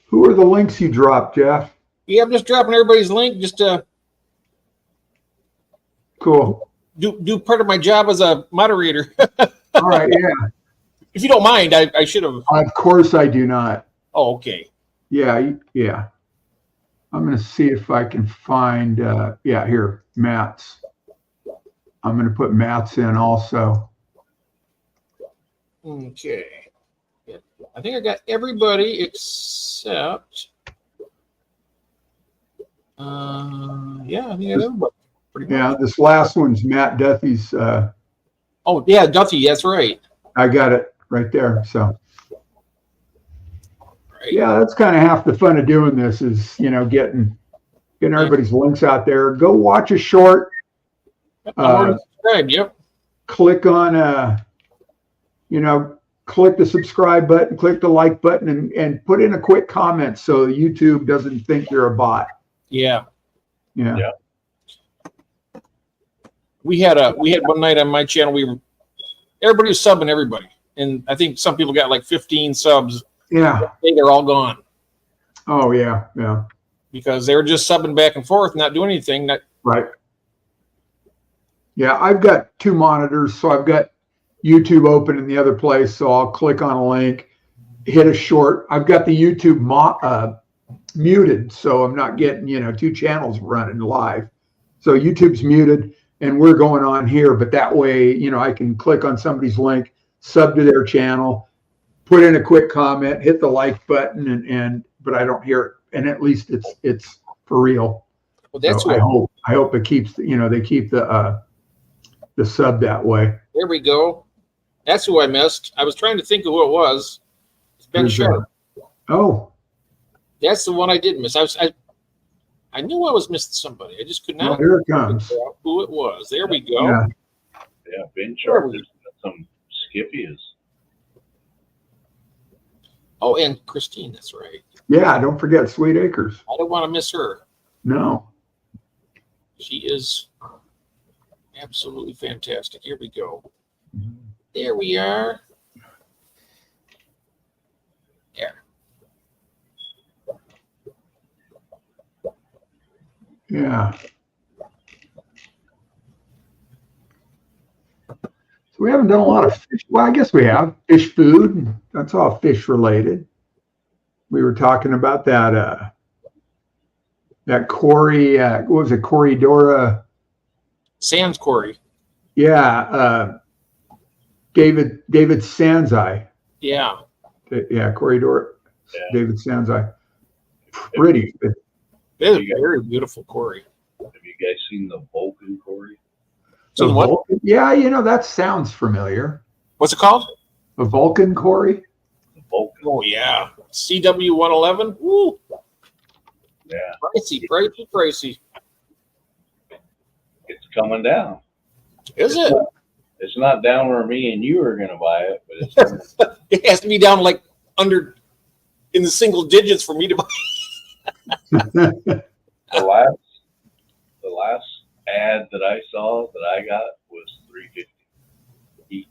Who are the links you dropped, Jeff? Yeah, I'm just dropping everybody's link just to Cool. do part of my job as a moderator. All right, yeah. If you don't mind, I should have. Of course I do not. Oh, okay. Yeah. I'm going to see if I can find, here, Matt's. I'm going to put Matt's in also. Okay. Yeah, I think I got everybody except. I think I got everybody. Pretty much. Yeah, this last one's Matt Duffy's. Oh, yeah, Duffy, that's right. I got it right there. So, Right. yeah, that's kind of half the fun of doing this is, getting everybody's links out there. Go watch a short. I'm already subscribed, yep. Click on, click the subscribe button, click the like button, and put in a quick comment so YouTube doesn't think you're a bot. Yeah. Yeah. We had one night on my channel, everybody was subbing everybody. And I think some people got like 15 subs. Yeah. They're all gone. Oh, yeah. Yeah. Because they were just subbing back and forth, not doing anything. Right. Yeah, I've got 2 monitors, so I've got YouTube open in the other place. So I'll click on a link, hit a short. I've got the YouTube muted, so I'm not getting 2 channels running live. So YouTube's muted, and we're going on here. But that way, I can click on somebody's link, sub to their channel, put in a quick comment, hit the like button, but I don't hear it, and at least it's for real. Well, that's so I hope it keeps they keep the sub that way. There we go. That's who I missed. I was trying to think of who it was. It's Ben Sharp. Oh, that's the one I did miss. I knew I was missing somebody. I just could not here it comes. figure out who it was. There we go. Yeah. Ben Sharp. There's some Skippies. Oh, and Christine. That's right. Yeah, don't forget Sweet Acres. I don't want to miss her. No. She is absolutely fantastic. Here we go. There we are. There. Yeah. So we haven't done a lot of fish. Well, I guess we have fish food. That's all fish related. We were talking about that Corey, what was it, Corridora? Sans Corey. Yeah, David Sanzai. Yeah. Yeah, Corridora. Yeah. David Sanzai. Pretty. It is very beautiful Corey. Have you guys seen the Vulcan Corey? Seen what? Yeah, that sounds familiar. What's it called? A Vulcan Corey. The Vulcan. Oh yeah. CW 111. Woo. Yeah, Pricey. it's coming down. Is it? It's not down where me and you are going to buy it, but it's coming. It has to be down like under in the single digits for me to buy. the last ad that I saw that I got was $350 each.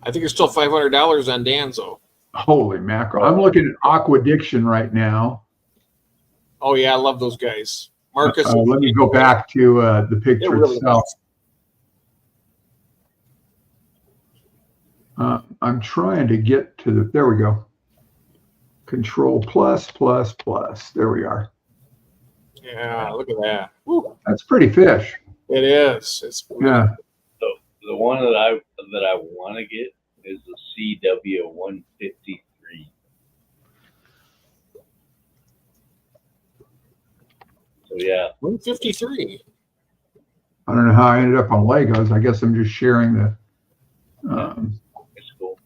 I think it's still $500 on Danzo. Holy mackerel. I'm looking at Aquadiction right now. Oh yeah, I love those guys. Marcus. Let me go back to the picture They're really itself. I'm trying to get to the, there we go. Control plus. There we are. Yeah, look at that. Woo. That's pretty fish. It is. It's Yeah. So the one that I want to get is the CW 153. So yeah, 153. I don't know how I ended up on Legos. I guess I'm just sharing the, it's cool.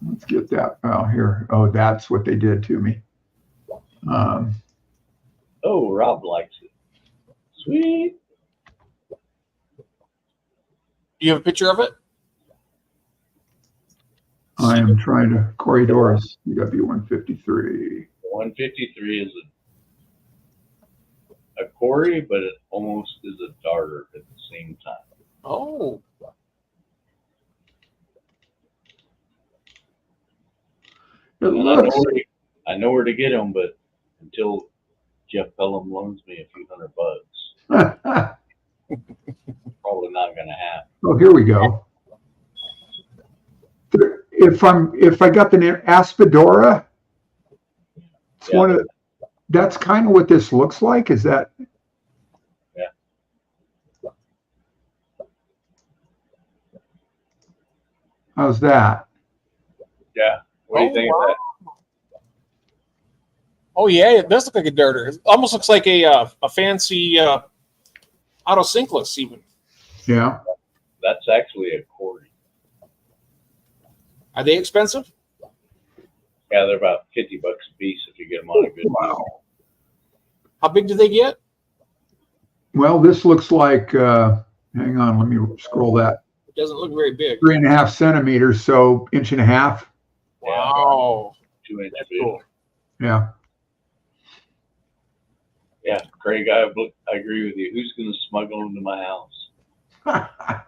let's get that. Oh, here. Oh, that's what they did to me. Oh, Rob likes it. Sweet. You have a picture of it? I am trying to, Corridorus, UW153. 153 is a Corey, but it almost is a darter at the same time. Oh. It And looks, I know where to get them, but until Jeff Pelham loans me a few $100, probably not going to happen. oh, here we go. If I got the name Aspidora, it's Yeah. one of, that's kind of what this looks like. Is that? Yeah. How's that? Yeah. What do you think of that? Oh yeah, it does look like a darter. It almost looks like a fancy autocinkless even. Yeah. That's actually a Corey. Are they expensive? Yeah, they're about $50 a piece if you get them on a good deal. Wow. How big do they get? Well, this looks like, hang on, let me scroll that. It doesn't look very big. 3.5 centimeters, so 1.5 inches. Wow. 2-inch That's big. cool. Yeah. Yeah, Craig, I agree with you. Who's going to smuggle them to my house? I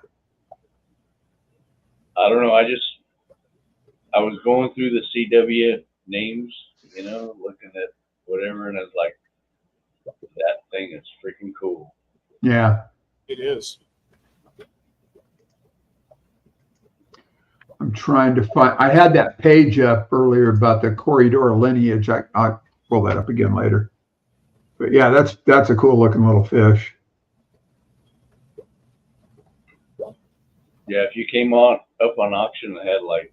don't know. I was going through the CW names, looking at whatever, and I was like, that thing is freaking cool. Yeah. It is. I'm trying to find, I had that page up earlier about the Corridor lineage. I'll pull that up again later. But yeah, that's a cool looking little fish. Yeah, if you came up on auction and had like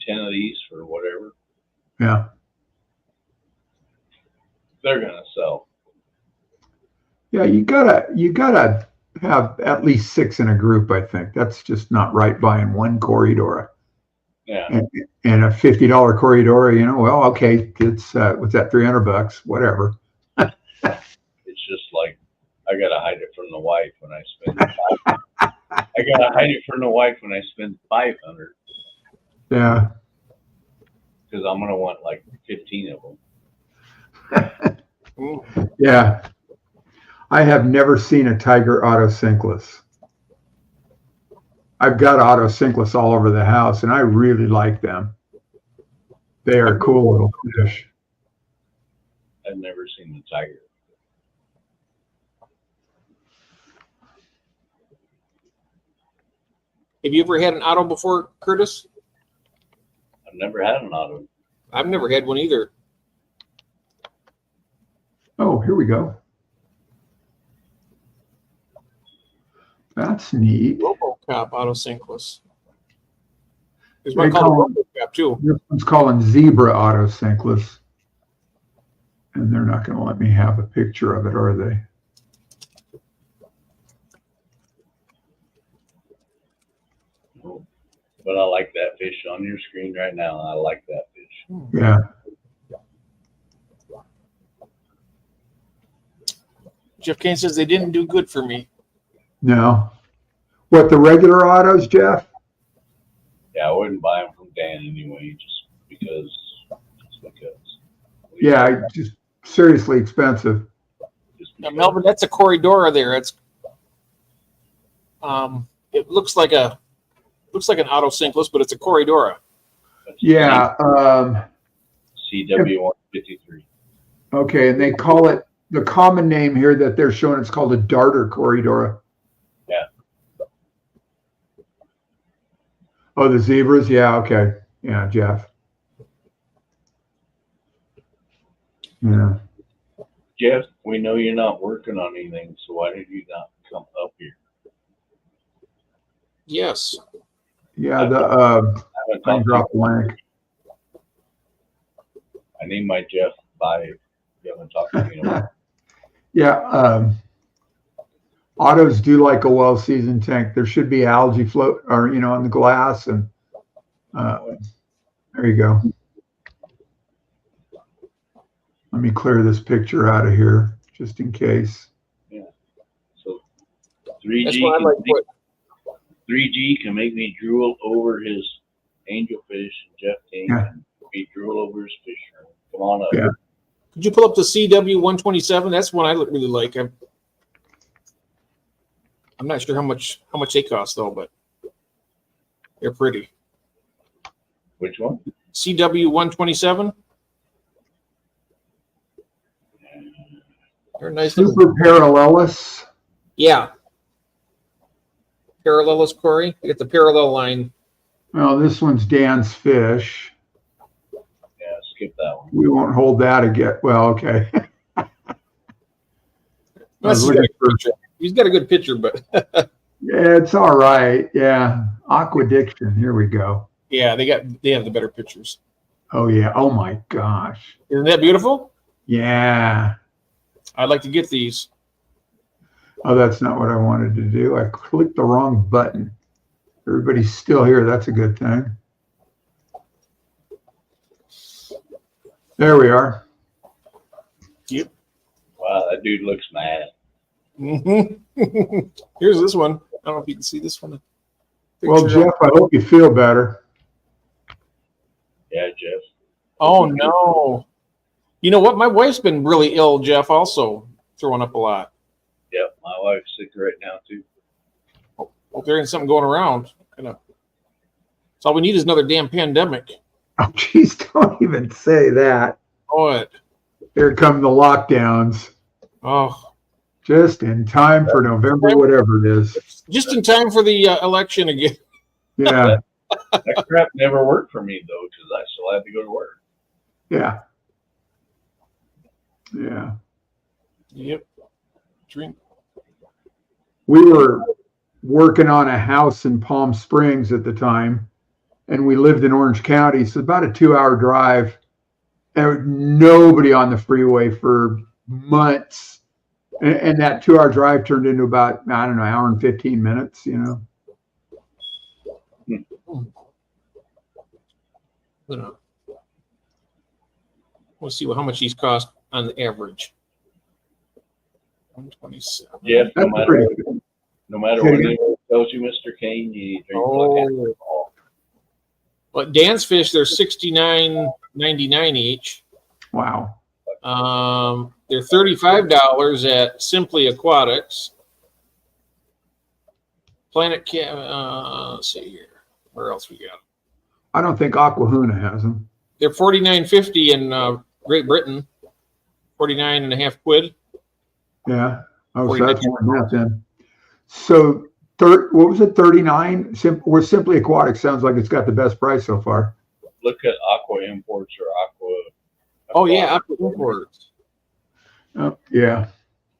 10 of these for whatever, Yeah. they're gonna sell. Yeah, you gotta have at least 6 in a group, I think. That's just not right buying one Corridor. Yeah, And a $50 Corridor, well, okay, it's what's that, $300, whatever. it's just like I gotta hide it from the wife when I spend. I gotta hide it from the wife when I spend 500 Yeah. because I'm gonna want like 15 of them. Yeah. I have never seen a Tiger autosinkless. I've got autosinkless all over the house, and I really like them. They are cool little fish. I've never seen the tiger. Have you ever had an auto before, Curtis? I've never had an auto. I've never had one either. Oh, here we go. That's neat. RoboCop autosinkless. There's They one call called RoboCop too. This one's calling Zebra autosinkless. And they're not going to let me have a picture of it, are they? But I like that fish on your screen right now. I like that fish. Yeah. Jeff Kane says they didn't do good for me. No. What, the regular autos, Jeff? Yeah, I wouldn't buy them from Dan anyway, just because. Yeah, just seriously expensive. Just Now, because. Melvin, that's a Corridora there. It's it looks like an autosinkless, but it's a Corridora. That's Yeah. CW 153. Okay, and they call it, the common name here that they're showing, it's called a darter Corridora. Yeah. Oh, the zebras? Yeah, okay. Yeah, Jeff. Yeah. Jeff, we know you're not working on anything, so why did you not come up here? Yes. Yeah, I haven't I talked to dropped you. blank. I need my Jeff by. You haven't talked to me in a while. Yeah, autos do like a well-seasoned tank. There should be algae float or, on the glass, and there you go. Let me clear this picture out of here just in case. So That's 3G what I like. can 3G can make me drool over his angelfish, and Jeff King Yeah. can make me drool over his fish. Come on up. Yeah. Could you pull up the CW 127? That's one I really like. I'm not sure how much they cost though, but they're pretty. Which one? CW 127. They're nice. Little, Super Parallelis. yeah. Parallelis Corey. You get the parallel line. Well, this one's Dan's fish. Yeah, skip that one. We won't hold that again. Well, okay. I was He's got looking a good picture. He's got a good picture, but Yeah, it's all right. Yeah. Aquadiction. Here we go. yeah, they have the better pictures. Oh, yeah. Oh, my gosh. Isn't that beautiful? Yeah. I'd like to get these. Oh, that's not what I wanted to do. I clicked the wrong button. Everybody's still here. That's a good thing. There we are. Wow, that dude looks mad. Mm-hmm. Here's this one. I don't know if you can see this one. Well, Picture. Jeff, I hope you feel better. Yeah, Jeff. Oh no. You know what? My wife's been really ill, Jeff, also throwing up a lot. Yep, my wife's sick right now too. Hope there ain't something going around. So all we need is another damn pandemic. Oh, geez, don't even say that. What? Here come the lockdowns. Oh, Just in time for November, whatever it is. just in time for the election again. Yeah, That crap never worked for me though, because I still had to go to work. yeah. Yeah. Yep. Drink. We were working on a house in Palm Springs at the time, and we lived in Orange County, so about a 2-hour drive. And nobody on the freeway for months. And that 2-hour drive turned into about, I don't know, an hour and 15 minutes, We'll see how much these cost on the average. 127. Jeff, That's pretty good. no matter Say what again? anyone tells you, Mr. Kane, you drink Oh. alcohol. But Dan's fish, they're $69.99 each. Wow. They're $35 at Simply Aquatics. Planet Cam. Let's see here. Where else we got? I don't think Aquahuna has them. They're $49.50 in Great Britain. 49.5 quid. Yeah. Oh, so 49. that's more than that then. So, what was it? 39. Where Simply Aquatics sounds like it's got the best price so far. Look at Aqua Imports or Aqua. Oh yeah, Aqua Imports. Oh, yeah.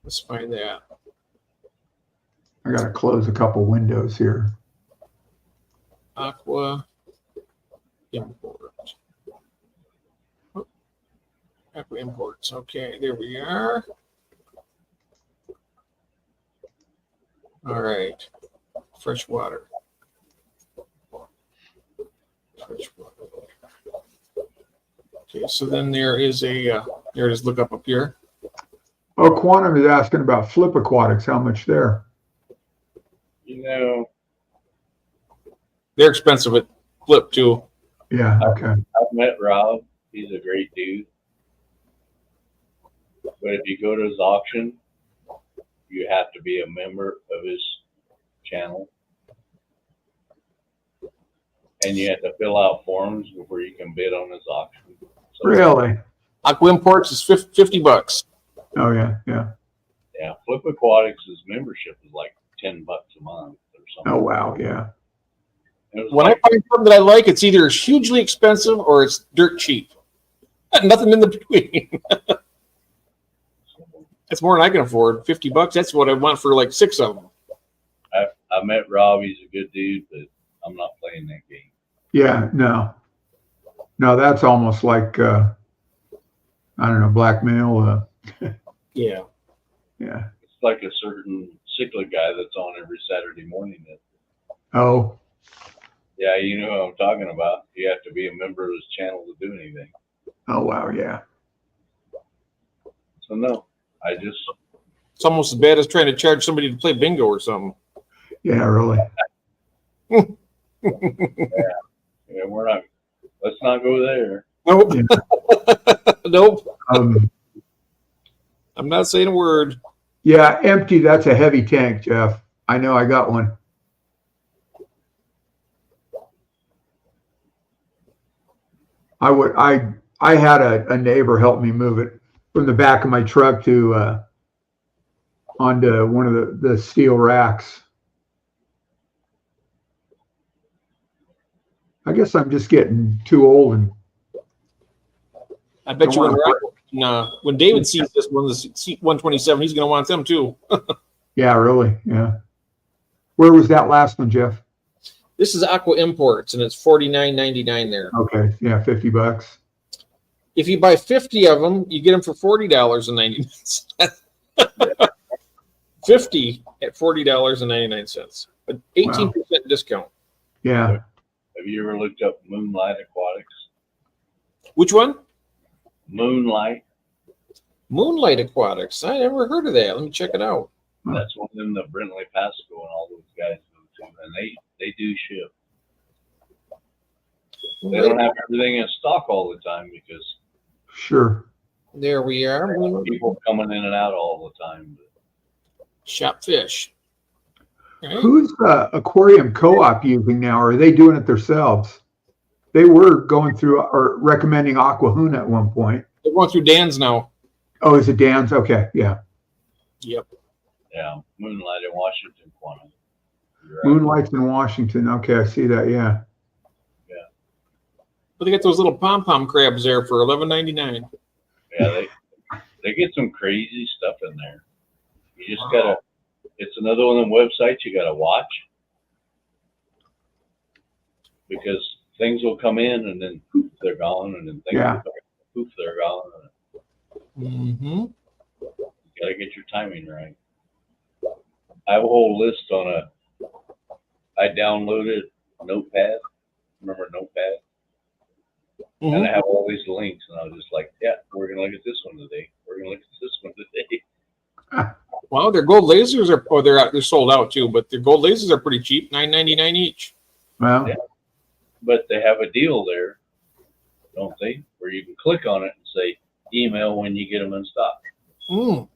Let's find that. I got to close a couple windows here. Aqua Imports. Oh, Aqua Imports. Okay, there we are. All right. Fresh water. Fresh water. Okay, so then there is a, there it is, look up here. Oh, Quantum is asking about Flip Aquatics. How much there? You know, They're expensive at Flip too. Yeah. Okay. I've met Rob. He's a great dude. But if you go to his auction, you have to be a member of his channel. And you have to fill out forms before you can bid on his auction. So, Really? Aqua Imports is $50. Oh, yeah. Yeah. yeah, Flip Aquatics' membership is like $10 a month or something. Oh, wow. Yeah. And it was When like, I find something that I like, it's either hugely expensive or it's dirt cheap. Nothing in the between. That's more than I can afford. $50. That's what I want for like 6 of them. I met Rob. He's a good dude, but I'm not playing that game. Yeah. No. No, that's almost like, I don't know, blackmail. Yeah. Yeah. It's like a certain cyclic guy that's on every Saturday morning. Oh, Yeah, you know what I'm talking about. You have to be a member of his channel to do anything. oh, wow. Yeah. So no, I just It's almost as bad as trying to charge somebody to play bingo or something. Yeah, really. yeah, we're not. Let's not go there. Nope. Nope. I'm not saying a word. Yeah, empty. That's a heavy tank, Jeff. I know I got one. I had a neighbor help me move it from the back of my truck to onto one of the steel racks. I guess I'm just getting too old and I bet you when David sees this one, the C-127, he's going to want them too. yeah, really. Yeah. Where was that last one, Jeff? This is Aqua Imports, and it's $49.99 there. Okay. Yeah, $50. If you buy 50 of them, you get them for $40.99. 50 at $40.99. An 18% discount. Yeah. Have you ever looked up Moonlight Aquatics? Which one? Moonlight. Moonlight Aquatics. I never heard of that. Let me check it out. That's one of them that Brentley Pasco and all those guys go to, and they do ship. They don't have everything in stock all the time because Sure. There we are. people coming in and out all the time. Shop fish. All right. Who's Aquarium Co-op using now? Or are they doing it themselves? They were going through or recommending Aquahuna at one point. They're going through Dan's now. Oh, is it Dan's? Okay, yeah. Yep. Yeah, Moonlight in Washington, Quantum. You're right. Moonlight's in Washington. Okay, I see that. Yeah. But they got those little pom-pom crabs there for $11.99. Yeah, they get some crazy stuff in there. You just gotta. It's another one of them websites you gotta watch because things will come in and then poof, they're gone, and then things will come in, poof, they're gone. Mm-hmm. You gotta get your timing right. I have a whole list on I downloaded Notepad. Remember Notepad? And I have all these links, and I was just like, yeah, we're going to look at this one today. We're going to look at this one today. Well, their gold lasers are they're sold out too, but their gold lasers are pretty cheap, $9.99 each. Well, Yeah. But they have a deal there, don't they? Where you can click on it and say, email when you get them in stock. Mm.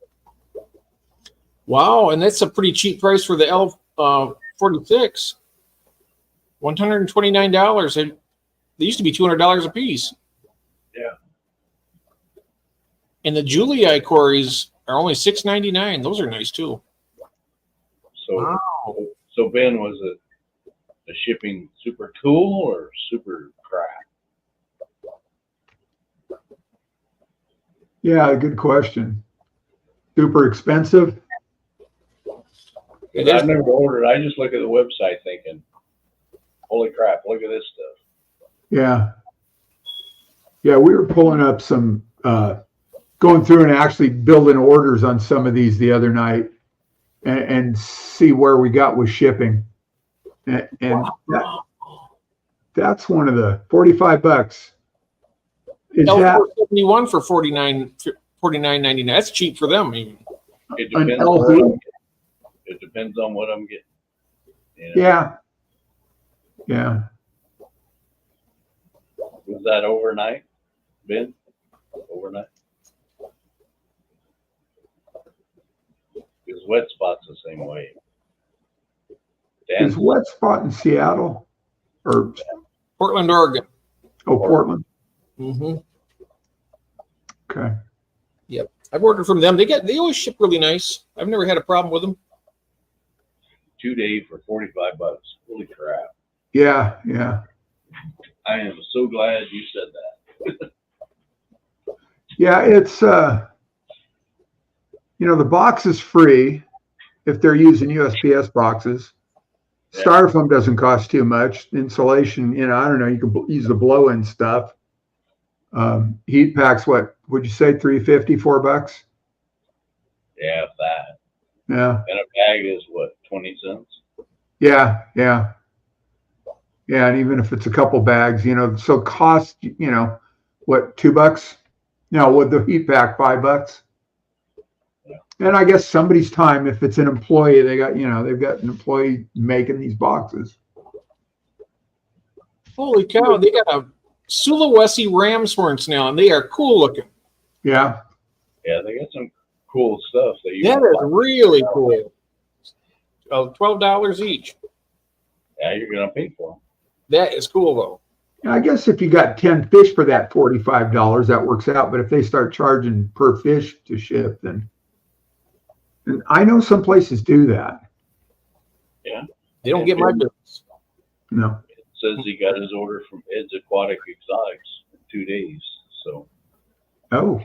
Wow, and that's a pretty cheap price for the L46. $129. They used to be $200 a piece. Yeah. And the Julii Corys are only $6.99. Those are nice too. So, Wow. so Ben, was it the shipping super cool or super crap? Yeah, good question. Super expensive? It is. I've never ordered. I just look at the website thinking, holy crap, look at this stuff. Yeah. Yeah, we were pulling up some, going through and actually building orders on some of these the other night and see where we got with shipping. And that's one of the $45. Is that L471 for $49.99. That's cheap for them. Even. It an depends on what I'm L? getting. It depends on what I'm getting. You know? Yeah. Yeah. Was that overnight, Ben? Overnight? Because Wet Spot's the same way. Is Wet Spot in Seattle or Portland, Oregon. Portland? Mm-hmm. Okay. Yep. I've ordered from them. They always ship really nice. I've never had a problem with them. 2 day for $45. Holy crap. Yeah. Yeah. I am so glad you said that. Yeah. It's, the box is free if they're using USPS boxes. Yeah. Styrofoam doesn't cost too much. Insulation, I don't know, you can use the blow-in stuff. Heat packs, what would you say, $3.50, $4? Yeah, that. Yeah. And a bag is what, 20 cents? Yeah. Yeah. Yeah. And even if it's a couple bags, so cost, what, $2? No, with the heat pack, $5. Yeah. And I guess somebody's time, if it's an employee, they've got an employee making these boxes. Holy cow! They got a Sulawesi ram's horns now, and they are cool looking. Yeah. Yeah, they got some cool stuff that you That can is buy. really cool. $12 each. Yeah, you're gonna pay for them. That is cool though. I guess if you got 10 fish for that $45, that works out. But if they start charging per fish to ship, then and I know some places do that. They don't get my business. No. It says he got his order from Ed's Aquatic Exotics in 2 days. So Oh,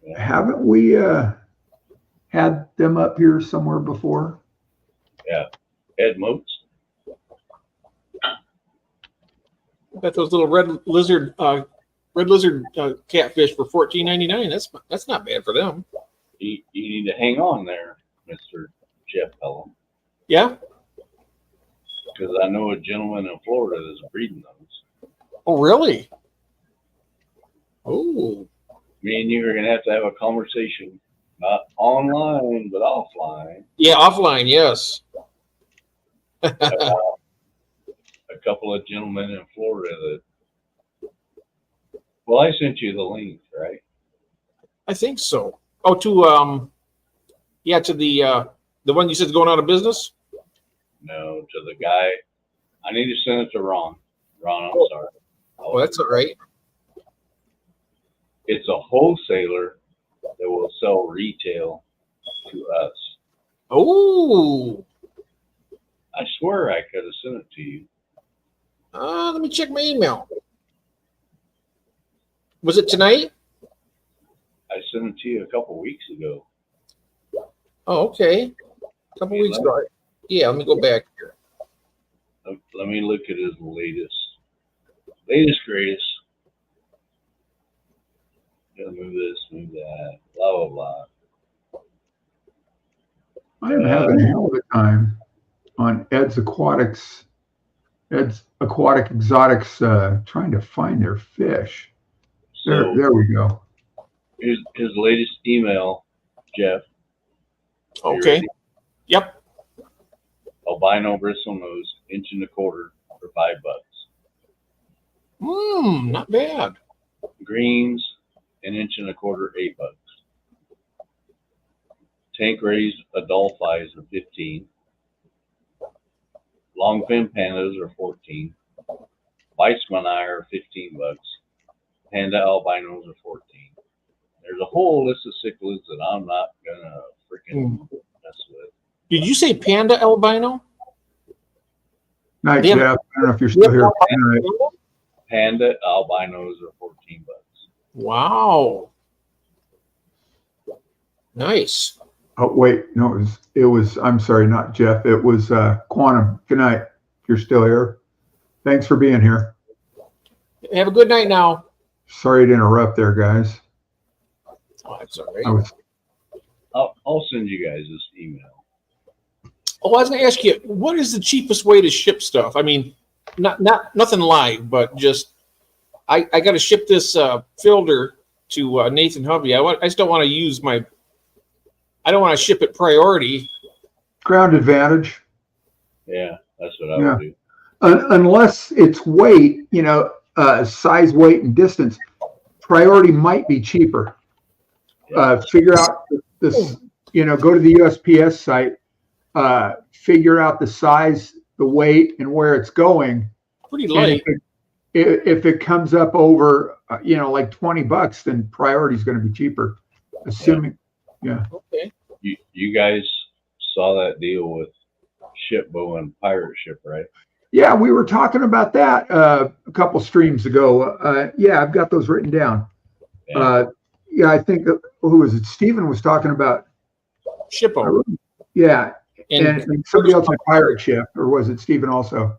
yeah. haven't we had them up here somewhere before? Ed Moats. Got those little red lizard catfish for $14.99. That's not bad for them. You need to hang on there, Mr. Jeff Pelham, Yeah. because I know a gentleman in Florida that's breeding those. Oh, really? Oh, Me and you are gonna have a conversation, not online but offline, yeah. Offline, yes. about a couple of gentlemen in Florida that. Well, I sent you the link, right? I think so. Oh, to the one you said is going out of business. No, to the guy. I need to send it to Ron. Ron, I'm sorry. Oh, that's all right. It's a wholesaler that will sell retail to us. Oh, I swear I could have sent it to you. let me check my email. Was it tonight? I sent it to you a couple weeks ago. Oh, okay. A couple weeks ago. Yeah, let me go back here. Let me look at his latest, greatest. Gotta move this, move that, blah, blah, blah. I am having a hell of a time on Ed's Aquatic Exotics, trying to find their fish. So There we go. his latest email, Jeff. You Okay. ready? Yep. Albino bristlenose, 1.25 for $5. Not bad. Greens, an inch and a quarter, $8. Tank raised adult flies are 15. Long fin pandas are 14. Weissman eye are $15. Panda albinos are 14. There's a whole list of cichlids that I'm not gonna freaking mess with. Did you say panda albino? Night, They have- Jeff. I don't know if you're still here. Panda albinos are $14. Wow. Nice. Oh, wait. No, it was, I'm sorry, not Jeff. It was Quantum. Good night. If you're still here. Thanks for being here. Have a good night now. Sorry to interrupt there, guys. Oh, that's all right. I was, I'll send you guys this email. Oh, I was going to ask you, what is the cheapest way to ship stuff? I mean, not nothing live, but just I got to ship this filter to Nathan Hovey. I just don't want to use my. I don't want to ship it priority. ground advantage. Yeah, that's what I Yeah. would do. Unless it's weight, size, weight, and distance, priority might be cheaper. Figure out this, go to the USPS site, figure out the size, the weight, and where it's going. Pretty And light. if it comes up over, like $20, then priority is going to be cheaper. Assuming, Okay. You guys saw that deal with Shipbo and Pirate Ship, right? yeah, we were talking about that a couple streams ago. Yeah, I've got those written down. Yeah. I think who was it? Steven was talking about. Shippo. Yeah, And and somebody else on Pirate Ship, or was it Steven also?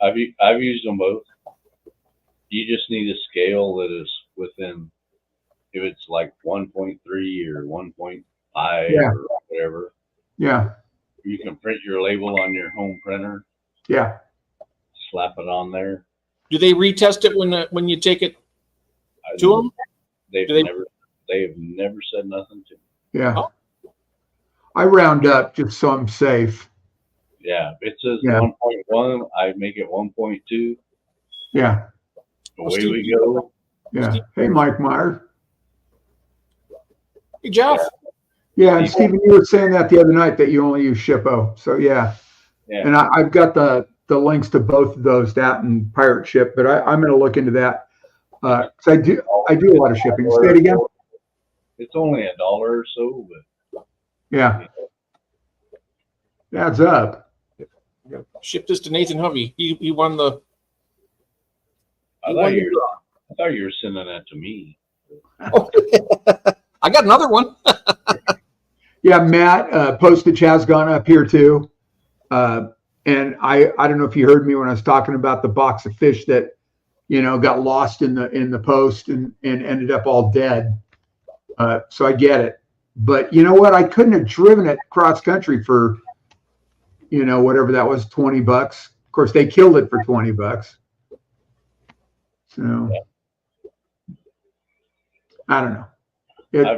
I've used them both. You just need a scale that is within, if it's like 1.3 or 1.5 Yeah. or whatever, Yeah, you can print your label on your home printer, yeah. slap it on there. do they retest it when you take it to them? They've Do they- never said nothing to me. Yeah. Oh. I round up just so I'm safe. Yeah, if it says Yeah. 1.1, I make it 1.2. Yeah. Away we go. Yeah. Hey, Mike Meyer. Hey, Jeff. Yeah, and Stephen, you were saying that the other night that you only use Shippo. So yeah. Yeah. And I've got the links to both of those, that and Pirate Ship, but I'm going to look into that. 'Cause I do a lot of shipping. Say it again. It's only $1 or so, but Yeah. Adds up. Ship this to Nathan Hovey. He won the. I thought you were sending that to me. Oh, I got another one. Yeah, Matt, postage has gone up here too. And I don't know if you heard me when I was talking about the box of fish that, got lost in the post and ended up all dead. So I get it. But you know what? I couldn't have driven it cross country for, whatever that was, $20. Of course, they killed it for $20. So I don't know.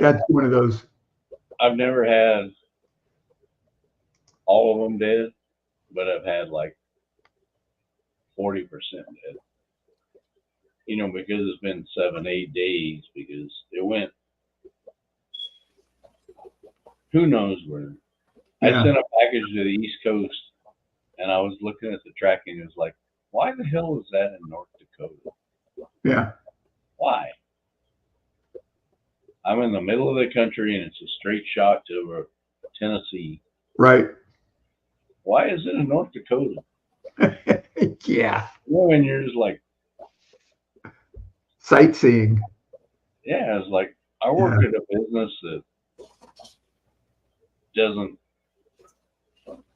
That's one of those. I've never had all of them dead, but I've had like 40% dead. Because it's been 7-8 days, because it went who knows where. Yeah. I sent a package to the East Coast, and I was looking at the tracking. It was like, why the hell is that in North Dakota? Yeah. Why? I'm in the middle of the country, and it's a straight shot to Tennessee. Right. Why is it in North Dakota? Yeah. And you're just like, Sightseeing. yeah, it's like, I work at a business that doesn't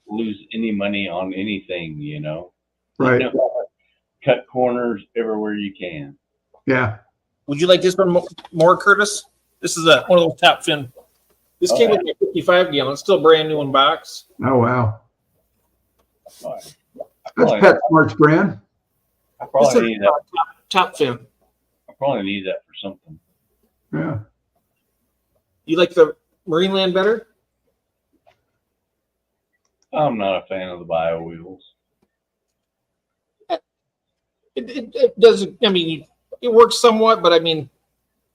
lose any money on anything, Right. Cut corners everywhere you can. Yeah. Would you like this one more, Curtis? This is one of those top fin. This came with a 55 gallon. It's still a brand new in box. Oh, wow. All right. That's PetSmart's brand. I This probably is need that. top fin. I probably need that for something. Yeah. You like the Marineland better? I'm not a fan of the bio wheels. It doesn't. I mean, it works somewhat, but I mean,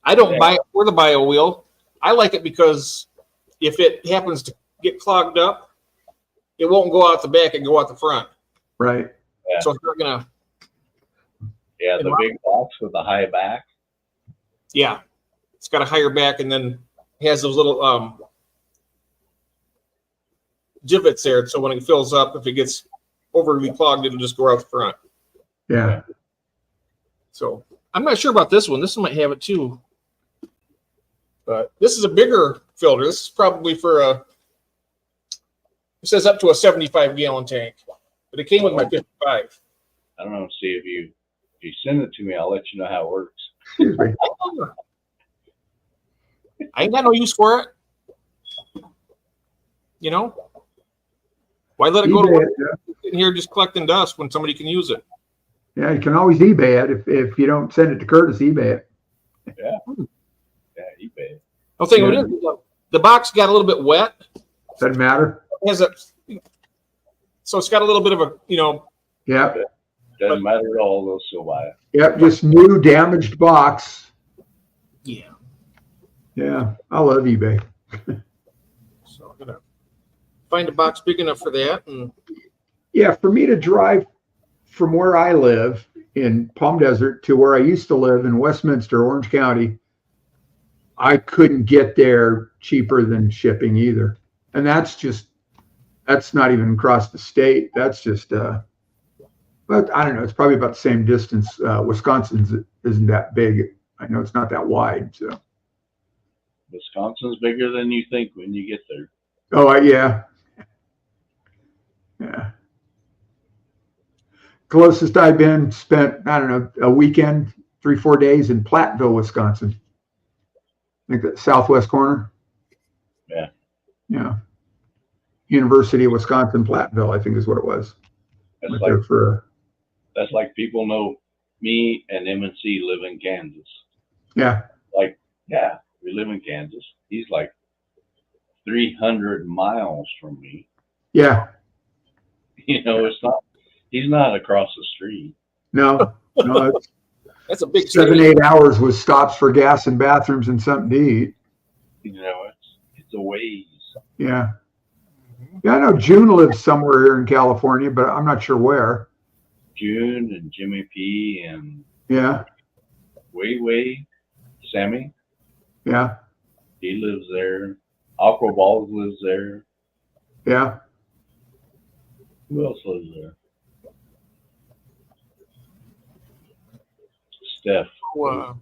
I don't buy it for the bio wheel. I like it because if it happens to get clogged up, it won't go out the back and go out the front. Right. Yeah. So it's not gonna. Yeah, the big box with the high back. Yeah, it's got a higher back and then has those little divots there. So when it fills up, if it gets overly clogged, it'll just go out the front. Yeah. So I'm not sure about this one. This one might have it too. But this is a bigger filter. This is probably for it says up to a 75-gallon tank. But it came with my 55. I don't know. See if you send it to me, I'll let you know how it works. Excuse me. I ain't got no use for it. You know? Why let it go to eBay work it, in here just collecting dust when somebody can use it? yeah, you can always eBay it if you don't send it to Curtis. eBay it. Yeah, eBay. The thing Yeah. is, the box got a little bit wet. Doesn't matter. It has so it's got a little bit of a, Yep. Doesn't matter at all. They'll still buy it. Yep. Just new damaged box. yeah. Yeah. I love eBay. So I'm gonna find a box big enough for that. And Yeah. For me to drive from where I live in Palm Desert to where I used to live in Westminster, Orange County, I couldn't get there cheaper than shipping either. And that's not even across the state. That's just, but I don't know. It's probably about the same distance. Wisconsin's isn't that big. I know it's not that wide. So, Wisconsin's bigger than you think when you get there. yeah. Yeah. Closest I've been, spent, I don't know, a weekend, 3-4 days in Platteville, Wisconsin. I think that southwest corner. Yeah. Yeah. University of Wisconsin, Platteville, I think is what it was. That's Went like there for that's like people know me and M&C live in Kansas. yeah. Like, yeah, we live in Kansas. He's like 300 miles from me. Yeah. He's not across the street. No, it's that's a big 7-8 hours with stops for gas and bathrooms and something to eat. It's a ways. Yeah. Yeah, I know June lives somewhere here in California, but I'm not sure where. June and Jimmy P and Yeah. Way Sammy, Yeah. he lives there. Aqua Balls lives there. Yeah. Who else lives there? Steph. What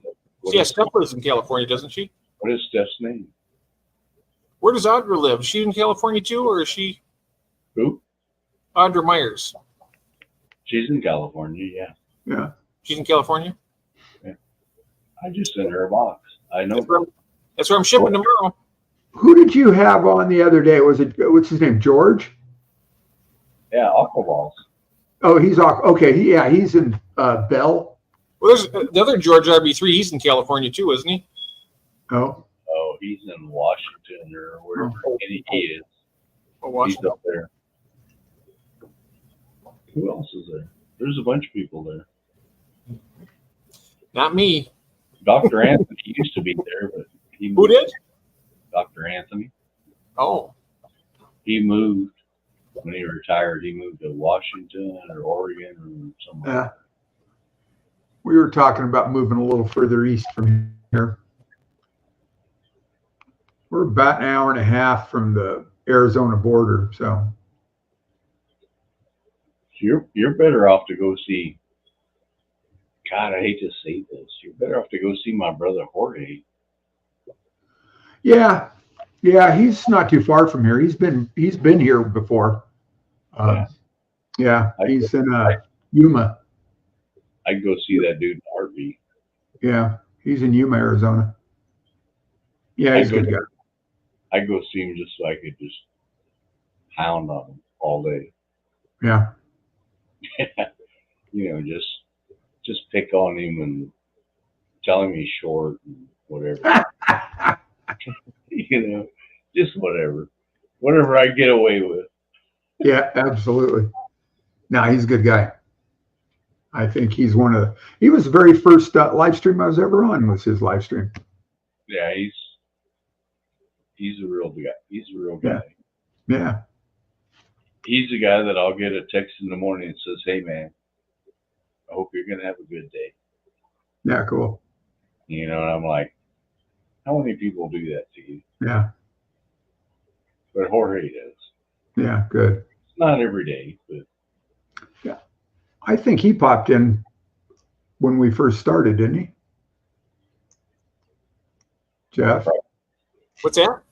yeah, is- Steph lives in California, doesn't she? What is Steph's name? Where does Audra live? Is she in California too, or is she Who? Audra Myers? She's in California, yeah. Yeah. She's in California? I just sent her a box. I know. That's where I'm shipping tomorrow. Who did you have on the other day? Was it, what's his name? George? Yeah, Aqua Balls. Oh, he's okay. He's in Bell. Well, there's the other George RB3. He's in California too, isn't he? Oh, Oh, he's in Washington or wherever he is. Oh, He's Washington. up there. Who else is there? There's a bunch of people there. Not me. Dr. Anthony used to be there, but he Who moved. did? Dr. Anthony. Oh, He moved when he retired. He moved to Washington or Oregon or somewhere. yeah. We were talking about moving a little further east from here. We're about an hour and a half from the Arizona border, so You're better off to go see. God, I hate to say this. You're better off to go see my brother Jorge. yeah, he's not too far from here. He's been here before. Yeah, he's in Yuma. I'd go see that dude in a heartbeat. Yeah, he's in Yuma, Arizona. Yeah, he's a good guy. I'd go see him just so I could just hound on him all day. Yeah, Just pick on him and tell him he's short and whatever. Just whatever. Whatever I get away with. yeah, absolutely. No, he's a good guy. I think he's he was the very first live stream I was ever on was his live stream. Yeah, he's a real guy. He's a real guy. Yeah. He's the guy that I'll get a text in the morning that says, "Hey man, I hope you're gonna have a good day." Yeah. Cool. You know, and I'm like, how many people do that to you? Yeah. But Jorge does. Yeah. Good. It's not every day, but I think he popped in when we first started, didn't he? Jeff? What's that?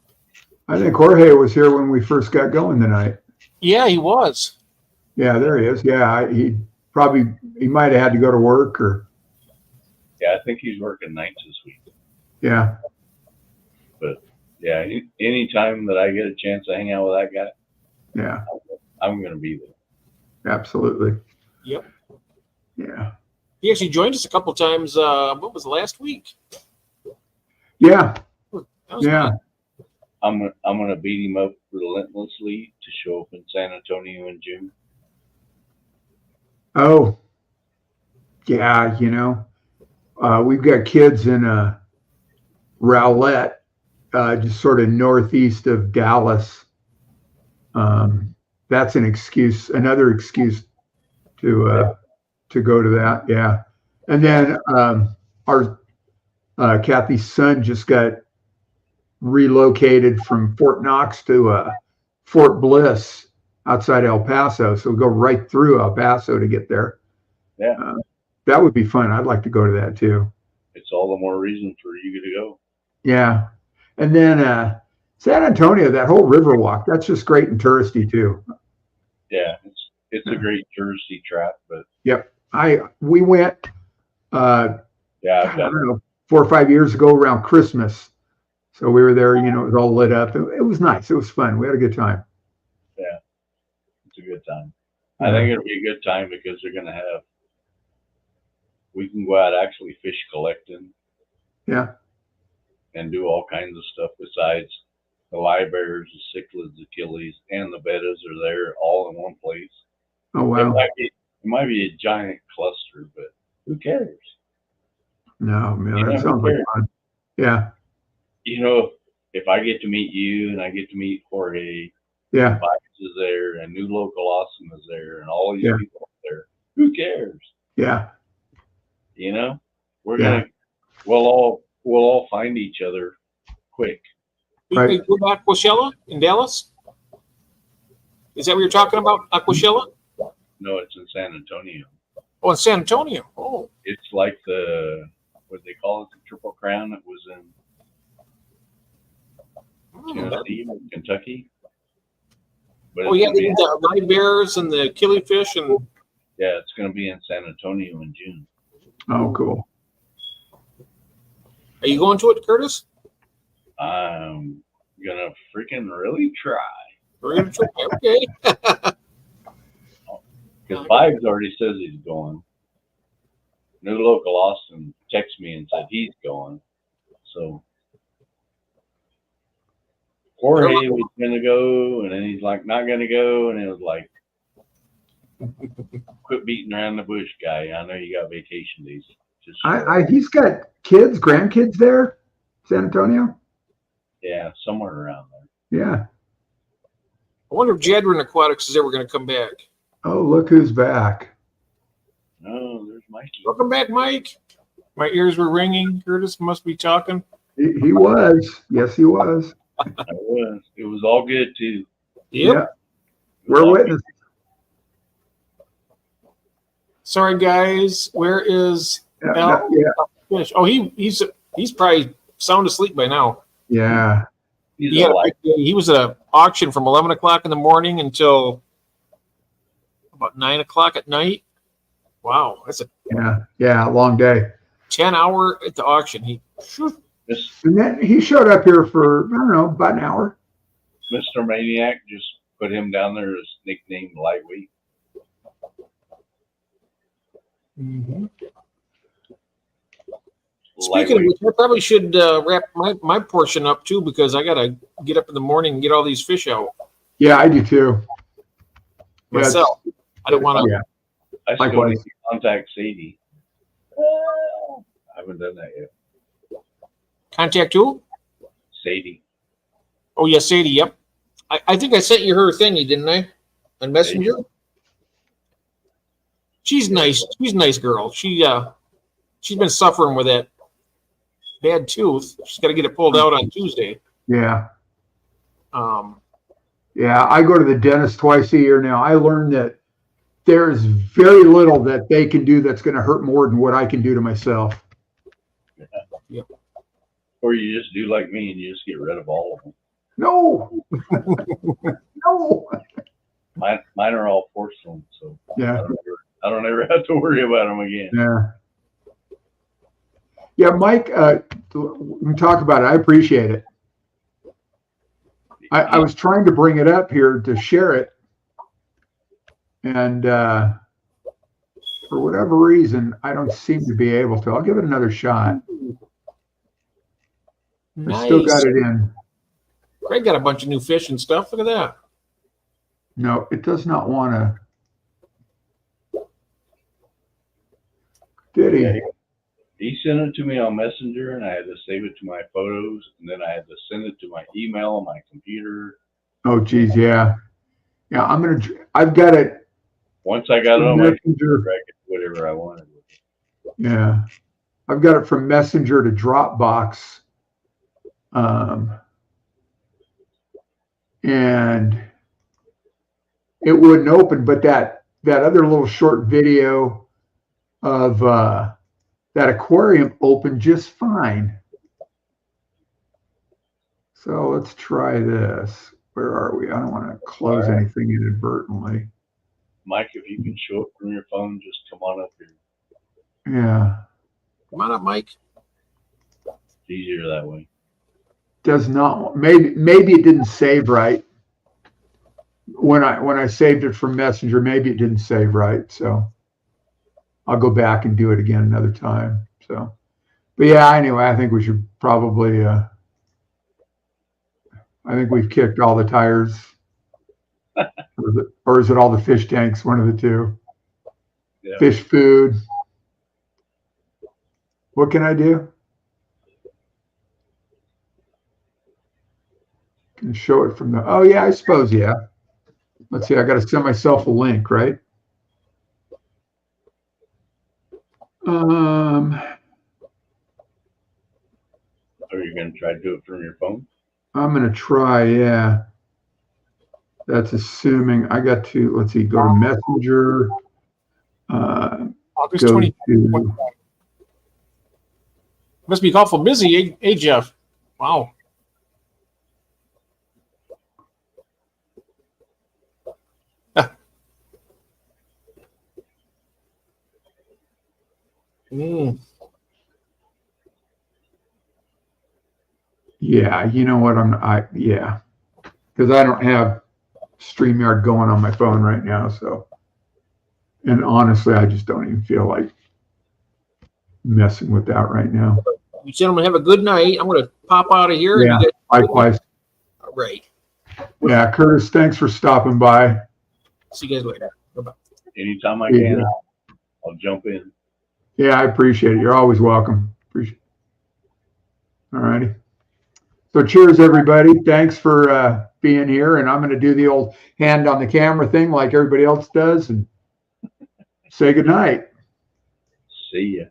I think Jorge was here when we first got going tonight. Yeah, he was. Yeah, there he is. Yeah, he might have had to go to work or, yeah, I think he's working nights this week. yeah. Yeah, any time that I get a chance to hang out with that guy, Yeah, I'm gonna be there. absolutely. Yep. Yeah. He actually joined us a couple times. What was it, last week? Yeah. That was Yeah. nice. I'm gonna beat him up relentlessly to show up in San Antonio in June. Oh, yeah. We've got kids in Rowlett, just sort of northeast of Dallas. That's another excuse to go to that. Yeah. And then our Kathy's son just got relocated from Fort Knox to Fort Bliss outside El Paso. So we'll go right through El Paso to get there. Yeah, That would be fun. I'd like to go to that too. it's all the more reason for you to go. Yeah. And then San Antonio, that whole Riverwalk, that's just great and touristy too. Yeah, it's a great touristy trap, but Yep. We went yeah, I I've got don't know, 4 or 5 years ago around Christmas. So we were there, it was all lit up. It was nice. It was fun. We had a good time. it's a good time. I think it'll be a good time because we can go out actually fish collecting. Yeah. And do all kinds of stuff besides the live bears, the cichlids, the killies, and the bettas are there all in one place. Oh, wow. It might be a giant cluster, but who cares? No, man, You that know, sounds like fun. Yeah. You know, if I get to meet you and I get to meet Jorge, Yeah. Bikes is there, and New Local Awesome is there, and all these Yeah. people are there, who cares? Yeah. You know, Yeah. we'll all find each other quick. Right. You go to Aquashella in Dallas? Is that what you're talking about, Aquashella? No, it's in San Antonio. Oh, in San Antonio. Oh, It's like what they call it, the Triple Crown that was in Tennessee, Kentucky. But oh yeah, they did the live bears and the killifish and yeah, it's going to be in San Antonio in June. Oh, cool. Are you going to it, Curtis? I'm gonna freaking really try We're gonna try. Okay. because Vibes already says he's going. New Local Austin texted me and said he's going. So Jorge was gonna go, and then he's like not gonna go, and it was like, quit beating around the bush, guy. I know you got vacation days. Just He's got grandkids there, San Antonio. yeah, somewhere around there. Yeah. I wonder if Jadron Aquatics is ever going to come back. Oh, look who's back. Oh, there's Mikey. Welcome back, Mike. My ears were ringing. Curtis must be talking. He was. Yes, he was. It was all good too. Yep. Yeah. We're witnesses. Sorry, guys. Where is Yeah. Fish? Oh, he's probably sound asleep by now. Yeah. He's He, had a alive. big day. He was at an auction from 11 o'clock in the morning until about 9 o'clock at night. Wow, that's a Yeah. Long day. 10-hour at the auction. This And then he showed up here for, I don't know, about an hour. Mr. Maniac just put him down there as nickname Lightweight. Speaking of which, I probably should wrap my portion up too because I got to get up in the morning and get all these fish out Yeah, I do too. Yeah, myself. I don't want to. Yeah. I still Likewise. need to contact Sadie. I haven't done that yet. Contact who? Sadie. Oh, yeah, Sadie. Yep. I think I sent you her thingy, didn't I? On Messenger. She's nice. She's a nice girl. She's been suffering with that bad tooth. She's got to get it pulled out on Tuesday. Yeah. Yeah, I go to the dentist twice a year now. I learned that there's very little that they can do that's going to hurt more than what I can do to myself. Yep. Or you just do like me and you just get rid of all of them. No. No. Mine are all porcelain, so Yeah. I don't ever have to worry about them again. Yeah. Yeah, Mike, we can talk about it. I appreciate it. I was trying to bring it up here to share it. And for whatever reason, I don't seem to be able to. I'll give it another shot. I still got it in. Craig got a bunch of new fish and stuff. Look at that. No, it does not want to. Did he? Yeah, he sent it to me on Messenger, and I had to save it to my photos, and then I had to send it to my email on my computer. Oh, geez, yeah. Yeah, I've got it. Once I got it on my Messenger. computer, I could do whatever I wanted with it. Yeah. I've got it from Messenger to Dropbox. And it wouldn't open, but that other little short video of that aquarium opened just fine. So let's try this. Where are we? I don't want to close anything inadvertently. Mike, if you can show it from your phone, just come on up here. Yeah. Come on up, Mike. It's easier that way. Does not. Maybe it didn't save right. When I saved it from Messenger, maybe it didn't save right. So I'll go back and do it again another time. So, but yeah, anyway, I think we should probably. I think we've kicked all the tires, or is it all the fish tanks? One of the two. Yeah. Fish food. What can I do? Can show it from the. Oh yeah, I suppose yeah. Let's see. I got to send myself a link, right? Are you going to try to do it from your phone? I'm gonna try. Yeah. That's assuming I got to. Let's see. Go to Messenger. August Go 20. to. Must be awful busy, eh, Jeff? Wow. Yeah, you know what? Yeah, because I don't have StreamYard going on my phone right now. So, and honestly, I just don't even feel like messing with that right now. You gentlemen have a good night. I'm going to pop out of here. Yeah, likewise. All right. Yeah, Curtis, thanks for stopping by. See you guys later. Bye-bye. Anytime I can, I'll jump in. Yeah, I appreciate it. You're always welcome. Appreciate it. All righty. So cheers, everybody. Thanks for being here. And I'm going to do the old hand on the camera thing like everybody else does and say goodnight. See ya.